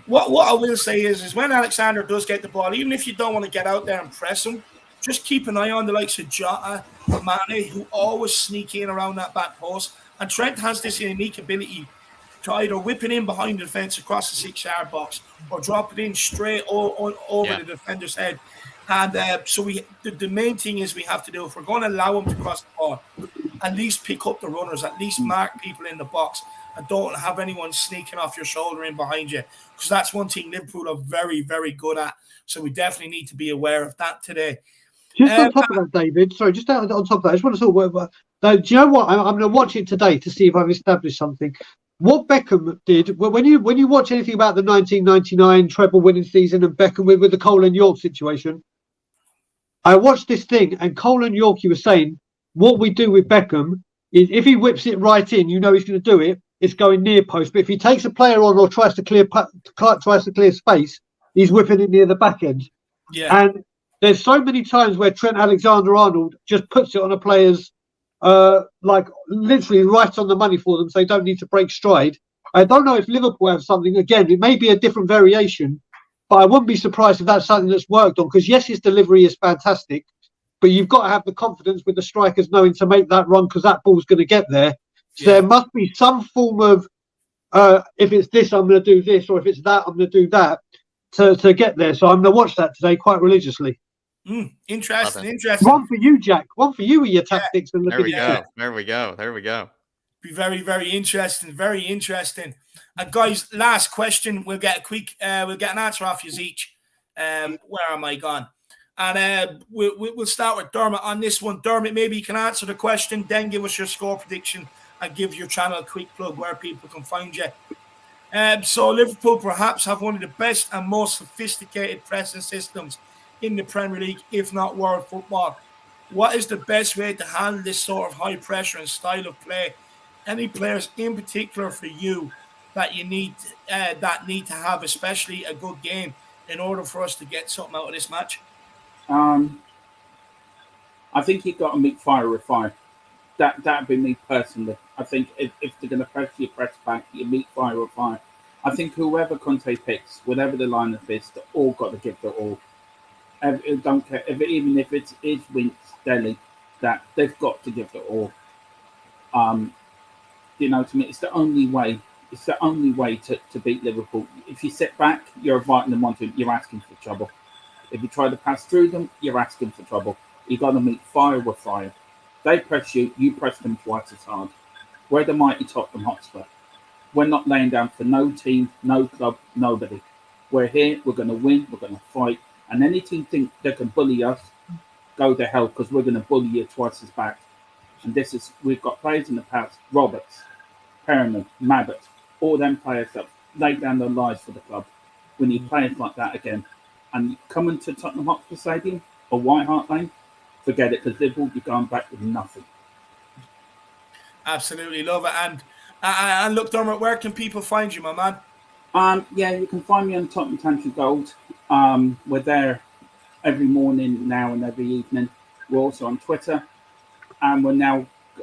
S1: what I will say is when Alexander does get the ball, even if you don't want to get out there and press him, just keep an eye on the likes of Jota, Mane, who always sneak in around that back post. And Trent has this unique ability to either whip it in behind the defence across the 6-yard box or drop it in straight over the defender's head. And so the main thing is we have to do, if we're going to allow him to cross the ball, at least pick up the runners, at least mark people in the box, and don't have anyone sneaking off your shoulder in behind you, because that's one thing Liverpool are very, very good at. So we definitely need to be aware of that today.
S4: Just on top of that, David, sorry, just on top of that, I just want to talk about, do you know what? I'm going to watch it today to see if I've established something. What Beckham did, when you watch anything about the 1999 treble winning season and Beckham with the Cole and York situation, I watched this thing and Cole and York, he was saying, what we do with Beckham is if he whips it right in, he's going to do it, it's going near post. But if he takes a player on or tries to clear space, he's whipping it near the back end.
S1: Yeah.
S4: And there's so many times where Trent Alexander-Arnold just puts it on a player's, like literally right on the money for them, so they don't need to break stride. I don't know if Liverpool have something. Again, it may be a different variation, but I wouldn't be surprised if that's something that's worked on. Because yes, his delivery is fantastic, but you've got to have the confidence with the strikers knowing to make that run because that ball's going to get there. So there must be some form of if it's this, I'm going to do this, or if it's that, I'm going to do that to get there. So I'm going to watch that today quite religiously.
S1: Interesting.
S4: One for you, Jack. One for you with your tactics and
S2: there we go. There we go. There we go.
S1: Be very, very interesting. Very interesting. Guys, last question. We'll get a quick. We'll get an answer off you each. Where am I gone? And we'll start with Dermot on this one. Dermot, maybe you can answer the question, then give us your score prediction and give your channel a quick plug where people can find you. So Liverpool perhaps have one of the best and most sophisticated pressing systems in the Premier League, if not world football. What is the best way to handle this sort of high pressure and style of play? Any players in particular for you that you need to have, especially a good game, in order for us to get something out of this match?
S3: I think you've got to meet fire with fire. That'd be me personally. I think if they're going to press you, press back, you meet fire with fire. I think whoever Conte picks, whatever the lineup is, they're all got to give their all. Don't care even if it is Winks, Dele, that they've got to give their all. To me, it's the only way. It's the only way to beat Liverpool. If you sit back, you're inviting them onto. You're asking for trouble. If you try to pass through them, you're asking for trouble. You've got to meet fire with fire. They press you, you press them twice as hard. We're the mighty Tottenham Hotspur. We're not laying down for no team, no club, nobody. We're here, we're going to win, we're going to fight. And any team think they can bully us, go to hell, because we're going to bully you twice as back. And we've got players in the past, Roberts, Perriman, Mabbott, all them players that laid down their lives for the club. We need players like that again. And coming to Tottenham Hotspur Stadium or White Hart Lane, forget it, because Liverpool be going back with nothing.
S1: Absolutely love it. And look, Dermot, where can people find you, my man?
S3: You can find me on Tottenham Tantrum Gold. We're there every morning now and every evening. We're also on Twitter, and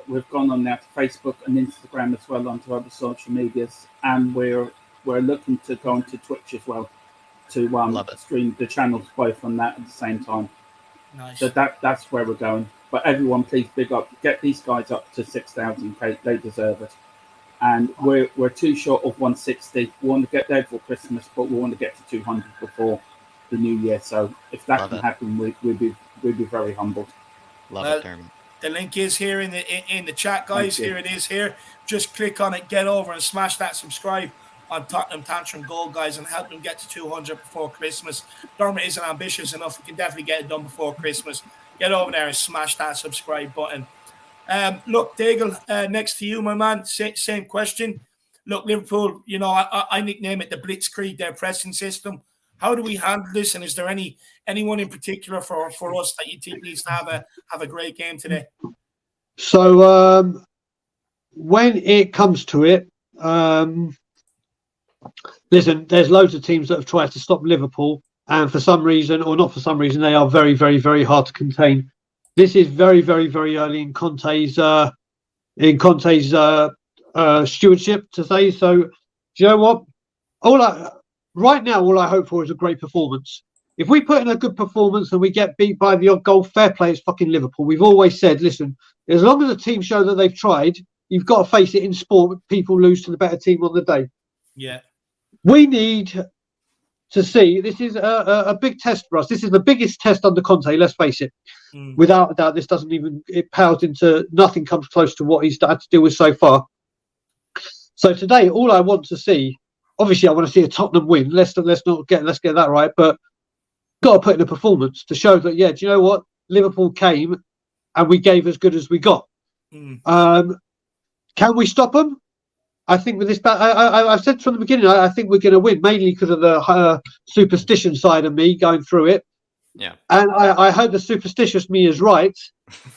S3: we've gone on now to Facebook and Instagram as well, onto other social medias, and we're looking to go onto Twitch as well to stream the channels both on that at the same time.
S1: Nice.
S3: So that's where we're going. But everyone, please big up, get these guys up to 6,000. They deserve it. And we're too short of 160. We want to get there for Christmas, but we want to get to 200 before the new year. So if that can happen, we'd be very humbled.
S2: Love it, Dermot.
S1: The link is here in the chat, guys. Here it is here. Just click on it, get over and smash that subscribe on Tottenham Tantrum Gold, guys, and help them get to 200 before Christmas. Dermot isn't ambitious enough. We can definitely get it done before Christmas. Get over there and smash that subscribe button. Look, Daigle, next to you, my man, same question. Look, Liverpool, I nickname it the Blitzkrieg, their pressing system. How do we handle this? And is there anyone in particular for us that you think needs to have a great game today?
S4: So when it comes to it, listen, there's loads of teams that have tried to stop Liverpool, and for some reason, or not for some reason, they are very, very, very hard to contain. This is very, very, very early in Conte's stewardship to say. So, do you know what? Right now, all I hope for is a great performance. If we put in a good performance and we get beat by the odd goal, fair play, it's fucking Liverpool. We've always said, listen, as long as the team show that they've tried, you've got to face it in sport. People lose to the better team on the day. Yeah. We need to see, this is a big test for us. This is the biggest test under Conte, let's face it. Without a doubt, this doesn't even, it pales into, nothing comes close to what he's had to deal with so far. So today, all I want to see, obviously I want to see a Tottenham win. Let's get that right, but got to put in a performance to show that, yeah, do you know what? Liverpool came and we gave as good as we got. Can we stop them? I think with this, I've said from the beginning, I think we're going to win, mainly because of the superstition side of me going through it.
S2: Yeah.
S4: And I hope the superstitious me is right.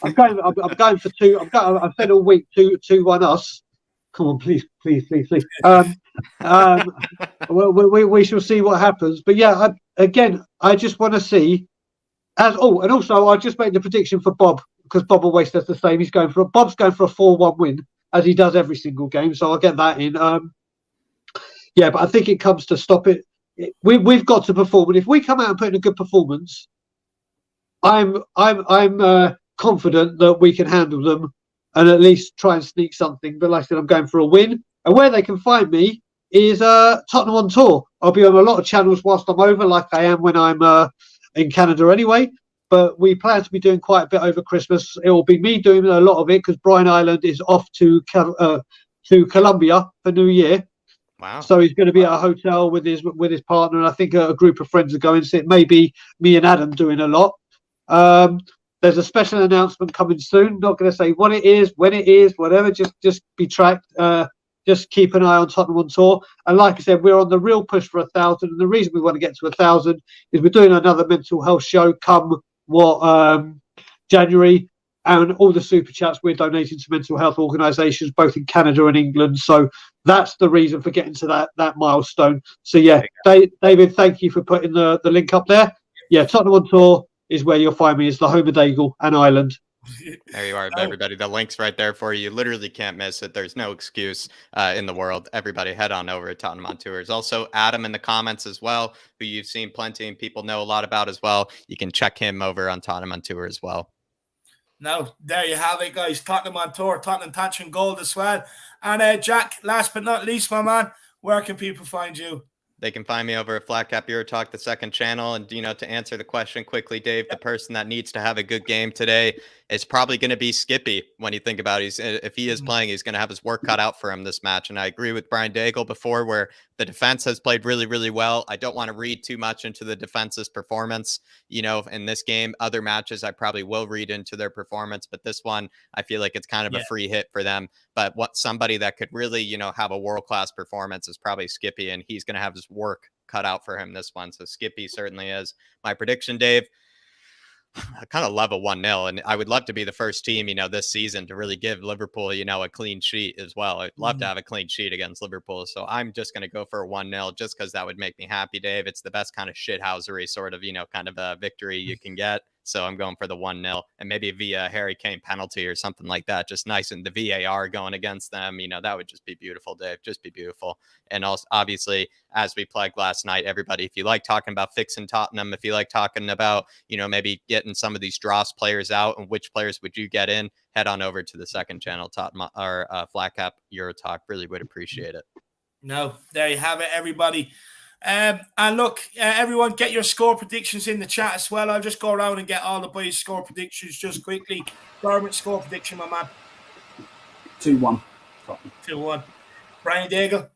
S4: I'm going for two. I've said all week 2-1 us. Come on, please. We shall see what happens. But yeah, I just want to see. And also I'll just make the prediction for Bob, because Bob always says the same. Bob's going for a 4-1 win, as he does every single game. So I'll get that in. Yeah, but I think it comes to stop it. We've got to perform, and if we come out and put in a good performance, I'm confident that we can handle them and at least try and sneak something. But like I said, I'm going for a win, and where they can find me is Tottenham on tour. I'll be on a lot of channels whilst I'm over, like I am when I'm in Canada anyway. But we plan to be doing quite a bit over Christmas. It will be me doing a lot of it because Brian Ireland is off to Colombia for New Year.
S2: Wow.
S4: So he's going to be at a hotel with his partner, and I think a group of friends are going. So it may be me and Adam doing a lot. There's a special announcement coming soon. Not going to say what it is, when it is, whatever. Just be tracked. Just keep an eye on Tottenham on tour. And like I said, we're on the real push for 1,000. And the reason we want to get to 1,000 is we're doing another mental health show come January. And all the super chats we're donating to mental health organisations, both in Canada and England. So that's the reason for getting to that milestone. So yeah, David, thank you for putting the link up there. Yeah, Tottenham on tour is where you'll find me. It's the home of Daigle and Ireland.
S2: There you are, everybody. The link's right there for you. You literally can't miss it. There's no excuse in the world. Everybody head on over to Tottenham on Tours. Also, Adam in the comments as well, who you've seen plenty and people know a lot about as well. You can check him over on Tottenham on Tour as well.
S1: Now, there you have it, guys. Tottenham on tour, Tottenham touching gold as well. And Jack, last but not least, my man, where can people find you?
S2: They can find me over at Flat Cap Euro Talk, the second channel. And, to answer the question quickly, Dave, the person that needs to have a good game today is probably going to be Skippy. When you think about it, if he is playing, he's going to have his work cut out for him this match. And I agree with Brian Daigle before, where the defense has played really, really well. I don't want to read too much into the defense's performance, in this game. Other matches, I probably will read into their performance, but this one, I feel like it's kind of a free hit for them. But somebody that could really, have a world-class performance is probably Skippy, and he's going to have his work cut out for him this one. So Skippy certainly is. My prediction, Dave, I kind of love a 1-0, and I would love to be the first team, this season to really give Liverpool, a clean sheet as well. I'd love to have a clean sheet against Liverpool. So I'm just going to go for a 1-0 just because that would make me happy, Dave. It's the best kind of shithousery sort of, kind of a victory you can get. So I'm going for the 1-0 and maybe via Harry Kane penalty or something like that. Just nice, and the VAR going against them. That would just be beautiful, Dave. Just be beautiful. And also, obviously, as we plugged last night, everybody, if you like talking about fixing Tottenham, if you like talking about, maybe getting some of these Dross players out and which players would you get in, head on over to the second channel, Tottenham or Flat Cap Euro Talk. Really would appreciate it.
S1: No, there you have it, everybody. And look, everyone, get your score predictions in the chat as well. I'll just go around and get all the boys' score predictions just quickly. Dermot, score prediction, my man.
S3: 2-1.
S1: 2-1. Brian Daigle.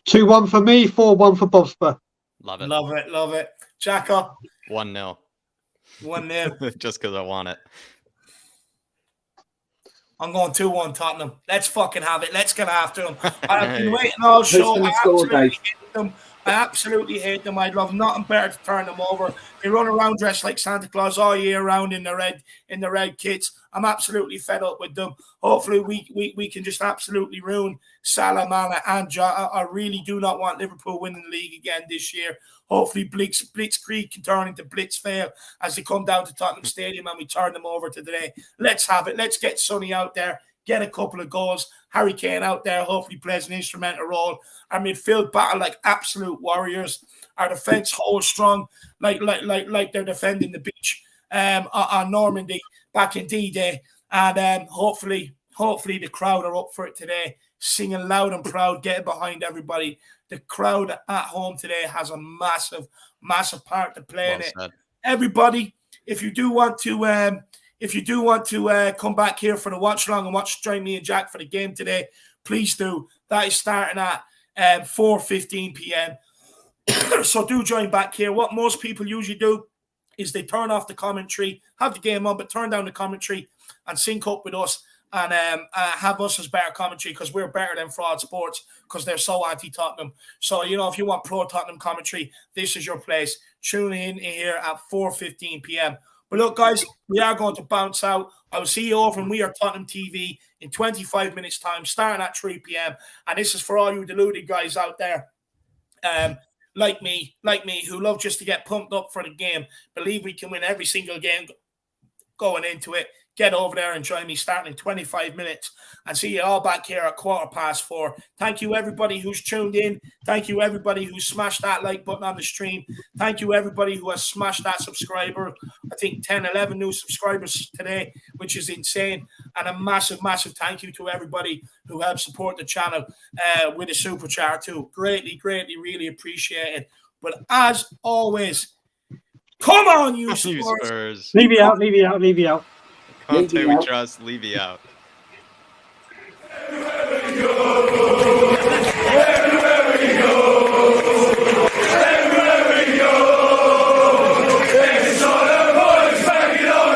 S4: 2-1 for me, 4-1 for Bobsper.
S2: Love it.
S1: Love it, love it. Jacko.
S2: 1-0.
S1: 1-0.
S2: Just because I want it.
S1: I'm going 2-1 Tottenham. Let's fucking have it. Let's get after them. I've been waiting all show. I absolutely hate them. I'd love nothing better to turn them over. They run around dressed like Santa Claus all year round in the red kits. I'm absolutely fed up with them. Hopefully we can just absolutely ruin Salah, Mane, and Ja. I really do not want Liverpool winning the league again this year. Hopefully Blitzkrieg can turn into Blitzfail as they come down to Tottenham Stadium and we turn them over today. Let's have it. Let's get Sonny out there. Get a couple of goals. Harry Kane out there hopefully plays an instrumental role. Our midfield battle like absolute warriors. Our defense holds strong like they're defending the beach on Normandy back in D-Day. And hopefully the crowd are up for it today, singing loud and proud, getting behind everybody. The crowd at home today has a massive part to play in it. Everybody, if you do want to come back here for the watch along and join me and Jack for the game today, please do. That is starting at 4:15 p.m. So do join back here. What most people usually do is they turn off the commentary, have the game on, but turn down the commentary and sync up with us and have us as better commentary because we're better than Fraud Sports because they're so anti-Tottenham. So, if you want pro-Tottenham commentary, this is your place. Tune in here at 4:15 p.m. But look, guys, we are going to bounce out. I will see you over on We Are Tottenham TV in 25 minutes' time, starting at 3 p.m. And this is for all you deluded guys out there, like me, who love just to get pumped up for the game, believe we can win every single game going into it. Get over there and join me starting in 25 minutes and see you all back here at 4:15. Thank you, everybody who's tuned in. Thank you, everybody who smashed that like button on the stream. Thank you, everybody who has smashed that subscriber. I think 10, 11 new subscribers today, which is insane. And a massive, massive thank you to everybody who helped support the channel with a super chat too. Greatly, greatly, really appreciate it. But as always, come on, you Spurs.
S4: Levy out, Levy out, Levy out.
S2: Conte,
S3: Levy
S2: we
S3: out.
S2: trust. Levy out.